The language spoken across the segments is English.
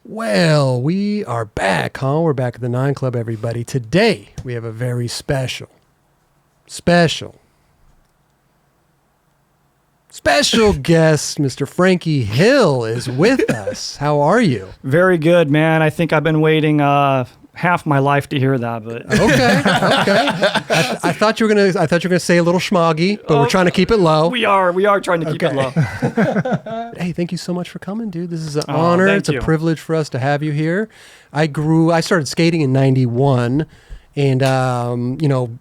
Well, we are back, huh? We're back at the 9 Club, everybody. Today, we have a very special guest. Mr. Frankie Hill is with us. How are you? Very good, man. I think I've been waiting half my life to hear that, but Okay. I thought you were gonna say a little schmoggy, but we're trying to keep it low. we are trying to keep it low. Hey, thank you so much for coming, dude. This is an honor. Thank It's you. a privilege for us to have you here. I started skating in 91, and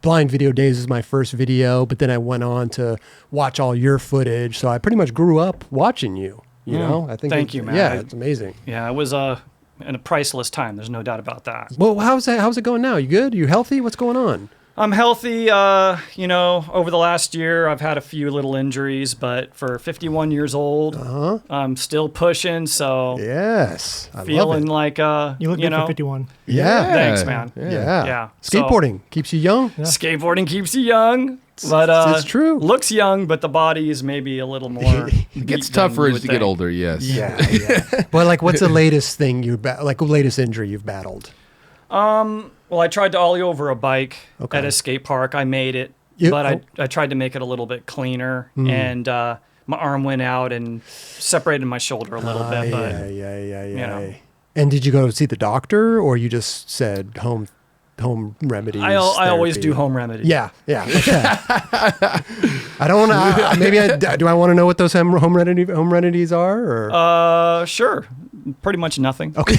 Blind Video Days is my first video, but then I went on to watch all your footage. So I pretty much grew up watching you. You know, I think. Thank you, man. Yeah, it's amazing. Yeah, it was in a priceless time. There's no doubt about that. Well, how's it going now? You good? You healthy? What's going on? I'm healthy. Over the last year, I've had a few little injuries, but for 51 years old, I'm still pushing. So Yes, I feeling love it. like You look good for 51. Yeah. Thanks, man. Yeah. So- Skateboarding keeps you young. Skateboarding keeps you young, but it's true. Looks young, but the body is maybe a little more. It gets tougher as you get older, yes. Yeah. But like, what's the latest thing latest injury you've battled? Well, I tried to ollie over a bike at a skate park. I made it, but I tried to make it a little bit cleaner, and my arm went out and separated my shoulder a little bit. But Yeah. And did you go see the doctor, or you just said home remedies? I always therapy? do home remedies. Yeah. Okay. I don't want to. Do I want to know what those home remedies are? Or? Sure. Pretty much nothing. Okay.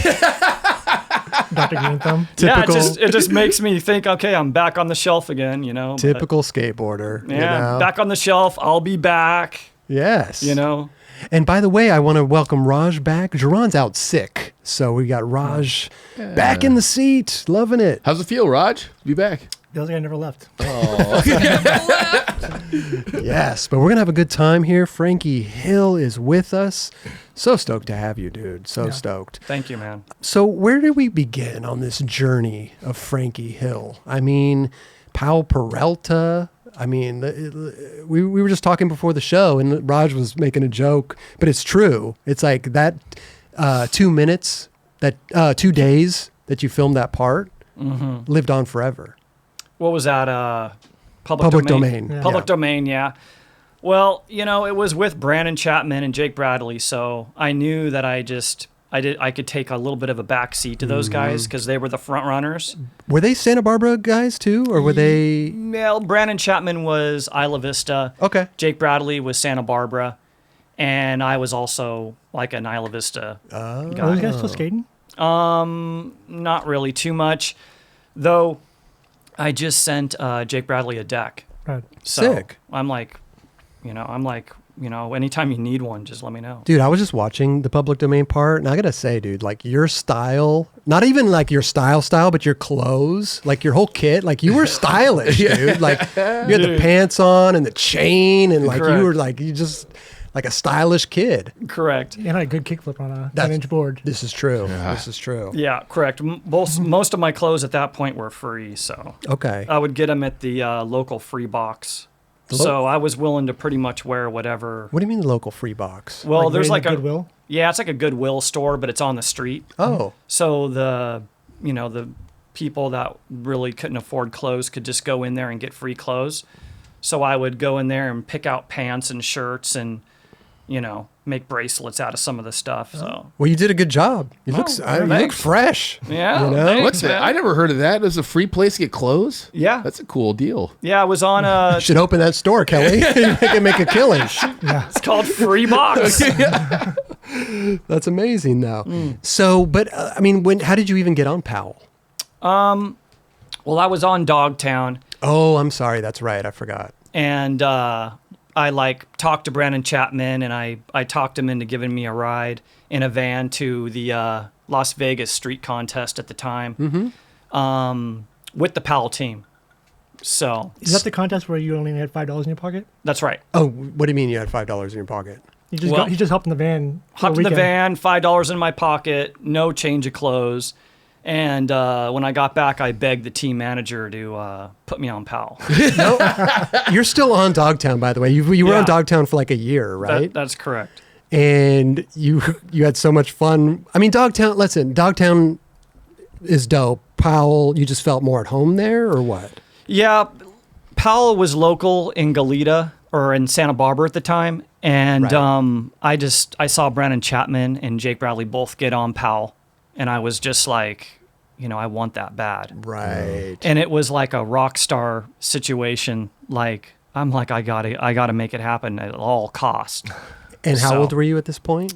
Dr. Green Thumb. Typical. Yeah, it just makes me think, okay, I'm back on the shelf again, Typical skateboarder. Yeah, back on the shelf. I'll be back. Yes. And by the way, I want to welcome Raj back. Jaron's out sick, so we got Raj back in the seat, loving it. How's it feel, Raj? Be back. Feels like I never left. Yes, but we're going to have a good time here. Frankie Hill is with us. So stoked to have you, dude. So stoked. Thank you, man. So where did we begin on this journey of Frankie Hill? I mean, Powell Peralta. I mean, we were just talking before the show, and Raj was making a joke, but it's true. It's like that 2 minutes, that 2 days that you filmed that part lived on forever. What was that? Public domain. Yeah. Public domain, yeah. Well, it was with Brandon Chapman and Jake Bradley, so I knew that I could take a little bit of a backseat to those guys because they were the front runners. Were they Santa Barbara guys too, or were they? Well, Brandon Chapman was Isla Vista. Okay. Jake Bradley was Santa Barbara, and I was also like an Isla Vista Are those guy. guys still skating? Not really too much, though. I just sent Jake Bradley a deck. Right. So Sick. I'm like, anytime you need one, just let me know. Dude, I was just watching the public domain part, and I gotta say, dude, like your style, not even like your style, but your clothes, like your whole kit, like you were stylish, dude. Like you had the pants on and the chain, and like Correct. you were like, you just like a stylish kid. Correct. And I had a good kickflip on a That's- 10-inch board. This is true. This is true. Yeah, correct. Most of my clothes at that point were free, so Okay. I would get them at the local free box. So I was willing to pretty much wear whatever. What do you mean the local free box? Well, there's right like in a the Goodwill. Yeah, it's like a Goodwill store, but it's on the street. Oh, So the people that really couldn't afford clothes could just go in there and get free clothes. So I would go in there and pick out pants and shirts and make bracelets out of some of the stuff. So well, you did a good job. You look thanks. fresh. yeah, You know? thanks, What's that? man. I never heard of that. There's a free place to get clothes? Yeah. That's a cool deal. Yeah, I was on You should open that store, Kelly. You can make a killing. it's called Free Box. That's amazing, though. So, but I mean, how did you even get on Powell? Well, I was on Dogtown, Oh, I'm sorry. That's right. I forgot. and I talked to Brandon Chapman, and I talked him into giving me a ride in a van to the Las Vegas street contest at the time, with the Powell team. So Is that the contest where you only had $5 in your pocket? that's right. Oh, what do you mean you had $5 in your pocket? You just Well- you just hopped in the van. for Hopped a in the weekend. van, $5 in my pocket, no change of clothes. And when I got back, I begged the team manager to put me on Powell. You're still on Dogtown, by the way. You were Yeah. on Dogtown for like a year, right? That's correct. and you had so much fun. I mean, Dogtown. Listen, Dogtown is dope. Powell, you just felt more at home there, or what? Yeah, Powell was local in Goleta or in Santa Barbara at the time, and Right. I saw Brandon Chapman and Jake Bradley both get on Powell, and I was just like, I want that bad. Right. And it was like a rock star situation. Like I'm like, I gotta make it happen at all cost. And how So- old were you at this point?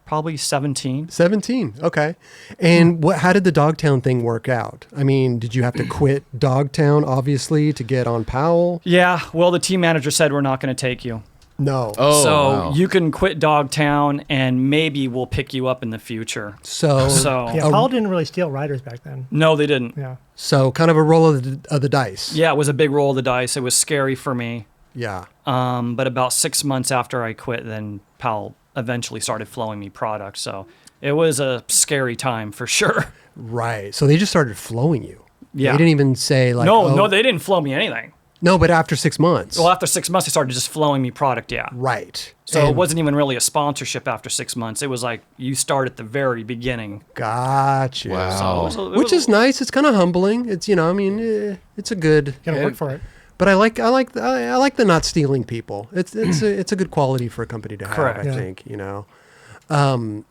Probably 17. 17. Okay. And how did the Dogtown thing work out? I mean, did you have to quit Dogtown, obviously, to get on Powell? Yeah. Well, the team manager said we're not going to take you. No. Oh, So wow. you can quit Dogtown, and maybe we'll pick you up in the future. So, So Yeah, Powell didn't really steal riders back then. no, they didn't. Yeah. so kind of a roll of the dice. Yeah, it was a big roll of the dice. It was scary for me. Yeah. But about 6 months after I quit, then Powell eventually started flowing me product. So it was a scary time for sure. Right. So they just started flowing you. Yeah. They didn't even say like, No, they didn't flow me anything. No, but after 6 months. Well, after 6 months, they started just flowing me product. Yeah. Right. So it And- wasn't even really a sponsorship after 6 months. It was like you start at the very beginning. Gotcha. Wow. So it was Which is nice. It's kind of humbling. It's it's a good. You gotta work for it. But I like the not stealing people. It's a good quality for a company to have. Correct. I Yeah. think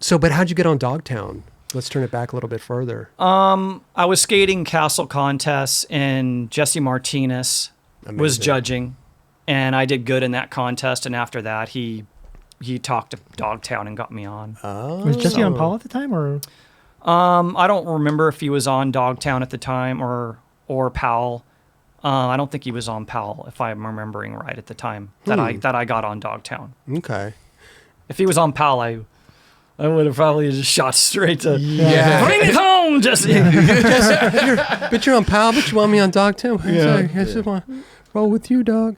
So, but how'd you get on Dogtown? Let's turn it back a little bit further. I was skating castle contests, and Jesse Martinez was Amazing. judging, and I did good in that contest. And after that, he talked to Dogtown and got me on. Oh. Was Jesse on Powell at the time, or I don't remember if he was on Dogtown at the time or Powell. I don't think he was on Powell, if I'm remembering right at the time that I got on Dogtown. Okay. If he was on Powell, I would have probably just shot straight to Yeah. bring it home, Jesse. But you're on Powell, but you want me on Dogtown? Sorry, I just want to roll with you, dog.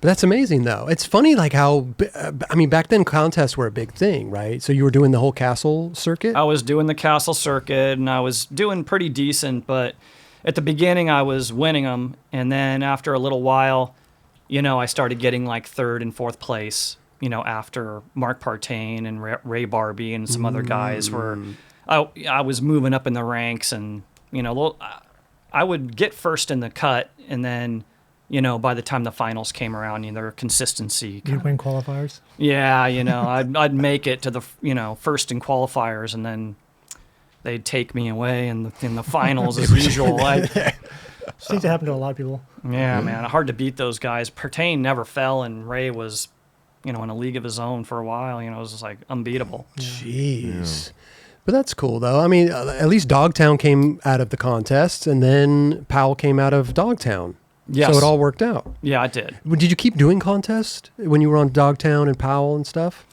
But that's amazing, though. It's funny, like how I mean, back then contests were a big thing, right? So you were doing the whole castle circuit. I was doing the castle circuit, and I was doing pretty decent, but at the beginning I was winning them, and then after a little while, I started getting like third and fourth place, after Mark Partain and Ray Barbie and some other guys were, I was moving up in the ranks, and, I would get first in the cut, and then, by the time the finals came around, their consistency. you'd win qualifiers? Yeah, I'd make it to the, first in qualifiers, and then they'd take me away in the finals as usual. Seems to happen to a lot of people. Yeah, man, hard to beat those guys. Pertain never fell, and Ray was, in a league of his own for a while. It was just like unbeatable. Jeez. But that's cool, though. I mean, at least Dogtown came out of the contest, and then Powell came out of Dogtown. Yes. So it all worked out. Yeah, I did. Did you keep doing contests when you were on Dogtown and Powell and stuff?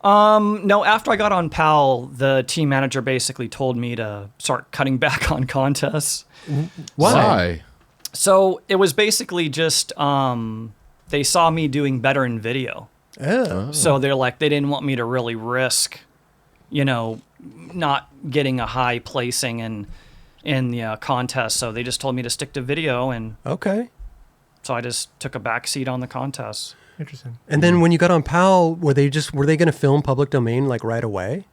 No, after I got on Powell, the team manager basically told me to start cutting back on contests. Why? So it was basically just they saw me doing better in video. Oh. So they didn't want me to really risk, not getting a high placing in the contest. So they just told me to stick to video, and Okay. so I just took a back seat on the contest. Interesting. And then when you got on Powell, were they going to film public domain like right away?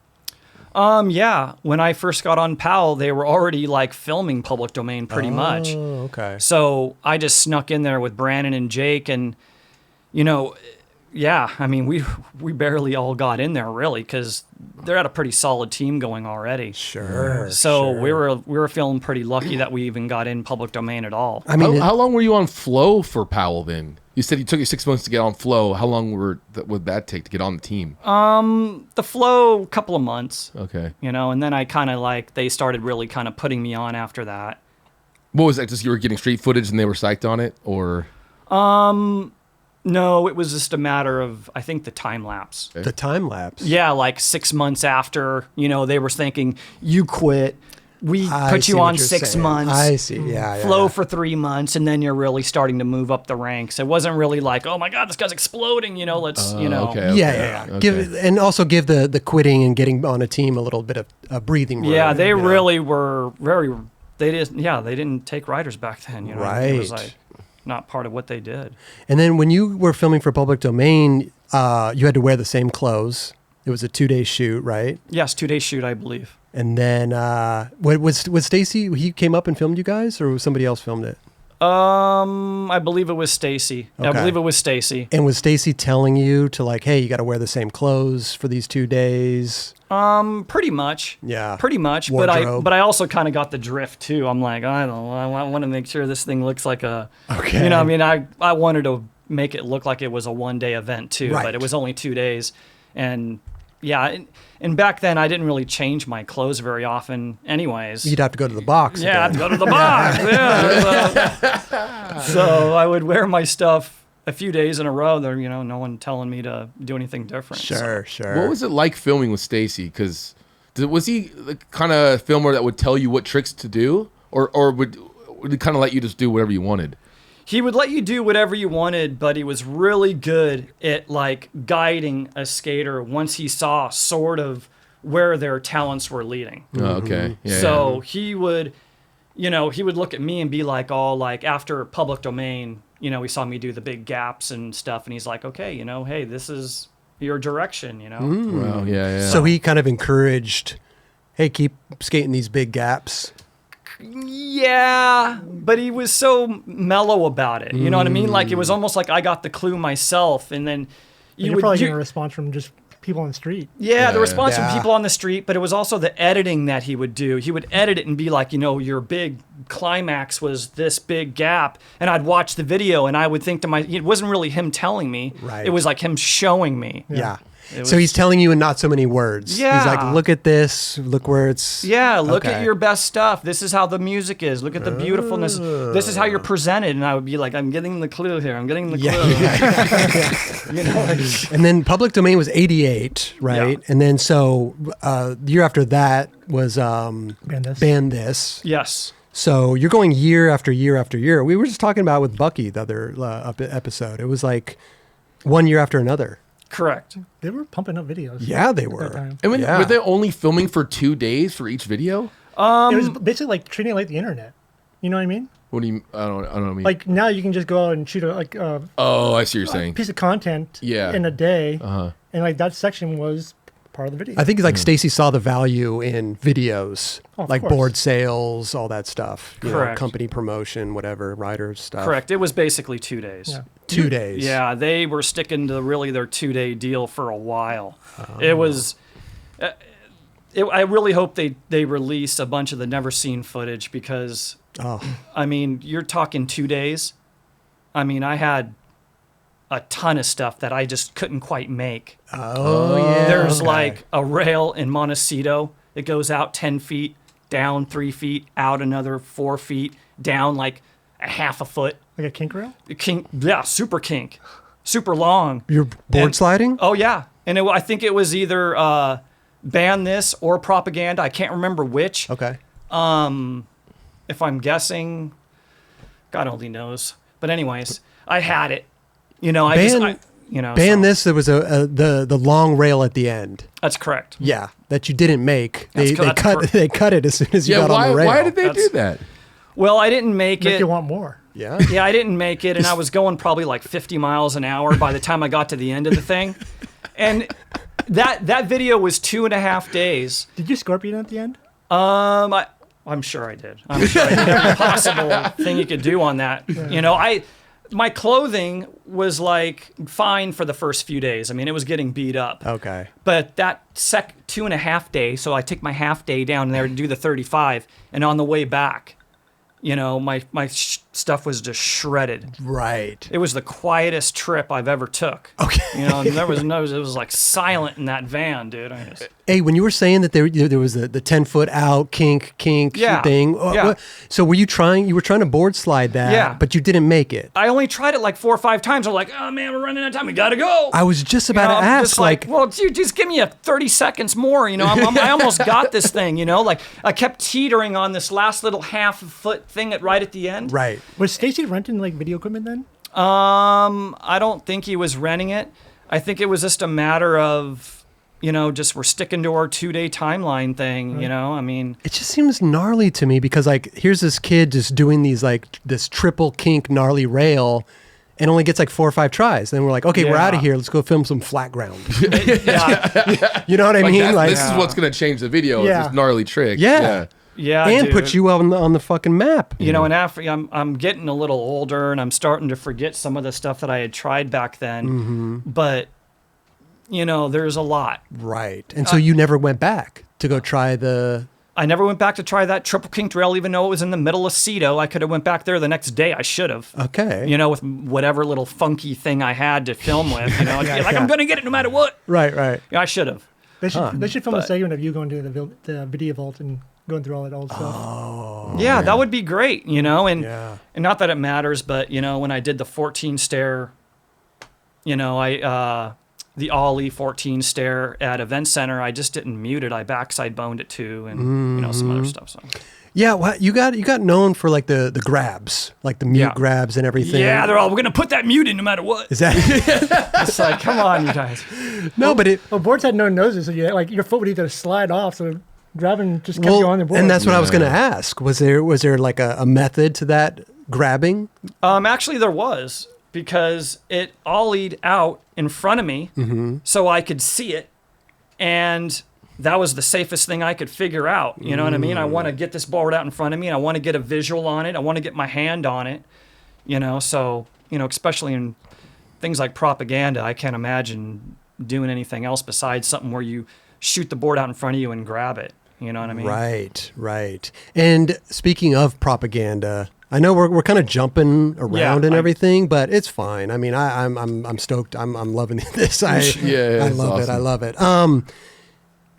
Yeah. When I first got on Powell, they were already filming public domain pretty much. Oh, okay. So I just snuck in there with Brandon and Jake, and yeah, I mean we barely all got in there really because they're at a pretty solid team going already. Sure. So sure. we were feeling pretty lucky that we even got in public domain at all. I mean, How long were you on Flow for Powell then? You said you took you 6 months to get on Flow. How long would that take to get on the team? The flow, couple of months, Okay. and then I kind of they started really kind of putting me on after that. What was that? Just you were getting street footage and they were psyched on it, or? No, it was just a matter of, I think, the time lapse. the time lapse. Yeah, 6 months after, they were thinking, you quit. We I put see you what on you're 6 saying. months. I see. Yeah. Flow for 3 months, and then you're really starting to move up the ranks. It wasn't really like, oh my God, this guy's exploding. Let's, Okay. Yeah. Okay. Give the quitting and getting on a team a little bit of a breathing room. Yeah, they you know? really were very. They didn't take riders back then. It was Right. not part of what they did. And then when you were filming for public domain, you had to wear the same clothes. It was a 2-day shoot, right? Yes, 2-day shoot, I believe. And then was Stacy? He came up and filmed you guys, or was somebody else filmed it? I believe it was Stacy. Okay. I believe it was Stacy. And was Stacy telling you to like, hey, you got to wear the same clothes for these 2 days? Pretty much. Yeah. Pretty much. Wardrobe. But I also kind of got the drift too. I'm like, I don't know. I want to make sure this thing looks like a. Okay. You know, I mean, I wanted to make it look like it was a 1-day event too, Right. but it was only 2 days, and yeah, and back then I didn't really change my clothes very often, anyways. You'd have to go to the box. Yeah, I'd again. go to the box. Yeah. So I would wear my stuff a few days in a row. There, no one telling me to do anything different. Sure, sure. What was it like filming with Stacy? Because was he the kind of filmer that would tell you what tricks to do, or would he kind of let you just do whatever you wanted? He would let you do whatever you wanted, but he was really good at like guiding a skater once he saw sort of where their talents were leading. Oh, okay. Yeah. So he would, he would look at me and be like, after public domain, he saw me do the big gaps and stuff, and he's like, okay, hey, this is your direction, Well, yeah. So he kind of encouraged, hey, keep skating these big gaps. Yeah, but he was so mellow about it. You know what I mean? Like it was almost like I got the clue myself, and then You're probably getting a response from just people on the street. Yeah, the response Yeah. from people on the street, but it was also the editing that he would do. He would edit it and be like, your big climax was this big gap, and I'd watch the video and I would think to myself, it wasn't really him telling me. Right. It was like him showing me. Yeah. It So was- he's telling you in not so many words. Yeah. He's like, look at this. Look where it's. Yeah, look Okay. at your best stuff. This is how the music is. Look at the beautifulness. This is how you're presented. And I would be like, I'm getting the clue here. I'm getting the clue. And then public domain was 88, right? Yeah. And then so the year after that was Ban This. Ban This. Yes. So you're going year after year after year. We were just talking about with Bucky the other episode. It was like one year after another. Correct. They were pumping up videos. Yeah, they at that were. time. And Yeah. were they only filming for 2 days for each video? It was basically like treating it like the internet. You know what I mean? What do you? I don't know. What you mean. Like now you can just go out and shoot a Oh, I see what you're saying. piece of content Yeah. in a day, Uh-huh. and like that section was part of the video. I think like Stacy saw the value in videos, Oh, of like course. board sales, all that stuff. You know, Correct. company promotion, whatever, writers stuff. Correct. It was basically 2 days. Yeah. 2 days. Yeah, they were sticking to really their 2-day deal for a while. Oh. It was. I really hope they release a bunch of the never seen footage because, Oh, I mean, you're talking 2 days. I mean, I had a ton of stuff that I just couldn't quite make. oh yeah. There's okay. like a rail in Montecito. It goes out 10 feet, down 3 feet, out another 4 feet, down like a half a foot. like a kink rail. Kink, yeah, super kink, super long. You're board And- sliding? Oh yeah, and I think it was either ban this or propaganda. I can't remember which. Okay. If I'm guessing, God only knows. But anyways, I had it. I Ban so- this. There was the long rail at the end. That's correct. Yeah, that you didn't make. They That's cut cor- they cut it as soon as you Yeah. got on the rail. Why did they do That's- that? Well, I didn't make Make it. you want more. Yeah. Yeah, I didn't make it, and I was going probably like 50 miles an hour by the time I got to the end of the thing. And that video was 2.5 days. Did you scorpion at the end? I'm sure I did. I'm sure I did every possible thing you could do on that. My clothing was like fine for the first few days. I mean, it was getting beat up. Okay. But that 2.5 day, so I take my half day down there to do the 35, and on the way back, my stuff was just shredded. Right. It was the quietest trip I've ever took. Okay. There was it was like silent in that van, dude. Hey, when you were saying that there was the 10-foot out kink Yeah. thing, Yeah. so you were trying to board slide that, Yeah. but you didn't make it. I only tried it like 4 or 5 times. I'm like, oh man, we're running out of time. We gotta go. I was just about I'm to ask, just like, well, dude, just give me 30 seconds more. I almost got this thing. Like I kept teetering on this last little half-foot thing right at the end. right. Was Stacy renting like video equipment then? I don't think he was renting it. I think it was just a matter of just we're sticking to our 2-day timeline thing, I mean. It just seems gnarly to me because like here's this kid just doing these like this triple kink gnarly rail and only gets like 4 or 5 tries. Then we're like, okay, we're out of here. Let's go film some flat ground. Yeah. You know what I mean? Like this is what's gonna change the video. Yeah. Is this gnarly trick. Yeah. Yeah, and dude. put you on the fucking map. And after I'm getting a little older and I'm starting to forget some of the stuff that I had tried back then. But there's a lot. Right. And so you never went back to go try the... I never went back to try that triple kink rail, even though it was in the middle of Cedo. I could have went back there the next day. I should have. Okay. With whatever little funky thing I had to film with. I'm going to get it no matter what. Right. Yeah, I should have. They should film a segment of you going to the video vault and going through all that old stuff. Oh. Yeah, that would be great, and and not that it matters, but when I did the 14 stair, the ollie 14 stair at Event Center, I just didn't mute it. I backside boned it too, and some other stuff. So yeah, well, you got known for like the grabs, like the mute grabs and everything. Yeah, we're gonna put that mute in no matter what. Is that? It's like, come on, you guys. No, but it. Well, boards had no noses, so your foot would either slide off, so grabbing just kept you on the board. And that's what I was going to ask. Was there like a method to that grabbing? Actually, there was, because it ollied out in front of me, so I could see it, and that was the safest thing I could figure out. You know what I mean? I want to get this board out in front of me, and I want to get a visual on it. I want to get my hand on it. So especially in things like propaganda, I can't imagine doing anything else besides something where you shoot the board out in front of you and grab it. You know what I mean? Right. And speaking of propaganda, I know we're kind of jumping around and everything, but it's fine. I mean, I'm stoked. I'm loving this. I love awesome. it. I love it.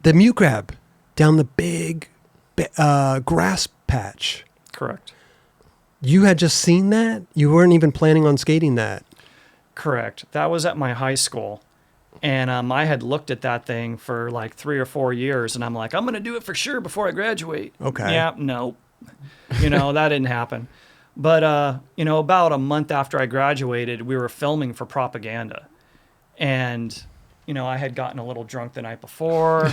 The mute grab down the big grass patch. Correct. You had just seen that? You weren't even planning on skating that? Correct. That was at my high school. And I had looked at that thing for like 3 or 4 years, and I'm like, I'm going to do it for sure before I graduate. Okay. Yeah, no. That didn't happen. But, about a month after I graduated, we were filming for propaganda. And, I had gotten a little drunk the night before.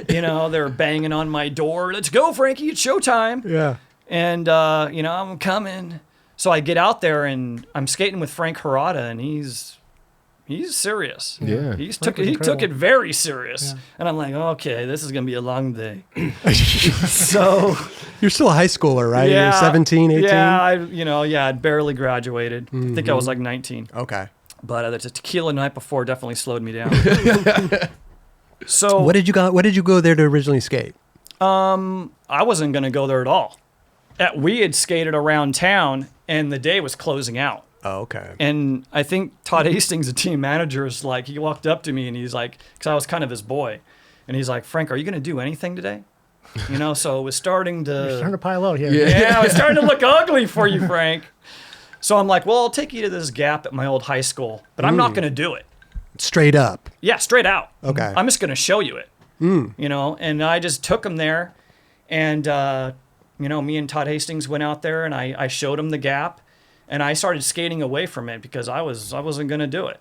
They were banging on my door. Let's go, Frankie. It's showtime. Yeah. And, I'm coming. So I get out there, and I'm skating with Frank Hirata, and he's serious. Yeah. He took it very serious. Yeah. And I'm like, okay, this is going to be a long day. So you're still a high schooler, right? Yeah, you're 17, 18? Yeah, I'd barely graduated. I think I was like 19. Okay. But the tequila the night before definitely slowed me down. So what did you go there to originally skate? I wasn't going to go there at all. We had skated around town, and the day was closing out. Oh, okay. And I think Todd Hastings, the team manager, is like, he walked up to me and he's like, because I was kind of his boy, and he's like, Frank, are you going to do anything today? So it was starting to... You're starting to pile out here. Yeah, it was starting to look ugly for you, Frank. So I'm like, well, I'll take you to this gap at my old high school, but I'm not going to do it. Straight up? Yeah, straight out. Okay. I'm just going to show you it. And I just took him there, and, me and Todd Hastings went out there, and I showed him the gap. And I started skating away from it because I wasn't going to do it.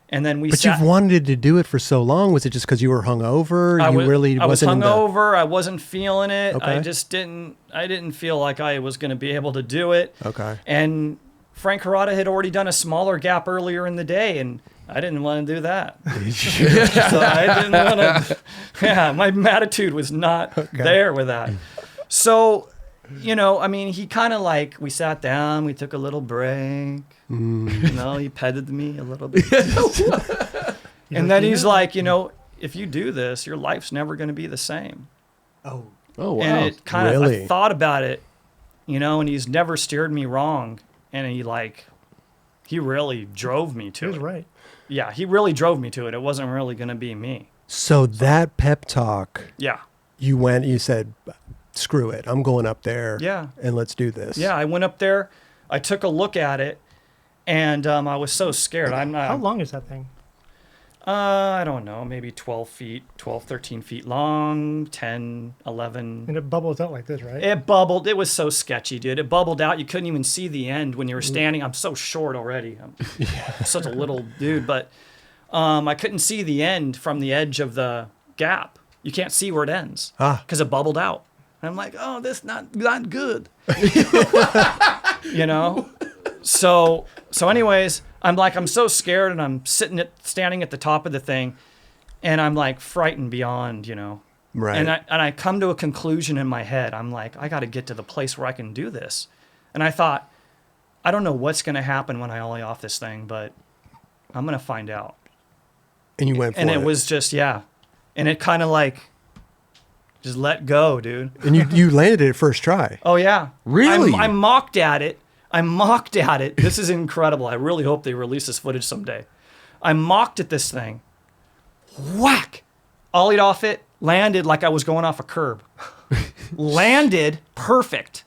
And then But you've wanted to do it for so long. Was it just because you were hungover? I was hungover. I wasn't feeling it. Okay. I didn't feel like I was going to be able to do it. Okay. And Frank Hirata had already done a smaller gap earlier in the day, and I didn't want to do that. So I didn't want to. Yeah, my attitude was not there with that. So. He kind of we sat down, we took a little break. He petted me a little bit. And then he's like, if you do this, your life's never going to be the same. Oh, wow. And it kind of, really? I thought about it, and he's never steered me wrong. And he really drove me to it. He was right. Yeah, he really drove me to it. It wasn't really going to be me. So that pep talk. Yeah. You said, screw it, I'm going up there. Yeah. And let's do this. Yeah, I went up there. I took a look at it, and I was so scared. How long is that thing? I don't know, maybe 12, 13 feet long, 10, 11. And it bubbles out like this, right? It bubbled. It was so sketchy, dude. It bubbled out. You couldn't even see the end when you were standing. I'm so short already. I'm such a little dude. But I couldn't see the end from the edge of the gap. You can't see where it ends because it bubbled out. And I'm like, oh, this not good. So anyways, I'm so scared, and I'm standing at the top of the thing, and I'm like frightened beyond, Right. And I come to a conclusion in my head. I'm like, I got to get to the place where I can do this. And I thought, I don't know what's going to happen when I ollie off this thing, but I'm going to find out. And you went for it. And it was just, and it kind of like just let go, dude. And you landed it first try. Oh yeah. Really? I mocked at it. This is incredible. I really hope they release this footage someday. I mocked at this thing. Whack! Ollied off it, landed like I was going off a curb. Landed perfect.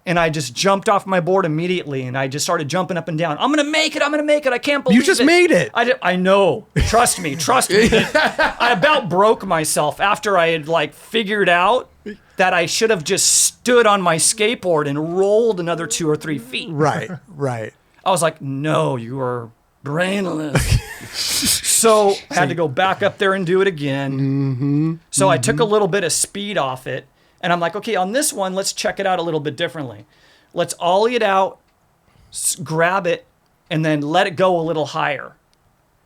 And I just jumped off my board immediately, and I just started jumping up and down. I'm going to make it. I can't believe it. You just made it. I know. Trust me. I about broke myself after I had figured out that I should have just stood on my skateboard and rolled another 2 or 3 feet. Right. I was like, no, you are brainless. So I had to go back up there and do it again. So I took a little bit of speed off it. And I'm like, okay, on this one, let's check it out a little bit differently. Let's ollie it out, grab it, and then let it go a little higher.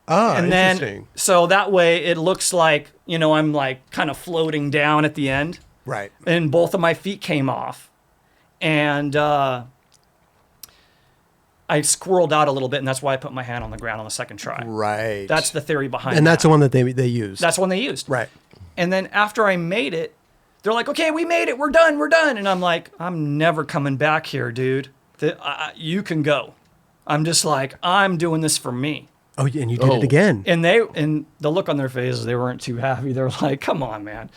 And interesting. then, so that way it looks like, I'm kind of floating down at the end. Right. And both of my feet came off. And I squirreled out a little bit, and that's why I put my hand on the ground on the second try. Right. That's the theory behind it. And that's the one that they used. That's the one they used. Right. And then after I made it, they're like, okay, we made it. We're done. And I'm like, I'm never coming back here, dude. You can go. I'm just like, I'm doing this for me. Oh, and you did it again. And the look on their faces, they weren't too happy. They're like, come on, man.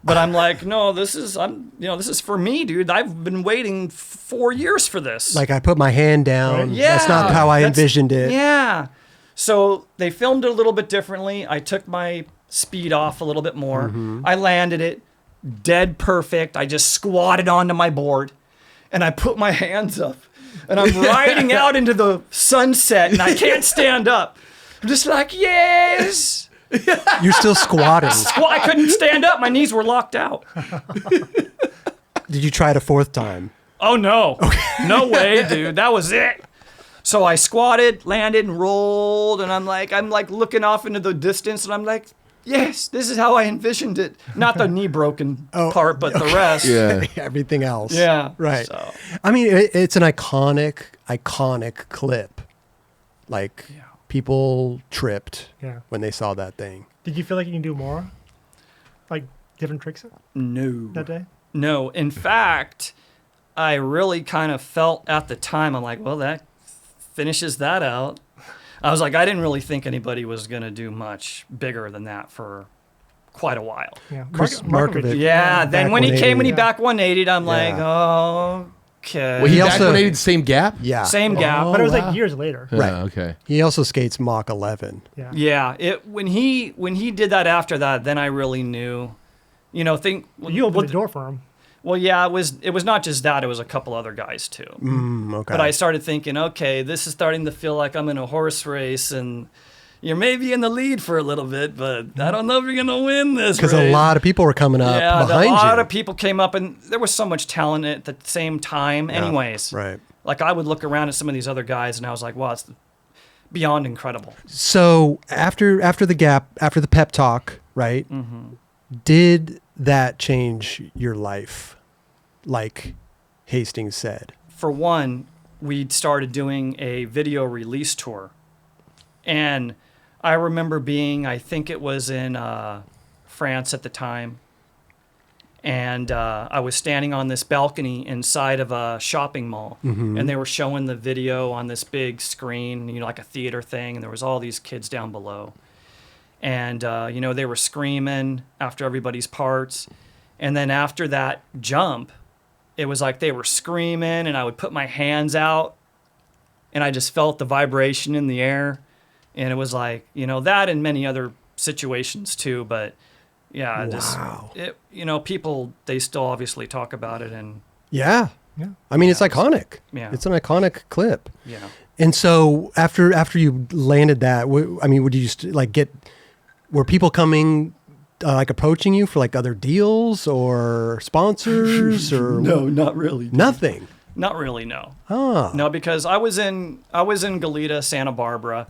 But I'm like, no, this is for me, dude. I've been waiting 4 years for this. Like I put my hand down. Right? Yeah. That's not how I envisioned it. Yeah. So they filmed it a little bit differently. I took my speed off a little bit more. I landed it. Dead perfect. I just squatted onto my board and I put my hands up and I'm riding out into the sunset and I can't stand up. I'm just like, yes. You're still squatting. I couldn't stand up. My knees were locked out. Did you try it a fourth time? Oh, no. Okay. No way, dude. That was it. So I squatted, landed, and rolled. And I'm like looking off into the distance and I'm like, yes, this is how I envisioned it. Not the knee broken part, but the rest. Yeah. Everything else. Yeah. Right. So. I mean, it's an iconic clip. People tripped when they saw that thing. Did you feel like you can do more? Like different tricks No. that day? No. In fact, I really kind of felt at the time, I'm like, well, that finishes that out. I was like, I didn't really think anybody was going to do much bigger than that for quite a while. Yeah. Chris Markovic. Markovic. Yeah. Then Back when he 180. back 180'd, I'm like, Yeah. oh, okay. Well, he also- also the same gap. Yeah. Same gap. But it was wow. like years later. Right. Okay. He also skates Mach 11. Yeah. Yeah. When he did that after that, then I really knew, You opened the door for him. Well, yeah, it was not just that. It was a couple other guys too. Okay. But I started thinking, okay, this is starting to feel like I'm in a horse race, and you're maybe in the lead for a little bit, but I don't know if you're gonna win this. Because race. a lot of people were coming up behind a lot you. of people came up, and there was so much talent at the same time. Yeah, Anyways, right. Like I would look around at some of these other guys, and I was like, wow, it's beyond incredible. So after the pep talk, right? Did that change your life? Like Hastings said. For one, we'd started doing a video release tour. And I remember I think it was in France at the time. And I was standing on this balcony inside of a shopping mall. And they were showing the video on this big screen, like a theater thing. And there was all these kids down below. And, they were screaming after everybody's parts. And then after that jump, it was like they were screaming, and I would put my hands out, and I just felt the vibration in the air. And it was like, that and many other situations too. But yeah, Wow. people, they still obviously talk about it. And Yeah. Yeah. I mean, it's iconic. Yeah. It's an iconic clip. yeah, And so after you landed that, I mean, would you just like were people coming, like approaching you for like other deals or sponsors or No, not really. nothing? Not really, no. Oh, No, because I was in Goleta, Santa Barbara,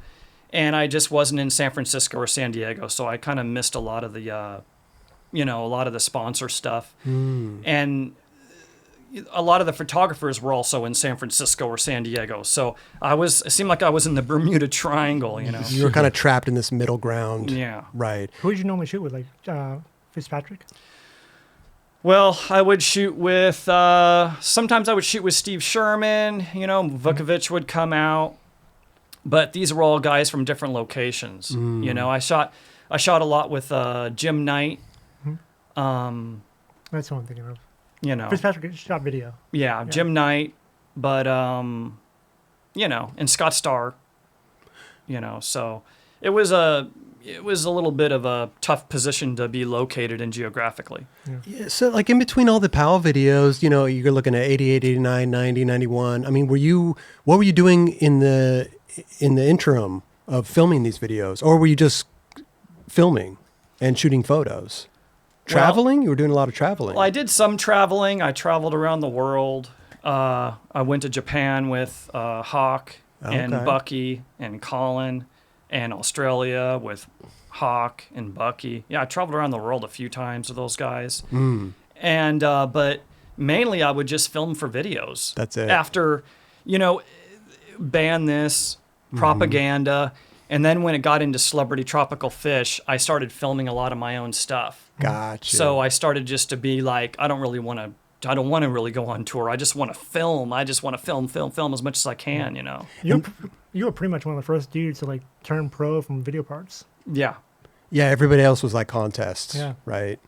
and I just wasn't in San Francisco or San Diego, so I kind of missed a lot of the, a lot of the sponsor stuff. And a lot of the photographers were also in San Francisco or San Diego, so it seemed like I was in the Bermuda Triangle, you know. you were kind of trapped in this middle ground. Yeah. Right. Who did you normally shoot with, like Fitzpatrick? Well, I would shoot with, sometimes I would shoot with Steve Sherman, Vukovic would come out, but these were all guys from different locations. I shot a lot with Jim Knight. That's what I'm thinking of. Fitzpatrick shot video. Yeah, Jim Knight, but, and Scott Starr, so it was a little bit of a tough position to be located in geographically. Yeah, so like in between all the Powell videos, you're looking at 88, 89, 90, 91. I mean, what were you doing in the interim of filming these videos? Or were you just filming and shooting photos? Traveling? You were doing a lot of traveling. Well, I did some traveling. I traveled around the world. I went to Japan with Hawk and Bucky and Colin, and Australia with Hawk and Bucky. Yeah, I traveled around the world a few times with those guys. And but mainly I would just film for videos. That's it. After, ban this, propaganda, and then when it got into celebrity tropical fish, I started filming a lot of my own stuff. Gotcha. So I started just to be like, I don't want to really go on tour. I just want to film. I just want to film as much as I can, You were pretty much one of the first dudes to like turn pro from video parts. Yeah. Yeah, everybody else was like contests, right?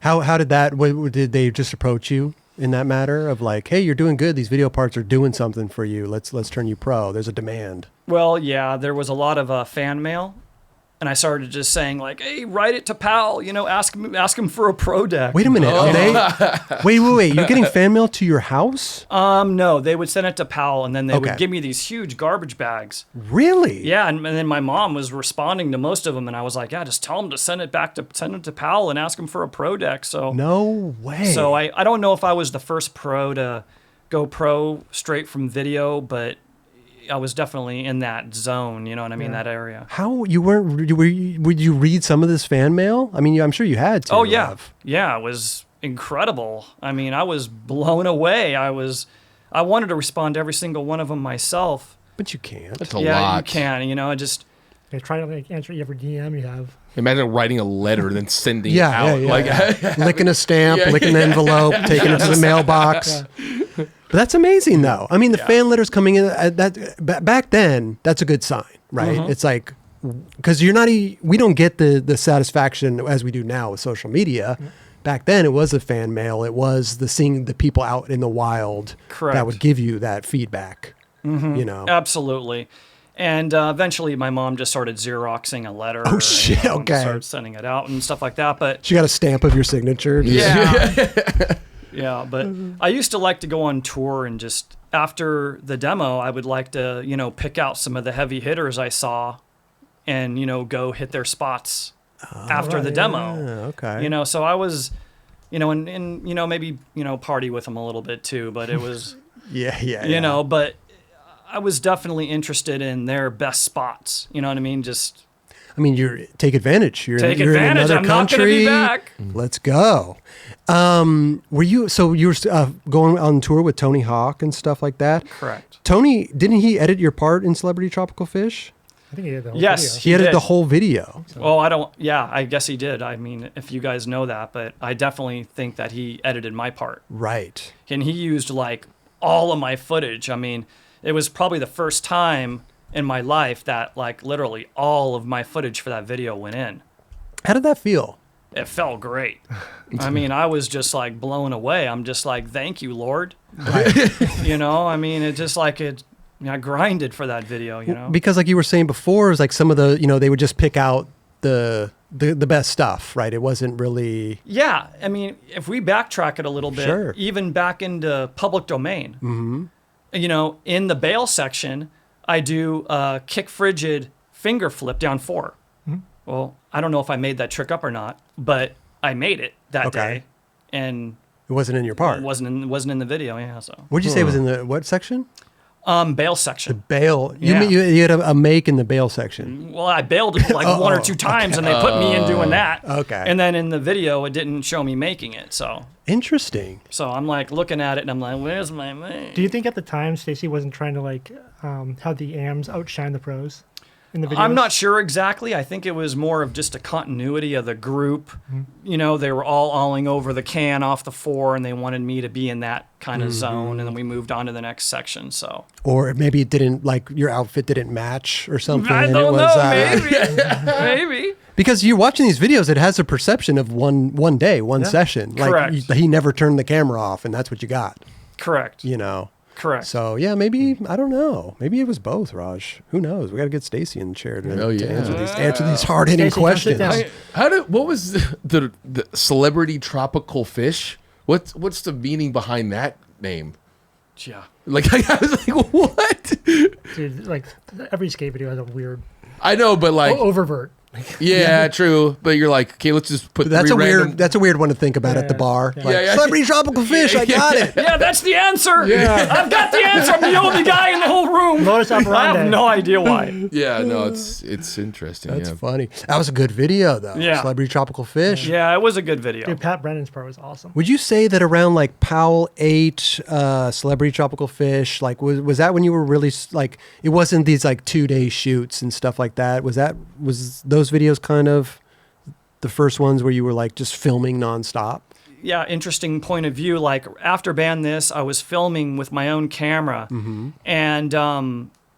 How did that? Did they just approach you in that matter of like, hey, you're doing good. These video parts are doing something for you. Let's turn you pro. There's a demand. Well, yeah, there was a lot of fan mail. And I started just saying like, hey, write it to Powell, ask him for a pro deck. Wait a minute. Are they? Wait. You're getting fan mail to your house? No, they would send it to Powell, and then they would give me these huge garbage bags. Really? Yeah, and then my mom was responding to most of them, and I was like, yeah, just tell him to send it to Powell and ask him for a pro deck. So no way. So I don't know if I was the first pro to go pro straight from video, but I was definitely in that zone, you know what I mean, that area. How you weren't? Would you read some of this fan mail? I mean, I'm sure you had to. Oh yeah, yeah, it was incredible. I mean, I was blown away. I wanted to respond to every single one of them myself. But you can't. That's a lot. Yeah, you can. Just they try to like answer every DM you have. Imagine writing a letter and then sending it out. Licking a stamp, licking the envelope, taking it to the mailbox. But that's amazing, though. I mean, the fan letters coming in back then. That's a good sign, right? It's like because we don't get the satisfaction as we do now with social media. Back then, it was the fan mail. It was seeing the people out in the wild that would give you that feedback. Absolutely. And eventually, my mom just started Xeroxing a letter. Oh shit! Okay. And started sending it out and stuff like that. But she got a stamp of your signature. Yeah. Yeah, but I used to like to go on tour and just after the demo, I would like to, pick out some of the heavy hitters I saw and, go hit their spots after the demo. Yeah, okay. So I was, and maybe, party with them a little bit too, but it was, yeah. But I was definitely interested in their best spots. You know what I mean? You're take advantage. You're in another I'm country. Not gonna be back. Let's go. Were you going on tour with Tony Hawk and stuff like that? Correct. Tony, didn't he edit your part in Celebrity Tropical Fish? I think he did the whole video. He edited the whole video. Oh, I guess he did. I mean, if you guys know that, but I definitely think that he edited my part. Right. And he used like all of my footage. I mean, it was probably the first time in my life that like literally all of my footage for that video went in. How did that feel? It felt great. I mean, I was just like blown away. I'm just like, thank you, Lord. Right. I mean, it just like I grinded for that video, Because like you were saying before, it was like some of the, they would just pick out the best stuff, right? It wasn't really. Yeah. I mean, if we backtrack it a little bit, even back into public domain, in the bail section, I do a kick frigid finger flip down 4. Well, I don't know if I made that trick up or not, but I made it that day, and It wasn't in your part. it wasn't in the video. Yeah, so What'd you say was in the what section? bail section. Bail. Yeah. You had a make in the bail section. Well, I bailed it like 1 or 2 times, and they put me in doing that. Okay. And then in the video, it didn't show me making it. So Interesting. I'm like looking at it, and I'm like, "Where's my make?" Do you think at the time Stacy wasn't trying to like have the AMs outshine the pros in the videos? I'm not sure exactly. I think it was more of just a continuity of the group. You know, they were all awing over the can off the 4, and they wanted me to be in that kind of zone, and then we moved on to the next section. So Or maybe it didn't, like, your outfit didn't match or something. I and don't it was, know. Maybe. Because you're watching these videos, it has a perception of one day, one session. Like Correct. he never turned the camera off, and that's what you got. Correct. You know. Correct. So yeah, maybe I don't know. Maybe it was both, Raj. Who knows? We got to get Stacy in the chair to, Oh, to yeah. answer these hard hitting Stacey, come sit questions. down. What was the celebrity tropical fish? What's the meaning behind that name? Yeah. Like I was like, what? Dude, like every skate video has a weird I know, but like, oververt. yeah, true. But you're like, okay, let's just put. But that's 3 a weird. random- That's a weird one to think about at the Yeah. bar. Yeah. Like, Yeah, yeah. celebrity tropical fish. I got it. Yeah, that's the answer. Yeah. I've got the answer. I'm the only guy in the whole room. Modus I operandi. have no idea why. Yeah, no, it's interesting. That's yeah. funny. That was a good video though. Yeah. Celebrity tropical fish. Yeah, it was a good video. Dude, Pat Brennan's part was awesome. Would you say that around like Powell 8, Celebrity Tropical Fish, like was that when you were really like, it wasn't these like 2-day shoots and stuff like that? Was those videos kind of the first ones where you were like just filming nonstop? Yeah, interesting point of view. Like after Ban This, I was filming with my own camera, and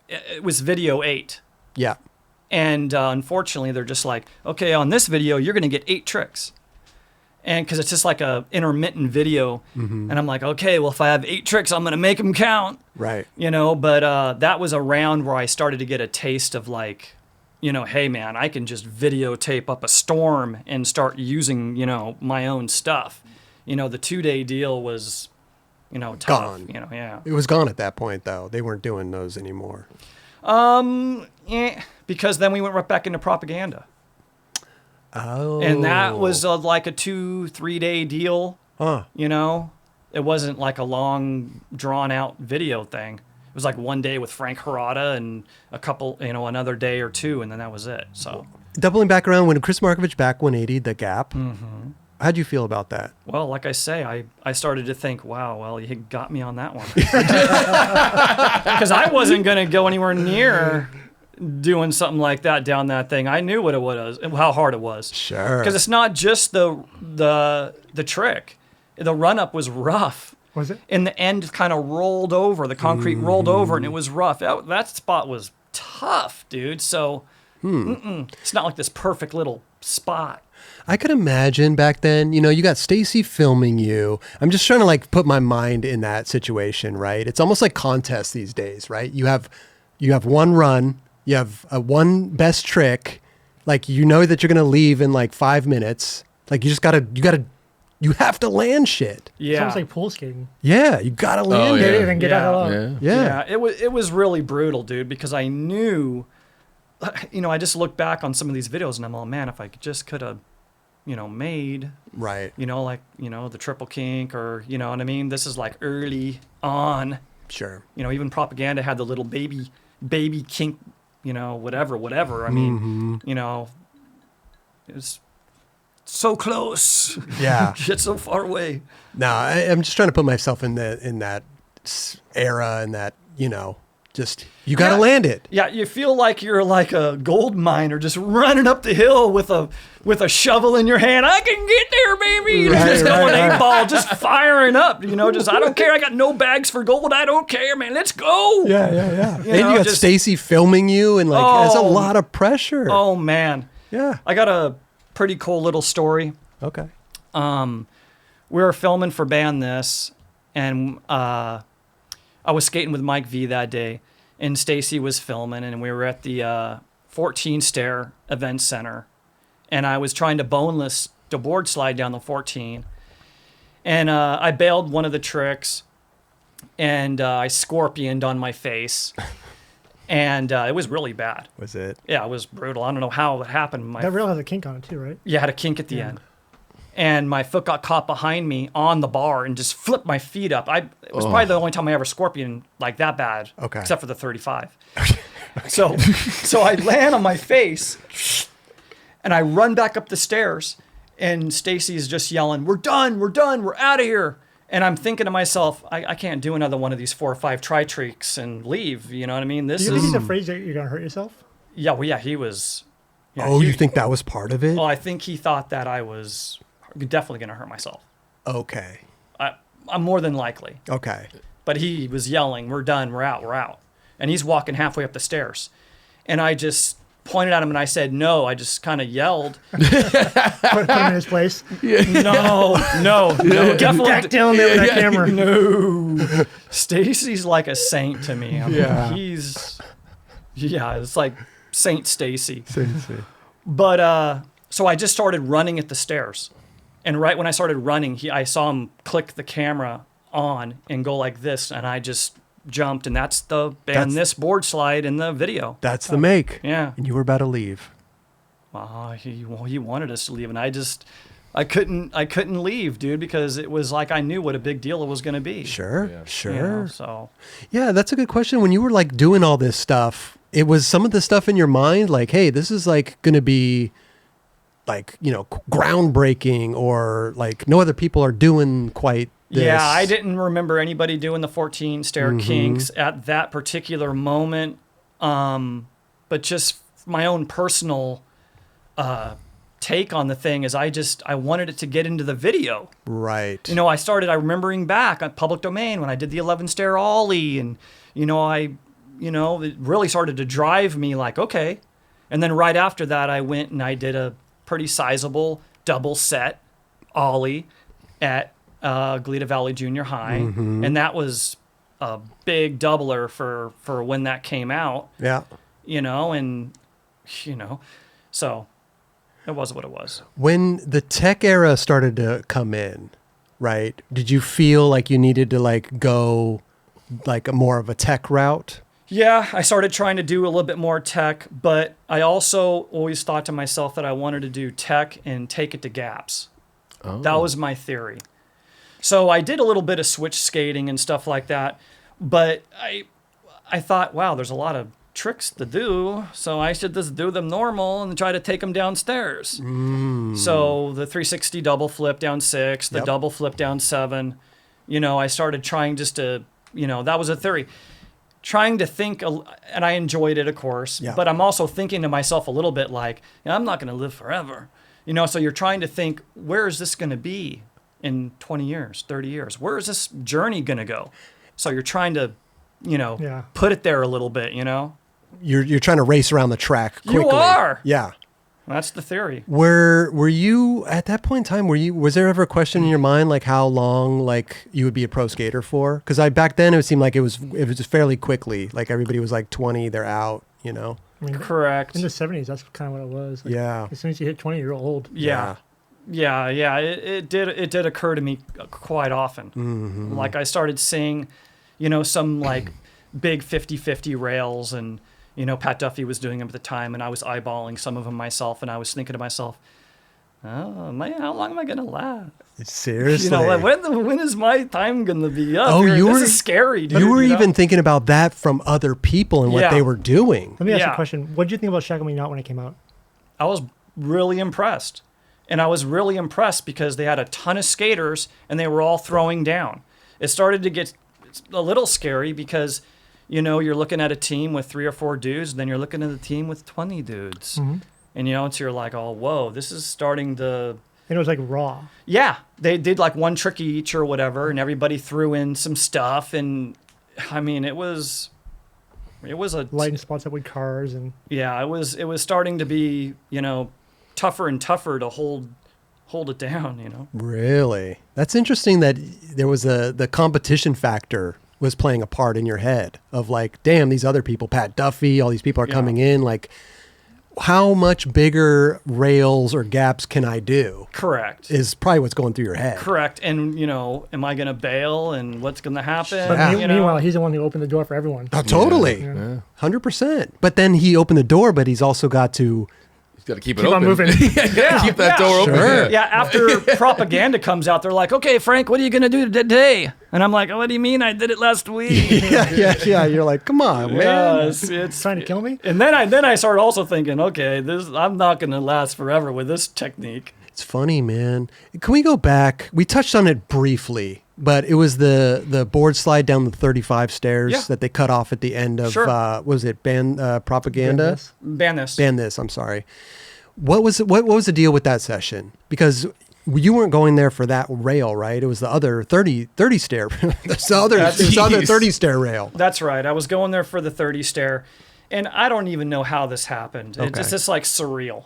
it was video 8. Yeah. And unfortunately, they're just like, okay, on this video, you're going to get 8 tricks. And because it's just like a intermittent video. And I'm like, okay, well, if I have 8 tricks, I'm going to make them count. Right. You know, but that was around where I started to get a taste of like, you know, hey, man, I can just videotape up a storm and start using, you know, my own stuff. You know, the 2-day deal was, you know, tough. Gone. You know, yeah. It was gone at that point though. They weren't doing those anymore. Because then we went right back into propaganda. Oh. And that was like a 2-3 day deal. Huh. You know, it wasn't like a long drawn out video thing. It was like one day with Frank Hirata and a couple, you know, another day or 2, and then that was it. So, Doubling back around when Chris Markovich back 180, the gap. How'd you feel about that? well, like I say, I started to think, wow, well, you got me on that one. Because I wasn't going to go anywhere near doing something like that down that thing. I knew what it was, how hard it was. Sure. Because it's not just the trick. The run up was rough. Was it? In the end, kind of rolled over. The concrete rolled over, and it was rough. That spot was tough, dude. So it's not like this perfect little spot. I could imagine back then, you know, you got Stacy filming you. I'm just trying to like put my mind in that situation, right? It's almost like contests these days, right? You have one run, you have one best trick, like you know that you're gonna leave in like 5 minutes. Like you have to land shit. Yeah. It's almost like pool skating. Yeah, you gotta land yeah. Get it. it and get Yeah. out. Yeah. Yeah. It was really brutal, dude, because I knew, you know, I just look back on some of these videos and I'm all, man, if I could have, you know, made, Right. you know, like, you know, the triple kink or, you know what I mean? This is like early on, Sure. you know, even propaganda had the little baby kink, you know, whatever. I mean, you know, it's so close. Yeah. Yet so far away. No, I'm just trying to put myself in that era and that, you know, just you got to Yeah. land it. Yeah, you feel like you're like a gold miner just running up the hill with a shovel in your hand. I can get there, baby. Right, Just going right. 8-ball, just firing up. You know, just I don't care. I got no bags for gold. I don't care, man. Let's go. Yeah. You And know, you got just- Stacy filming you and like it's a Oh. lot of pressure. Oh man, Yeah. I got a pretty cool little story. Okay. We were filming for Ban This, and I was skating with Mike V that day, and Stacy was filming, and we were at the 14 Stair Event Center, and I was trying to boneless the board slide down the 14, and I bailed one of the tricks, and I scorpioned on my face, And it was really bad. Was it? Yeah, it was brutal. I don't know how it happened. That rail has a kink on it too, right? Yeah, I had a kink at the end. And my foot got caught behind me on the bar and just flipped my feet up. It was probably the only time I ever scorpion like that bad. Okay. Except for the 35. So I land on my face and I run back up the stairs and Stacy's just yelling, we're done, we're out of here. And I'm thinking to myself, I can't do another one of these 4 or 5 tri-treaks and leave. You know what I mean? Do you think he's afraid that you're going to hurt yourself? Yeah, well, yeah, he was. Yeah, you think that was part of it? Well, I think he thought that I was definitely going to hurt myself. Okay. I'm more than likely. Okay. But he was yelling, we're done, we're out. And he's walking halfway up the stairs. And I just pointed at him and I said, no. I just kind of yelled. Put him in his place. No, definitely. Back down there with that camera. No. Stacy's like a saint to me. I mean, Yeah. it's like Saint Stacy. But so I just started running at the stairs. And right when I started running, I saw him click the camera on and go like this. And I just jumped. And that's this board slide in the video. That's the make. Yeah. And you were about to leave. He wanted us to leave. And I couldn't leave, dude, because it was like I knew what a big deal it was going to be. Sure. You know, so. Yeah, that's a good question. When you were like doing all this stuff, it was some of the stuff in your mind like, hey, this is like going to be like, groundbreaking, or like no other people are doing quite this. Yeah, I didn't remember anybody doing the 14 stair kinks at that particular moment. But just my own personal take on the thing is I wanted it to get into the video. Right. I remembering back on public domain when I did the 11 stair ollie, and it really started to drive me like, okay. And then right after that, I went and I did a pretty sizable double set ollie at Goleta Valley Junior High. And that was a big doubler for when that came out. Yeah. So it was what it was. When the tech era started to come in, right, did you feel like you needed to like go like more of a tech route? Yeah, I started trying to do a little bit more tech, but I also always thought to myself that I wanted to do tech and take it to gaps. Oh. That was my theory. So I did a little bit of switch skating and stuff like that, but I thought, wow, there's a lot of tricks to do, so I should just do them normal and try to take them downstairs. So the 360 double flip down 6, the double flip down 7, I started trying just to, that was a theory. Trying to think, and I enjoyed it, of course, but I'm also thinking to myself a little bit like, I'm not going to live forever. So you're trying to think, where is this going to be in 20 years, 30 years? Where is this journey going to go? So you're trying to, put it there a little bit, You're trying to race around the track quickly. You are. Yeah. That's the theory. Were you at that point in time? Was there ever a question in your mind like how long like you would be a pro skater for? Because back then it seemed like it was just fairly quickly. Like everybody was like 20, they're out. I mean, correct. In the 70s, that's kind of what it was. Like, yeah. As soon as you hit 20, you're old. Yeah. It did occur to me quite often. Like I started seeing, some like big 50-50 rails, and Pat Duffy was doing them at the time, and I was eyeballing some of them myself, and I was thinking to myself, oh man, how long am I gonna last? Seriously, when is my time gonna be up? Oh, this is scary, dude. You were even thinking about that from other people and what they were doing. Let me ask you a question. What did you think about Shackle Me Not when it came out? I was really impressed. And I was really impressed because they had a ton of skaters and they were all throwing down. It started to get a little scary because, you're looking at a team with 3 or 4 dudes, and then you're looking at a team with 20 dudes. And, so you're like, oh, whoa, this is starting to... And it was like raw. Yeah. They did like one trick each or whatever, and everybody threw in some stuff. And, I mean, it was a... Lighting spots up with cars and... Yeah, it was starting to be, tougher and tougher to hold it down, Really? That's interesting that there was the competition factor was playing a part in your head of like, damn, these other people, Pat Duffy, all these people are coming in. Like, how much bigger rails or gaps can I do? Correct. Is probably what's going through your head. Correct. And, am I going to bail and what's going to happen? But Yeah. meanwhile, he's the one who opened the door for everyone. Oh, totally. Yeah. 100%. But then he opened the door, but he's also got to... He's got to keep it Keep open. on moving. Keep that door open. Sure. Yeah, after propaganda comes out, they're like, okay, Frank, what are you going to do today? And I'm like, oh, what do you mean? I did it last week. yeah. You're like, come on, man. It's Trying to kill me? And then I started also thinking, okay, I'm not going to last forever with this technique. It's funny, man. Can we go back? We touched on it briefly, but it was the board slide down the 35 stairs Yeah. that they cut off at the end of, Sure. what was it, propaganda? Ban this. Ban this, I'm sorry. What was the deal with that session? Because you weren't going there for that rail, right? It was the other 30 stair. There's the other 30 stair rail. That's right. I was going there for the 30 stair, and I don't even know how this happened. Okay. It's just like surreal.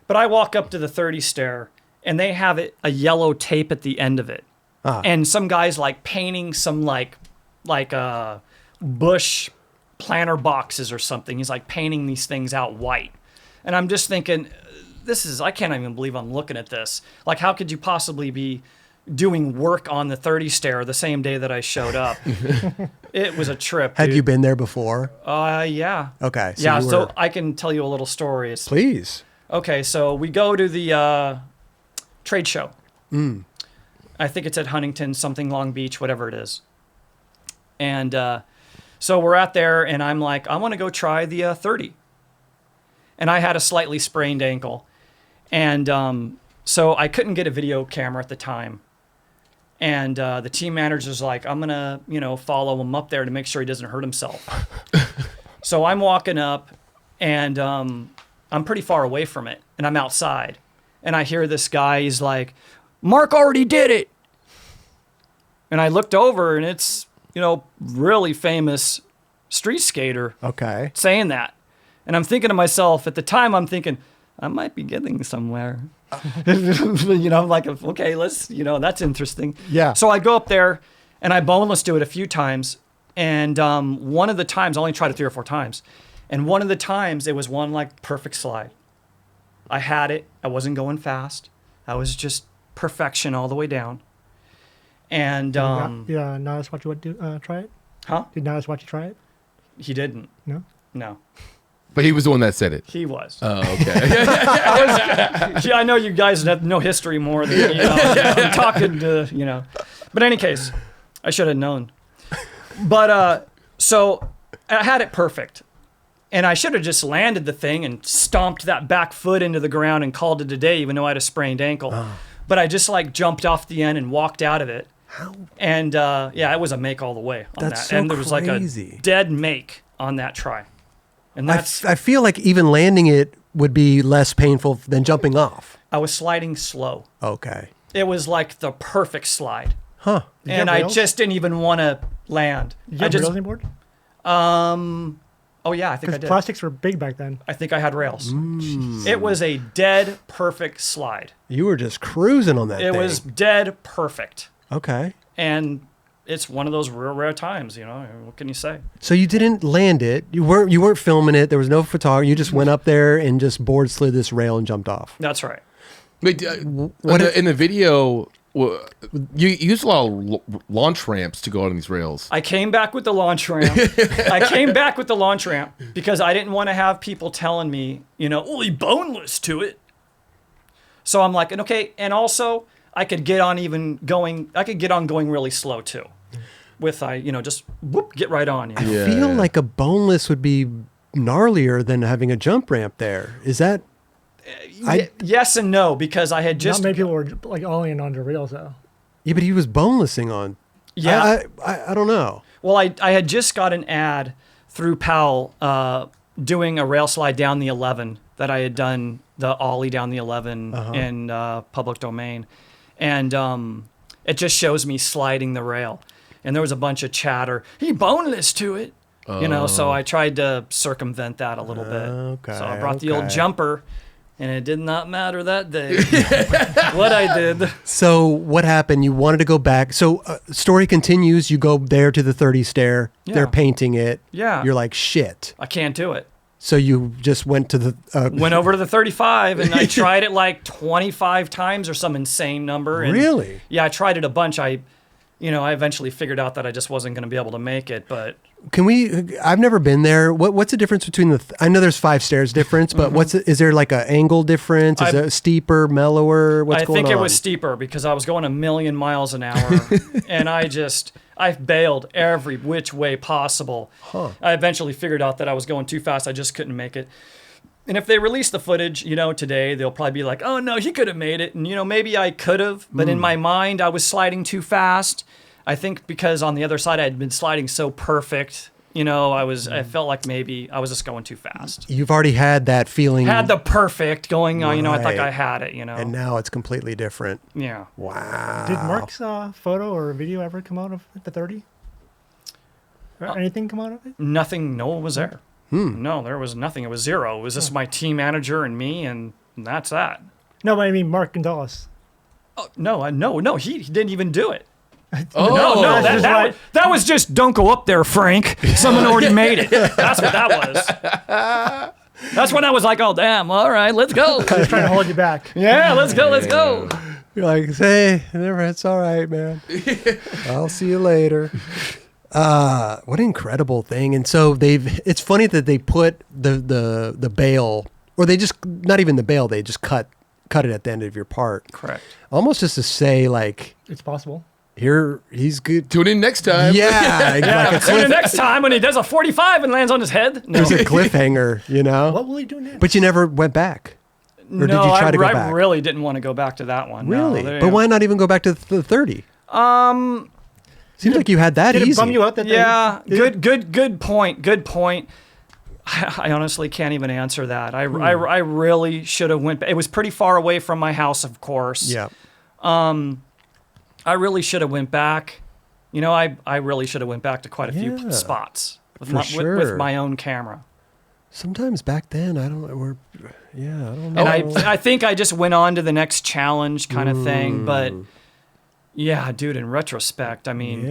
But I walk up to the 30 stair, and they have a yellow tape at the end of it. And some guy's like painting some like bush planter boxes or something. He's like painting these things out white. And I'm just thinking, I can't even believe I'm looking at this. Like, how could you possibly be doing work on the 30 stair the same day that I showed up? It was a trip. Had dude. you been there before? Yeah. Okay. Yeah, you so were- I can tell you a little story. Please. Okay, so we go to the trade show. I think it's at Huntington, something Long Beach, whatever it is. And so we're out there, and I'm like, I want to go try the 30. And I had a slightly sprained ankle. And so I couldn't get a video camera at the time. And the team manager's like, I'm going to, follow him up there to make sure he doesn't hurt himself. So I'm walking up, and I'm pretty far away from it, and I'm outside. And I hear this guy, he's like, Mark already did it. And I looked over, and it's, really famous street skater Okay. saying that. And I'm thinking to myself, at the time, I'm thinking, I might be getting somewhere. I'm like, okay, let's, that's interesting. Yeah. So I go up there, and I boneless do it a few times. And one of the times, I only tried it 3 or 4 times. And one of the times, it was one like perfect slide. I had it. I wasn't going fast. I was just perfection all the way down. And Naz watch you try it? huh? Did Naz watch you try it? He didn't. No? No, But he was the one that said it. he was. Oh, okay. Yeah, I know you guys have no history more than me. I'm talking to. But in any case, I should have known. But so I had it perfect. And I should have just landed the thing and stomped that back foot into the ground and called it a day, even though I had a sprained ankle. But I just jumped off the end and walked out of it. How? And it was a make all the way on That's that. so And there was crazy. like a dead make on that try. And that's I feel like even landing it would be less painful than jumping off. I was sliding slow. Okay. It was like the perfect slide. Huh. Did you And have I rails? just didn't even want to land. Did you have rails anymore? Oh yeah, I think I Because did. plastics were big back then. I think I had rails. It was a dead perfect slide. You were just cruising on that It thing. was dead perfect. Okay. And it's one of those rare times, what can you say? So you didn't land it. You weren't filming it. There was no photography. You just went up there and just board slid this rail and jumped off. That's right. Wait, in the video, you used a lot of launch ramps to go on these rails. I came back with the launch ramp. Because I didn't want to have people telling me, he boneless to it. So I'm like, okay, and also I could get on going really slow too. With just whoop, get right on. I feel like a boneless would be gnarlier than having a jump ramp there. Is that? Yes and no, because I had just Not many people were all in onto rails though. Yeah, but he was bonelessing on. Yeah. I don't know. Well, I had just got an ad through Powell doing a rail slide down the 11 that I had done the ollie down the 11 in public domain. And it just shows me sliding the rail. And there was a bunch of chatter. He boneless to it. So I tried to circumvent that a little bit. Okay, So I brought the old okay. jumper, and it did not matter that day what I did. So what happened? You wanted to go back. So story continues. You go there to the 30 stair. Yeah. They're painting it. Yeah. You're like, shit. I can't do it. So you just went to the Went over to the 35, and I tried it like 25 times or some insane number. And Really? Yeah, I tried it a bunch. I eventually figured out that I just wasn't going to be able to make it, but Can we? I've never been there. What's the difference between the? I know there's 5 stairs difference, but is there like an angle difference? Is it steeper, mellower? What's going on? I think it was steeper because I was going 1,000,000 miles an hour, and I bailed every which way possible. I eventually figured out that I was going too fast. I just couldn't make it. And if they release the footage, today, they'll probably be like, "Oh no, he could have made it," and maybe I could have, but in my mind, I was sliding too fast. I think because on the other side I had been sliding so perfect, I felt like maybe I was just going too fast. You've already had that feeling. Had the perfect going, I thought Right. I had it, And now it's completely different. Yeah. Wow. Did Mark's photo or video ever come out of the 30? Or anything come out of it? Nothing, no one was there. No, there was nothing. It was 0. It was just my team manager and me, and that's that. No, but I mean Mark Gonzales. Oh, no, he didn't even do it. Oh, No, that was just, don't go up there, Frank. Someone already made it. That's what that was. That's when I was like, oh, damn, all right, let's go. I was trying to hold you back. Yeah, let's go. You're like, hey, it's all right, man. I'll see you later. What an incredible thing. And so it's funny that they put the bail, or they just, not even the bail, they just cut it at the end of your part. Correct. Almost just to say, like, It's possible. here, he's good. Tune in next time. Yeah. Like So the next time when he does a 45 and lands on his head, no. there's a cliffhanger, What will he do next? But you never went back. Or did No, you try to go I back? really didn't want to go back to that one. Really? No, But why not even go back to the 30? Seems like you had that Did easy. it bum you out that Yeah, they, good point. I honestly can't even answer that. I really should have went. It was pretty far away from my house, of course. Yeah. I really should have went back. I really should have went back to quite a Yeah, few spots with for with sure. my own camera. Sometimes back then, I don't know. I don't know. And I think I just went on to the next challenge kind of thing. But yeah, dude, in retrospect, I mean,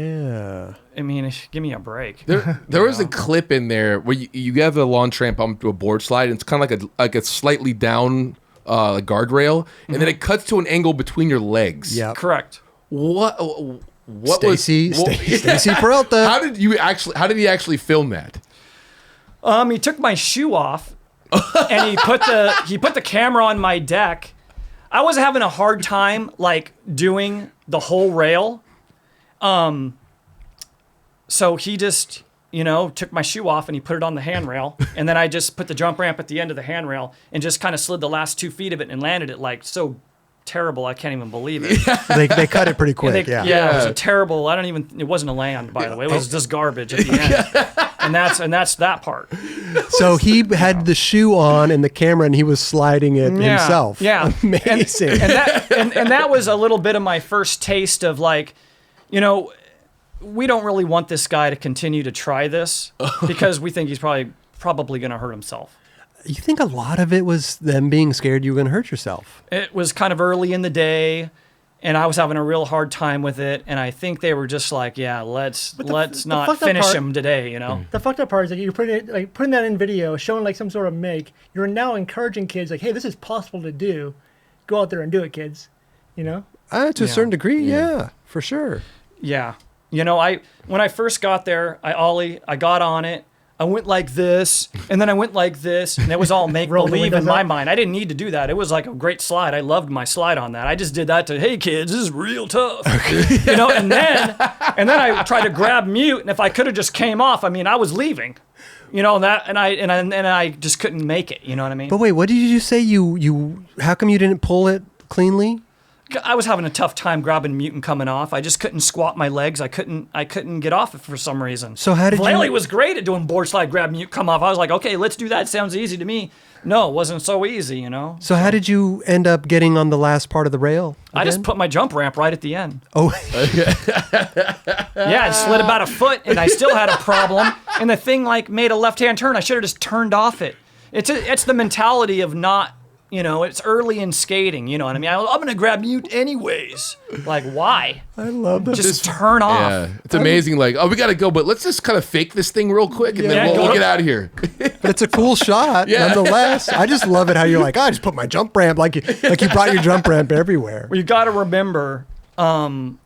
give me a break. There was a clip in there where you have a lawn tramp onto a board slide, and it's kind of like a slightly down guardrail, and then it cuts to an angle between your legs. Yeah. Correct. What Stacy Peralta. How did he actually film that? He took my shoe off, and he put the camera on my deck. I was having a hard time like doing the whole rail. So he just, took my shoe off and he put it on the handrail, and then I just put the jump ramp at the end of the handrail and just kind of slid the last 2 feet of it and landed it like so terrible. I can't even believe it. They cut it pretty quick. It was a terrible. It wasn't a land, by the way. It was just garbage at the end. and that's that part. So he had the shoe on and the camera, and he was sliding it himself. Yeah, Amazing. And that was a little bit of my first taste of like, we don't really want this guy to continue to try this because we think he's probably going to hurt himself. You think a lot of it was them being scared you were going to hurt yourself? It was kind of early in the day, and I was having a real hard time with it. And I think they were just like, "Yeah, let's not finish him today." The fucked up part is that you're putting that in video, showing like some sort of make. You're now encouraging kids like, "Hey, this is possible to do. Go out there and do it, kids." To a certain degree, yeah, for sure. Yeah, when I first got there, I got on it. I went like this, and then I went like this, and it was all make-believe in my mind. I didn't need to do that. It was like a great slide. I loved my slide on that. I just did that to, hey, kids, this is real tough. And then I tried to grab mute, and if I could have just came off, I was leaving. And I just couldn't make it. You know what I mean? But wait, what did you say? How come you didn't pull it cleanly? I was having a tough time grabbing mute and coming off. I just couldn't squat my legs. I couldn't get off it for some reason. So how did Vlaley was great at doing board slide, grab mute, come off. I was like, okay, let's do that. Sounds easy to me. No, it wasn't so easy, So how did you end up getting on the last part of the rail? I just put my jump ramp right at the end. Oh. Yeah, I slid about a foot, and I still had a problem. And the thing made a left-hand turn. I should have just turned off it. It's the mentality of not it's early in skating. You know what I mean? I'm going to grab mute anyways. Like, why? I love that. Just turn off. Yeah, it's amazing. Like, oh, we got to go, but let's just kind of fake this thing real quick, and then we'll get out of here. But it's a cool shot, nonetheless. I just love it how you're like, I just put my jump ramp like you brought your jump ramp everywhere. Well, you got to remember, I'm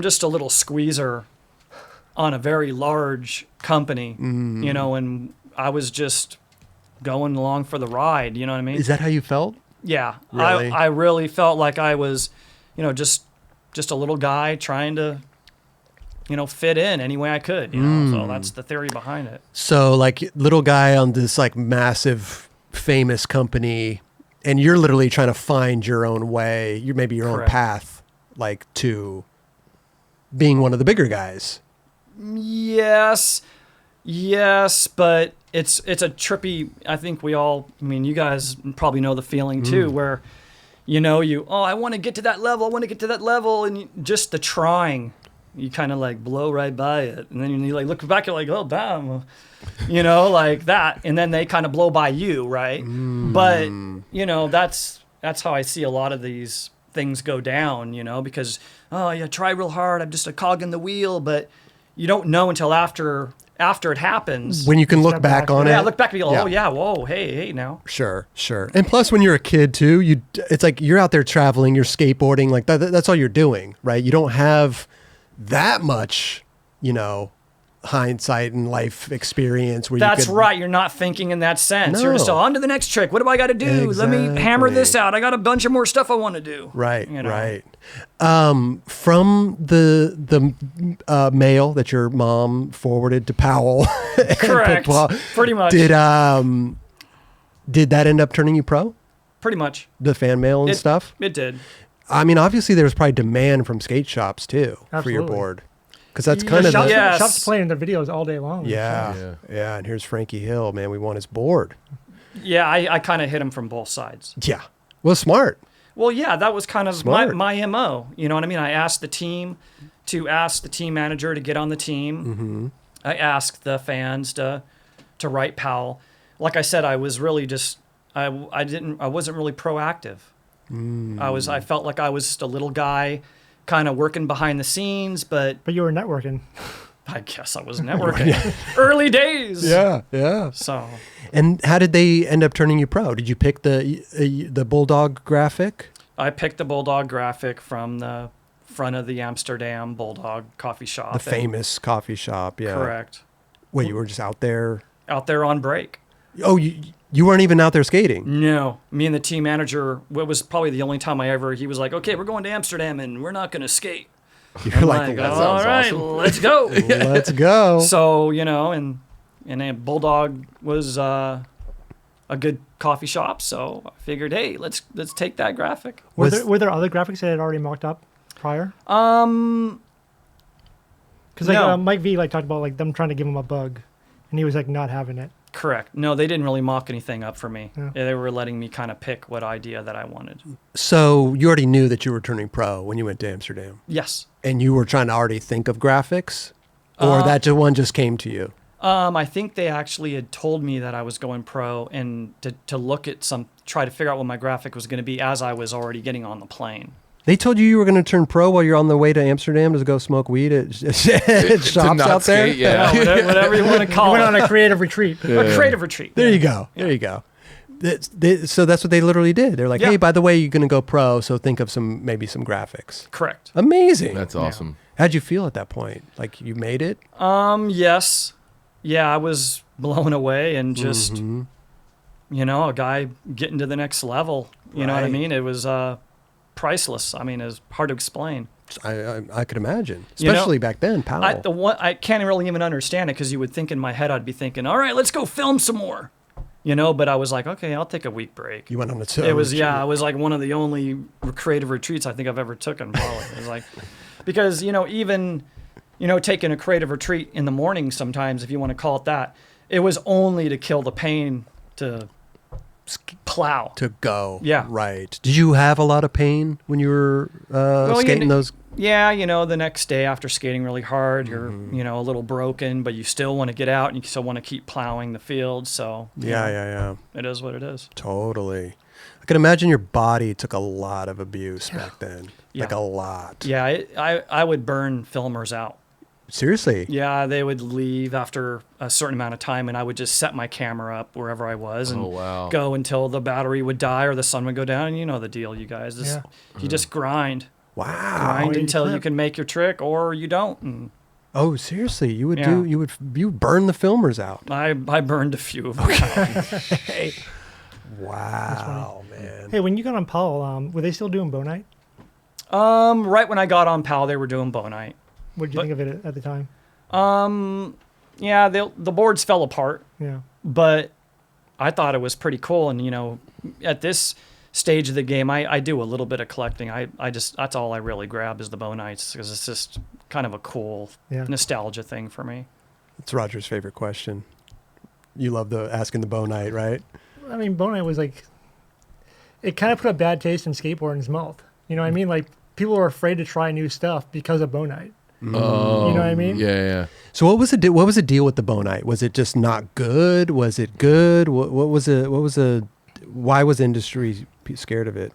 just a little squeezer on a very large company, and I was just going along for the ride. You know what I mean? Is that how you felt? Yeah, Really? I really felt like I was, just a little guy trying to, fit in any way I could. So that's the theory behind it. So like little guy on this like massive famous company, and you're literally trying to find your own way, maybe your own Correct. path, like to being one of the bigger guys. Yes, but it's a trippy. I think you guys probably know the feeling too, where, I want to get to that level, and just the trying, you kind of like blow right by it, and then you like look back, you're like, oh damn, like that, and then they kind of blow by you, right? But that's how I see a lot of these things go down, because try real hard, I'm just a cog in the wheel, but you don't know until after it happens. When you can look Step back back. on it. Yeah, look back and be like, Yeah. oh yeah, whoa, hey now. Sure. And plus when you're a kid too, it's like you're out there traveling, you're skateboarding, like that's all you're doing, right? You don't have that much, hindsight and life experience where That's you could, right. You're not thinking in that sense. You're just No. on to the next trick. What do I got to do? Let me hammer this out. I got a bunch of more stuff I want to do. Right, right. From the mail that your mom forwarded to Powell, and Correct. Pretty much. Did that end up turning you pro? Pretty much. The fan mail and stuff. It did. I mean, obviously there was probably demand from skate shops too for your Absolutely. board, because that's kind of shops, Yes. shops playing their videos all day long. yeah. And here's Frankie Hill, man. We want his board. Yeah, I kind of hit him from both sides. Yeah, well, smart. Well, yeah, that was kind of Smart. my MO. You know what I mean? I asked the team to ask the team manager to get on the team. Mm-hmm. I asked the fans to write Powell. Like I said, I was really just I wasn't really proactive. I felt like I was just a little guy kind of working behind the scenes, but But you were networking. I guess I was networking. Early days. Yeah. So And how did they end up turning you pro? Did you pick the bulldog graphic? I picked the bulldog graphic from the front of the Amsterdam Bulldog coffee shop. The famous coffee shop, yeah. Correct. Wait, you were just out there? Out there on break. Oh, you weren't even out there skating? No, me and the team manager, it was probably the only time he was like, okay, we're going to Amsterdam and we're not going to skate. You're like, that all sounds right, awesome." let's go. let's go. So, and then Bulldog was a good coffee shop. So I figured, hey, let's take that graphic. Were there other graphics that had already mocked up prior? No. Because Mike V talked about them trying to give him a bug, and he was not having it. Correct. No, they didn't really mock anything up for me. Yeah. They were letting me kind of pick what idea that I wanted. So you already knew that you were turning pro when you went to Amsterdam? Yes. And you were trying to already think of graphics? Or that one just came to you? I think they actually had told me that I was going pro and to look at try to figure out what my graphic was going to be as I was already getting on the plane. They told you were going to turn pro while you're on the way to Amsterdam to go smoke weed at shops not out there? skate, yeah. Whatever you want to He call went it. on a creative retreat. A creative retreat. There you go. There you go. So that's what they literally did. They're like, Yeah. hey, by the way, you're going to go pro, so think of maybe some graphics. Correct. Amazing. That's awesome. How'd you feel at that point? Like you made it? Yes. Yeah, I was blown away and just, a guy getting to the next level. You know what I Right. mean? It was priceless. I mean, it's hard to explain. I could imagine, You know, especially back then, Powell. I can't really even understand it because you would think in my head I'd be thinking, all right, let's go film some more. But I was like, okay, I'll take a week break. You went on a It was like one of the only creative retreats I think I've ever taken. Probably. It was like, because even taking a creative retreat in the morning sometimes, if you want to call it that, it was only to kill the pain to plow. to go. Yeah. Right. Did you have a lot of pain when you were skating those? Yeah, the next day after skating really hard, you're a little broken, but you still want to get out and you still want to keep plowing the field. So Yeah. it is what it is. Totally. can imagine your body took a lot of abuse back then. Yeah. Like a lot. Yeah, I would burn filmers out. Seriously. Yeah, they would leave after a certain amount of time, and I would just set my camera up wherever I was and go until the battery would die or the sun would go down. And you know the deal, you guys. You just grind. Wow. Grind until you can make your trick, or you don't. And oh, seriously? You would you burn the filmers out. I burned a few of them out. Wow, man. Hey, when you got on Powell, were they still doing bow night? Right when I got on Powell, they were doing bow night. What did you think of it at the time? Yeah, the boards fell apart. Yeah. But I thought it was pretty cool. And, you know, at this stage of the game, I do a little bit of collecting. I just, that's all I really grab is the bow nights because it's just kind of a cool nostalgia thing for me. It's Roger's favorite question. You love asking the bow night, right? I mean, bow night was like, it kind of put a bad taste in skateboarding's mouth. You know what I mean? Like, people were afraid to try new stuff because of bow night. Oh, you know what I mean? Yeah. So what was the deal with the bow night? Was it just not good? Was it good? Why was industry scared of it?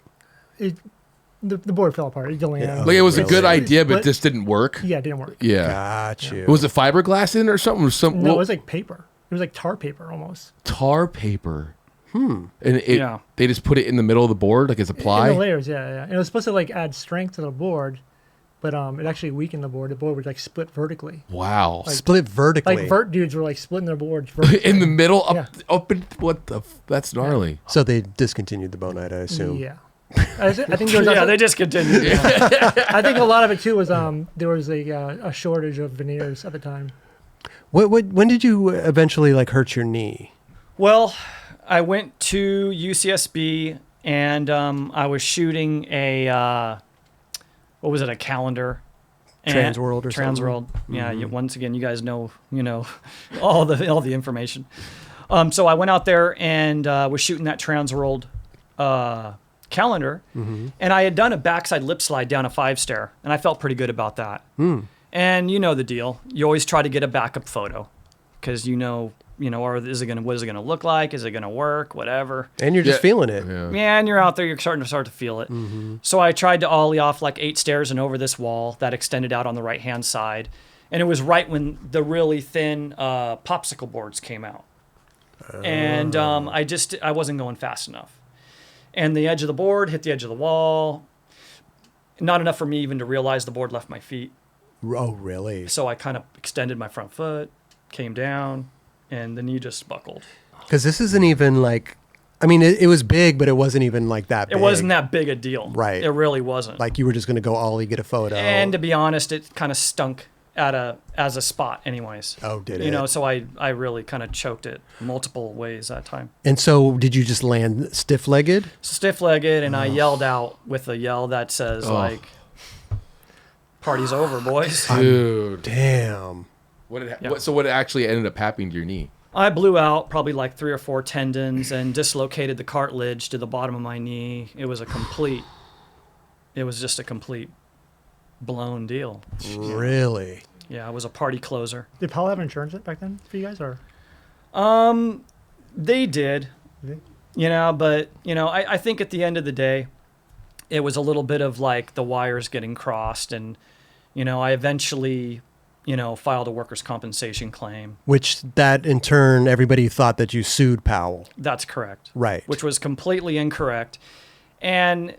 The board fell apart. It didn't land. Like it was a good idea, but But- it just didn't work. Yeah, it didn't work. Yeah. Got you. Was it fiberglass in or something? No, it was like paper. It was like tar paper almost. Tar paper. And they just put it in the middle of the board like as a ply. In the layers, yeah. And it was supposed to like add strength to the board, but it actually weakened the board. The board would like split vertically. Wow. Split vertically. Like vert dudes were like splitting their boards vertically. In the middle, Yeah. up in that's gnarly. So they discontinued the bow night, I assume. Yeah. I think there was Yeah, they just continued. I think a lot of it too was there was a shortage of veneers at the time. When did you eventually like hurt your knee? Well, I went to UCSB and I was shooting a a calendar. Transworld or something? Transworld. Yeah. Once again, you guys know all the information. So I went out there and was shooting that Transworld calendar, and I had done a backside lip slide down a 5-stair, and I felt pretty good about that. And you know the deal. You always try to get a backup photo because or what is it gonna look like? Is it gonna work? Whatever. And you're just feeling it. Yeah, and you're out there, you're starting to feel it. So I tried to ollie off like 8 stairs and over this wall that extended out on the right-hand side. And it was right when the really thin popsicle boards came out. And I wasn't going fast enough. And the edge of the board hit the edge of the wall. Not enough for me even to realize the board left my feet. Oh, really? So I kind of extended my front foot, came down, and the knee just buckled. Because this isn't even like, I mean, it was big, but it wasn't even like that big. It wasn't that big a deal. Right. It really wasn't. Like you were just going to go ollie, get a photo. And to be honest, it kind of stunk as a spot anyways. Oh, did it? So I really kind of choked it multiple ways that time. And so did you just land stiff-legged? Stiff-legged, and I yelled out with a yell that says like, "Party's over, boys." Dude. Damn. What actually ended up happening to your knee? I blew out probably like 3 or 4 tendons and dislocated the cartilage to the bottom of my knee. It was just a complete blown deal. Really? Yeah, it was a party closer. Did Powell have insurance back then for you guys, or? They did, but I think at the end of the day, it was a little bit of like the wires getting crossed, and I eventually filed a workers' compensation claim. Which that in turn, everybody thought that you sued Powell. That's correct. Right. Which was completely incorrect. And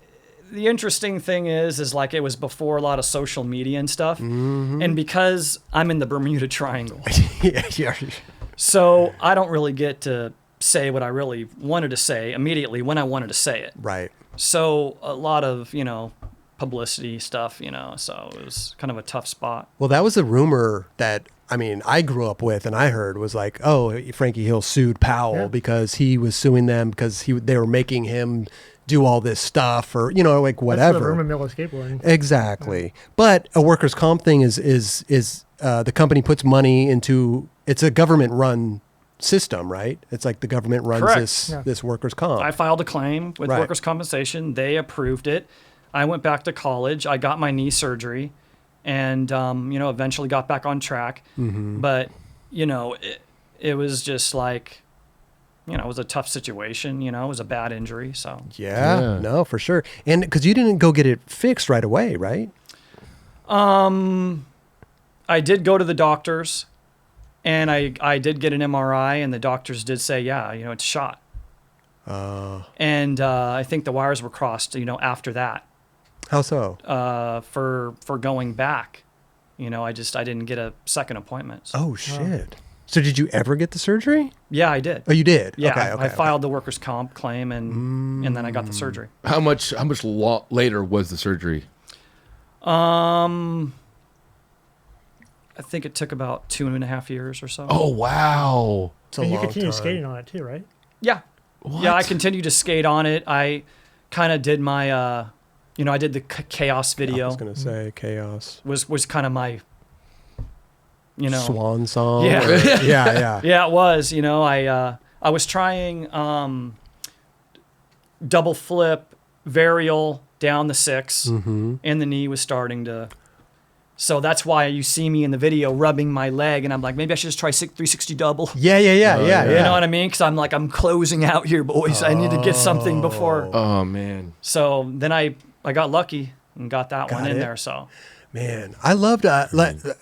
the interesting thing is like it was before a lot of social media and stuff. And because I'm in the Bermuda Triangle. yeah. So I don't really get to say what I really wanted to say immediately when I wanted to say it. Right. So a lot of, publicity stuff, so it was kind of a tough spot. Well, that was a rumor that, I grew up with and I heard was like, oh, Frankie Hill sued Powell because he was suing them because they were making him do all this stuff or, like whatever. That's the rumor mill of skateboarding. Exactly. Yeah. But a workers' comp thing is the company puts money into, it's a government run system, right? It's like the government runs this workers' comp. I filed a claim with workers' compensation. They approved it. I went back to college. I got my knee surgery and, eventually got back on track. But, it was just like, it was a tough situation. It was a bad injury. So Yeah, no, for sure. And because you didn't go get it fixed right away, right? I did go to the doctors, and I did get an MRI, and the doctors did say, yeah, it's shot. And I think the wires were crossed, after that. How so? For going back, I didn't get a second appointment. So. Oh, shit. So did you ever get the surgery? Yeah, I did. Oh, you did? Yeah, Okay, I filed the workar's comp claim, and then I got the surgery. How much later was the surgery? I think it took about 2.5 years or so. Oh, wow. It's a And you long continue time. skating on it too, right? Yeah. What? Yeah, I continued to skate on it. I kind of did my, I did the chaos I video. was going to say chaos. Was kind of my, Swan song. Yeah. or- yeah. Yeah, it was. I was trying double flip, varial down the 6, Mm-hmm. and the knee was starting to. So that's why you see me in the video rubbing my leg, and I'm like, maybe I should just try 360 double. Yeah. yeah. You know what I mean? Because I'm closing out here, boys. I need to get something before. Oh, man. So then I got lucky and got that one in it. there. So Man, I loved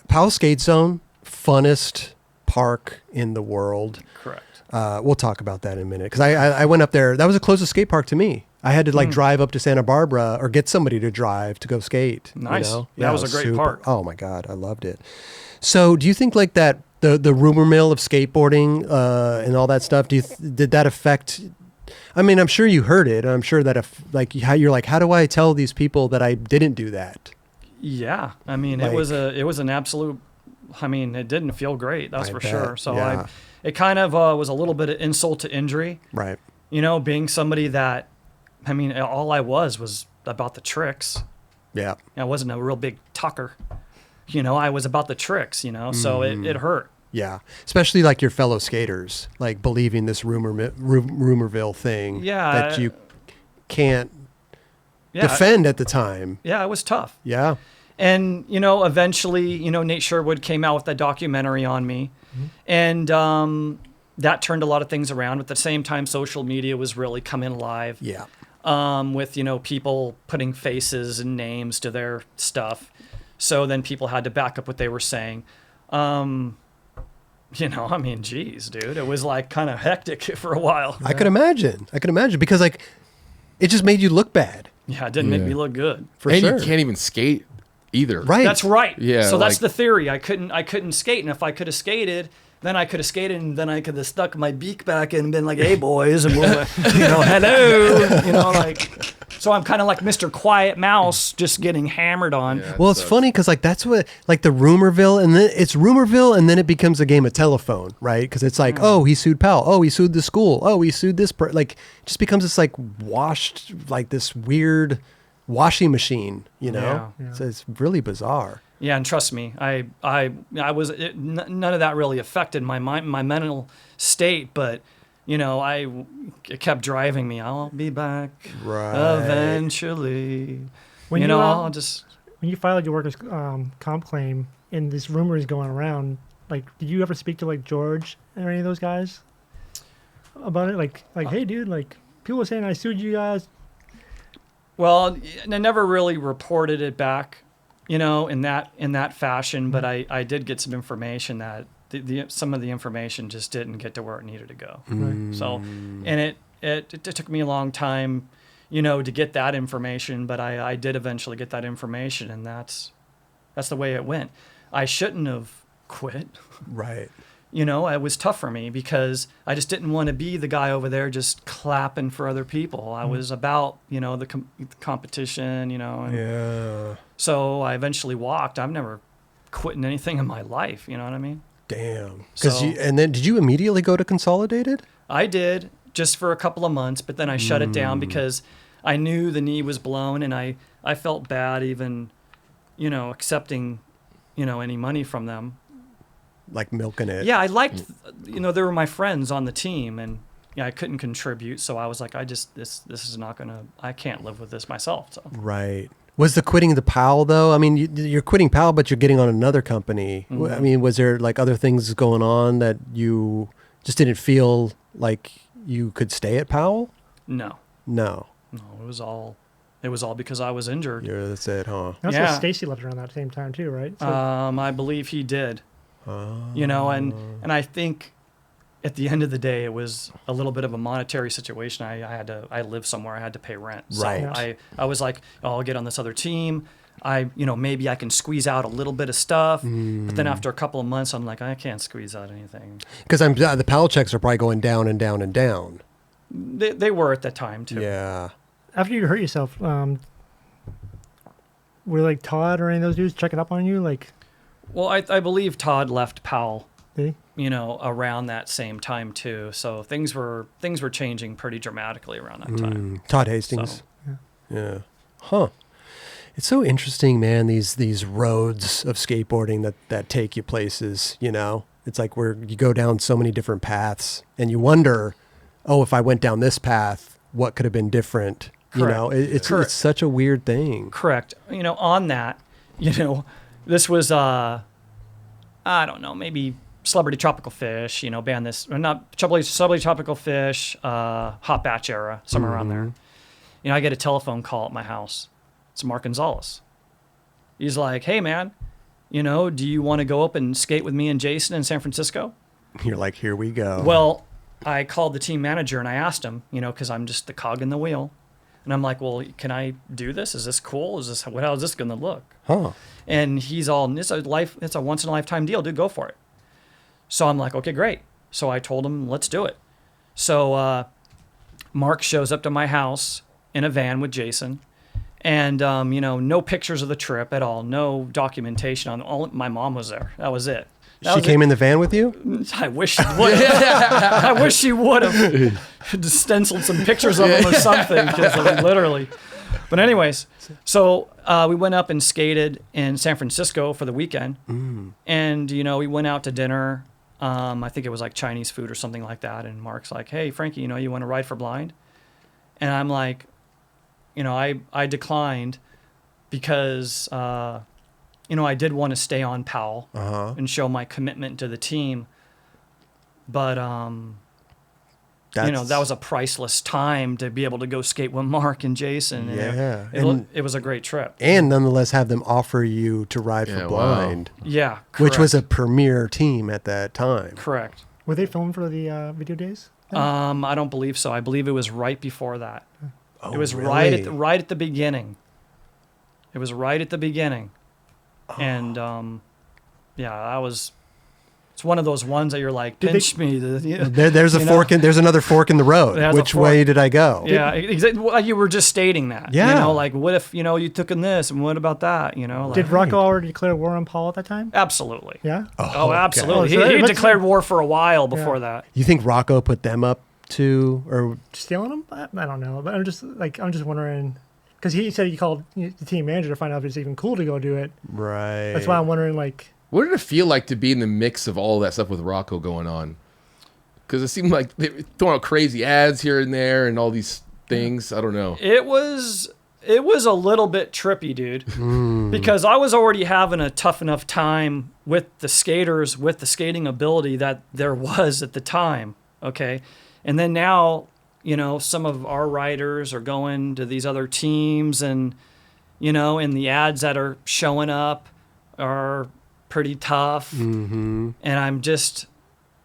Powell Skate Zone, funnest park in the world. correct. We'll talk about that in a minute because I went up there. That was the closest skate park to me. I had to drive up to Santa Barbara or get somebody to drive to go skate. Nice. You know? That Yeah, was it a great park. Oh my God, I loved it. So, do you think that the rumor mill of skateboarding and all that stuff? Did that affect? I mean, I'm sure you heard it. I'm sure that how do I tell these people that I didn't do that? Yeah, I mean, it was an absolute. I mean, it didn't feel great. That's I for bet, sure. So yeah. it kind of was a little bit of insult to injury. Right. Being somebody that, I mean, all I was about the tricks. Yeah. I wasn't a real big talker. I was about the tricks. So it hurt. Yeah, especially like your fellow skaters, like believing this rumorville thing Yeah. that you can't Yeah, defend at the time. yeah, it was tough. Yeah. And, eventually, Nate Sherwood came out with that documentary on me. And that turned a lot of things around. But at the same time, social media was really coming alive. Yeah. With, people putting faces and names to their stuff. So then people had to back up what they were saying. I mean, geez, dude, it was like kind of hectic for a while. I could imagine because it just made you look bad Yeah, it didn't make me look good. for And sure. you can't even skate either. Right. That's right. Yeah, So that's like- the theory. I couldn't skate, and if I could have skated, then I could have skated, and then I could have stuck my beak back in and been like, "Hey, boys," and we're, hello, like. So I'm kind of like Mr. Quiet Mouse, just getting hammered on. Yeah. Well, it's sucks. funny because that's what the rumorville, and then it's rumorville, and then it becomes a game of telephone, right? Because it's like, oh, he sued Powell, oh, he sued the school, oh, he sued this, it just becomes this washed, this weird washing machine, Yeah. So it's really bizarre. Yeah, and trust me, I was none of that really affected my mind, my mental state, but it kept driving me. I'll be back Right. eventually. When I'll just. When you filed your workers' comp claim and this rumor is going around, did you ever speak to George or any of those guys about it? Like, hey, dude, people are saying I sued you guys. Well, I never really reported it back, in that fashion. But I did get some information that some of the information just didn't get to where it needed to go. Right. So, and it took me a long time, to get that information. But I did eventually get that information, and that's the way it went. I shouldn't have quit. Right. It was tough for me because I just didn't want to be the guy over there just clapping for other people. I was about, the competition, and Yeah. so I eventually walked. I've never quit in anything in my life. You know what I mean? Damn. So- And then did you immediately go to Consolidated? I did just for a couple of months, but then I shut it down because I knew the knee was blown and I felt bad even, accepting, any money from them. Like milking it. Yeah, I liked, they were my friends on the team, and I couldn't contribute, so I was like, this is not gonna. I can't live with this myself. So Right. Was the quitting the Powell though? I mean, you're quitting Powell, but you're getting on another company. I mean, was there other things going on that you just didn't feel like you could stay at Powell? No, No. it was all because I was injured. Yeah, that's it, huh? That's Yeah. what Stacy left around that same time too, right? So, I believe he did. And I think at the end of the day, it was a little bit of a monetary situation. I lived somewhere. I had to pay rent. So Right. I was like, oh, I'll get on this other team. Maybe I can squeeze out a little bit of stuff. But then after a couple of months, I'm like, I can't squeeze out anything. Because the Powell checks are probably going down and down and down. They were at that time too. Yeah. after you hurt yourself, were like Todd or any of those dudes checking up on you? Like, Well, I believe Todd left Powell, did he? around that same time too. So things were changing pretty dramatically around that time. Todd Hastings. So, Yeah. Huh. It's so interesting, man, these roads of skateboarding that take you places, It's like where you go down so many different paths and you wonder, oh, if I went down this path, what could have been different? Correct. It's such a weird thing. correct. On that, this was I don't know, maybe Celebrity Tropical Fish, banned this, or not Celebrity Tropical Fish, Hot Batch era, somewhere around there. I get a telephone call at my house. It's Mark Gonzales. He's like, hey, man, do you want to go up and skate with me and Jason in San Francisco? You're like, here we go. Well, I called the team manager and I asked him, because I'm just the cog in the wheel. And I'm like, well, can I do this? Is this cool? How is this going to look? Huh. And he's all, it's a once in a lifetime deal, dude, go for it. So I'm like, okay, great. So I told him, let's do it. So Mark shows up to my house in a van with Jason. And, no pictures of the trip at all. No documentation on all. My mom was there. That was it. She came in the van with you? I wish she would have. I wish she would have stenciled some pictures of him or something. Literally. But anyways, so we went up and skated in San Francisco for the weekend. And, we went out to dinner. I think it was like Chinese food or something like that. And Mark's like, hey, Frankie, you want to ride for blind? And I'm like, I declined because, I did want to stay on Powell and show my commitment to the team. But, that was a priceless time to be able to go skate with Mark and Jason. Yeah. And it was a great trip. And nonetheless have them offer you to ride for blind. Wow. Yeah. Correct. Which was a premier team at that time. Correct. Were they filmed for the video days? I don't believe so. I believe it was right before that. Oh, It was really? right at the beginning. It was right at the beginning. And that was. It's one of those ones that you're like, pinch me. There's a fork there's another fork in the road. There's a Which fork. way did I go? Yeah, exactly. Well, you were just stating that. Yeah. Like what if you took in this and what about that? Like, Did Rocco already declare war on Paul at that time? absolutely. Yeah. Oh, absolutely. Oh, so He that's- declared war for a while before that. You think Rocco put them up to, or Stealing them? I don't know, but I'm just wondering, because he said he called the team manager to find out if it's even cool to go do it. right? That's why I'm wondering, like, What did it feel like to be in the mix of all that stuff with Rocco going on? Because it seemed like they were throwing out crazy ads here and there and all these things. I don't know. It was a little bit trippy, dude, because I was already having a tough enough time with the skaters, with the skating ability that there was at the time. Okay. And then now, some of our riders are going to these other teams and, and the ads that are showing up are pretty tough. And I'm just,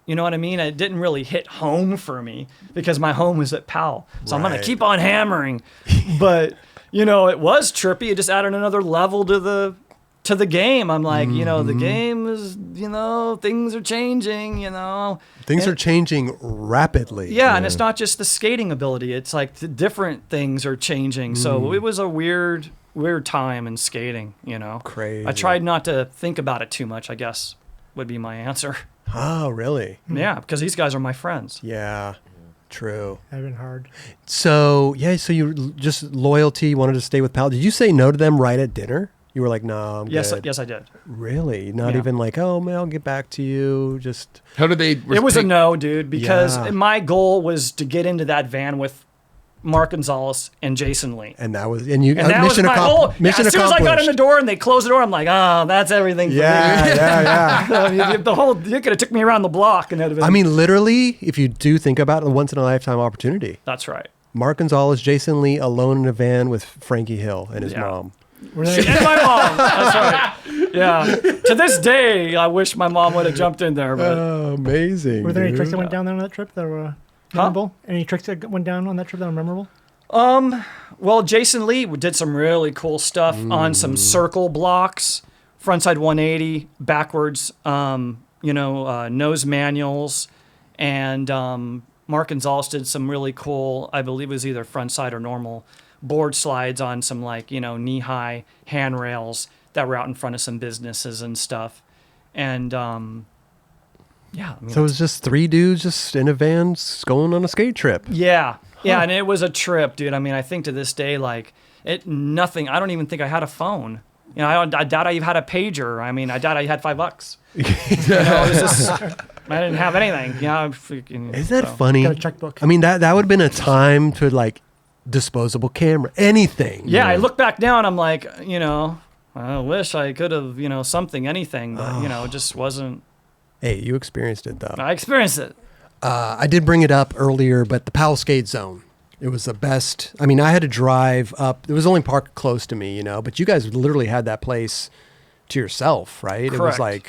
you know what I mean? It didn't really hit home for me because my home was at Powell. So I'm going Right. to keep on hammering. But, it was trippy. It just added another level to the game. I'm like, the game is, things are changing, Things are changing rapidly. Yeah, and it's not just the skating ability. It's like the different things are changing. So it was a weird time in skating, Crazy. I tried not to think about it too much, I guess, would be my answer. Oh, really? Yeah, because these guys are my friends. Yeah. True. that'd been hard. So you just loyalty, wanted to stay with Powell. Did you say no to them right at dinner? You were like, no, I'm Yes, good. yes, I did. Really? Not Yeah. even like, oh, man, I'll get back to you. Just How did they? It was a no, dude, because Yeah. my goal was to get into that van with Mark Gonzales, and Jason Lee. And that was, and you, And that was my whole. mission as soon as I got in the accomplished. door and they closed the door, I'm like, oh, that's everything. For me. Yeah. The whole. You could have took me around the block and it'd have been. I mean, literally, if you do think about it, a once in a lifetime opportunity. that's right. Mark Gonzales, Jason Lee, alone in a van with Frankie Hill and his Yeah. mom. Were there, And my mom. That's right. Yeah. To this day, I wish my mom would have jumped in there. But Oh, amazing. were there any dude. tricks that went down there on that trip that were memorable? Any tricks that went down on that trip that were memorable? well, Jason Lee did some really cool stuff on some circle blocks, frontside 180, backwards, nose manuals, and Mark Gonzales did some really cool, I believe it was either frontside or normal, board slides on some knee-high handrails that were out in front of some businesses and stuff. And yeah, I mean, So it was just three dudes just in a van going on a skate trip. yeah, and it was a trip, dude. I mean, I think to this day, nothing. I don't even think I had a phone. I doubt I even had a pager. I mean, I doubt I had $5. It was just, I didn't have anything. Is that funny? Got a checkbook. I mean, that would have been a time to disposable camera, anything. Yeah, I look back now and I'm like, I wish I could have, anything, but it just wasn't. Hey, you experienced it though. I experienced it. I did bring it up earlier, but the Powell Skate Zone. It was the best. I mean, I had to drive up. It was only parked close to me, but you guys literally had that place to yourself, right? Correct. It was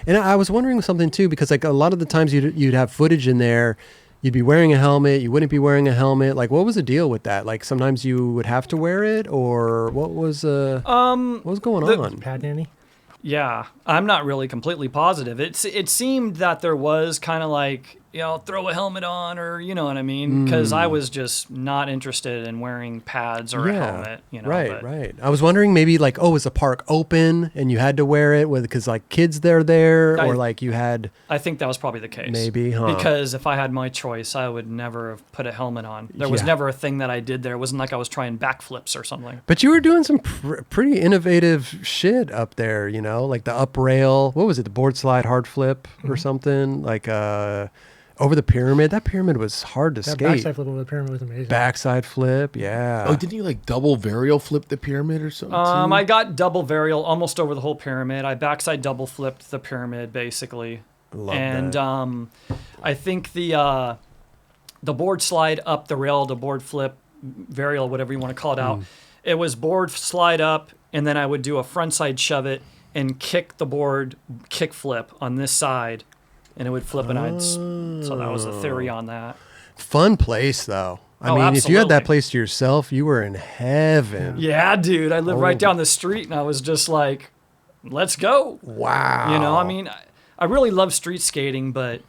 and I was wondering something too, because a lot of the times you'd have footage in there, you'd be wearing a helmet, you wouldn't be wearing a helmet. What was the deal with that? Sometimes you would have to wear it, or what was going on? Pad Danny? Yeah, I'm not really completely positive. It seemed that there was kind of throw a helmet on, or you know what I mean, because I was just not interested in wearing pads or a helmet. Right. I was wondering maybe was the park open and you had to wear it because kids there, or you had. I think that was probably the case. Maybe, huh? Because if I had my choice, I would never have put a helmet on. There was Yeah. never a thing that I did there. It wasn't like I was trying backflips or something. But you were doing some pretty innovative shit up there, like the up rail. What was it? The board slide hard flip or something? Over the pyramid. That pyramid was hard to That skate. backside flip over the pyramid was amazing. Backside flip, yeah. Oh, didn't you double varial flip the pyramid or something? too? I got double varial almost over the whole pyramid. I backside double flipped the pyramid basically. Love And that. I think the board slide up the rail, the board flip, varial, whatever you want to call it out, it was board slide up, and then I would do a frontside shove it and kick the board kick flip on this side, and it would flip, and so that was the theory on that. Fun place, though. I Oh, mean, if you had that absolutely. place to yourself, you were in heaven. Yeah, dude, I lived Oh. right down the street, and I was just like, let's go. Wow. I mean, I really love street skating, but,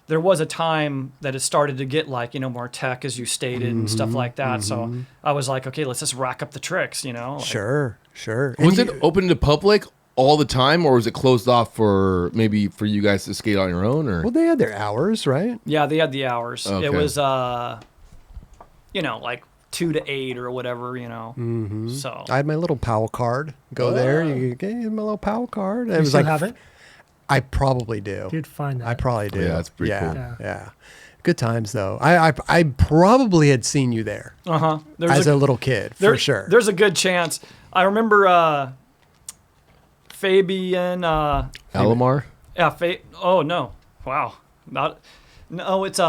there was a time that it started to get more tech, as you stated, and stuff like that. So I was like, okay, let's just rack up the tricks, Sure. Was And it open to public all the time, or was it closed off for you guys to skate on your own? Or Well, they had their hours, right? Yeah, they had the hours. Okay. It was, 2 to 8 or whatever, So I had my little Powell card. Go there, you get my little Powell card. And it You was still have it? I probably do. Dude, find that. I probably do. Yeah, that's pretty cool. Yeah. Good times though. I probably had seen you there as a little kid for sure. There's a good chance. I remember Fabian. Alomar? Yeah, oh no! Wow, no, it's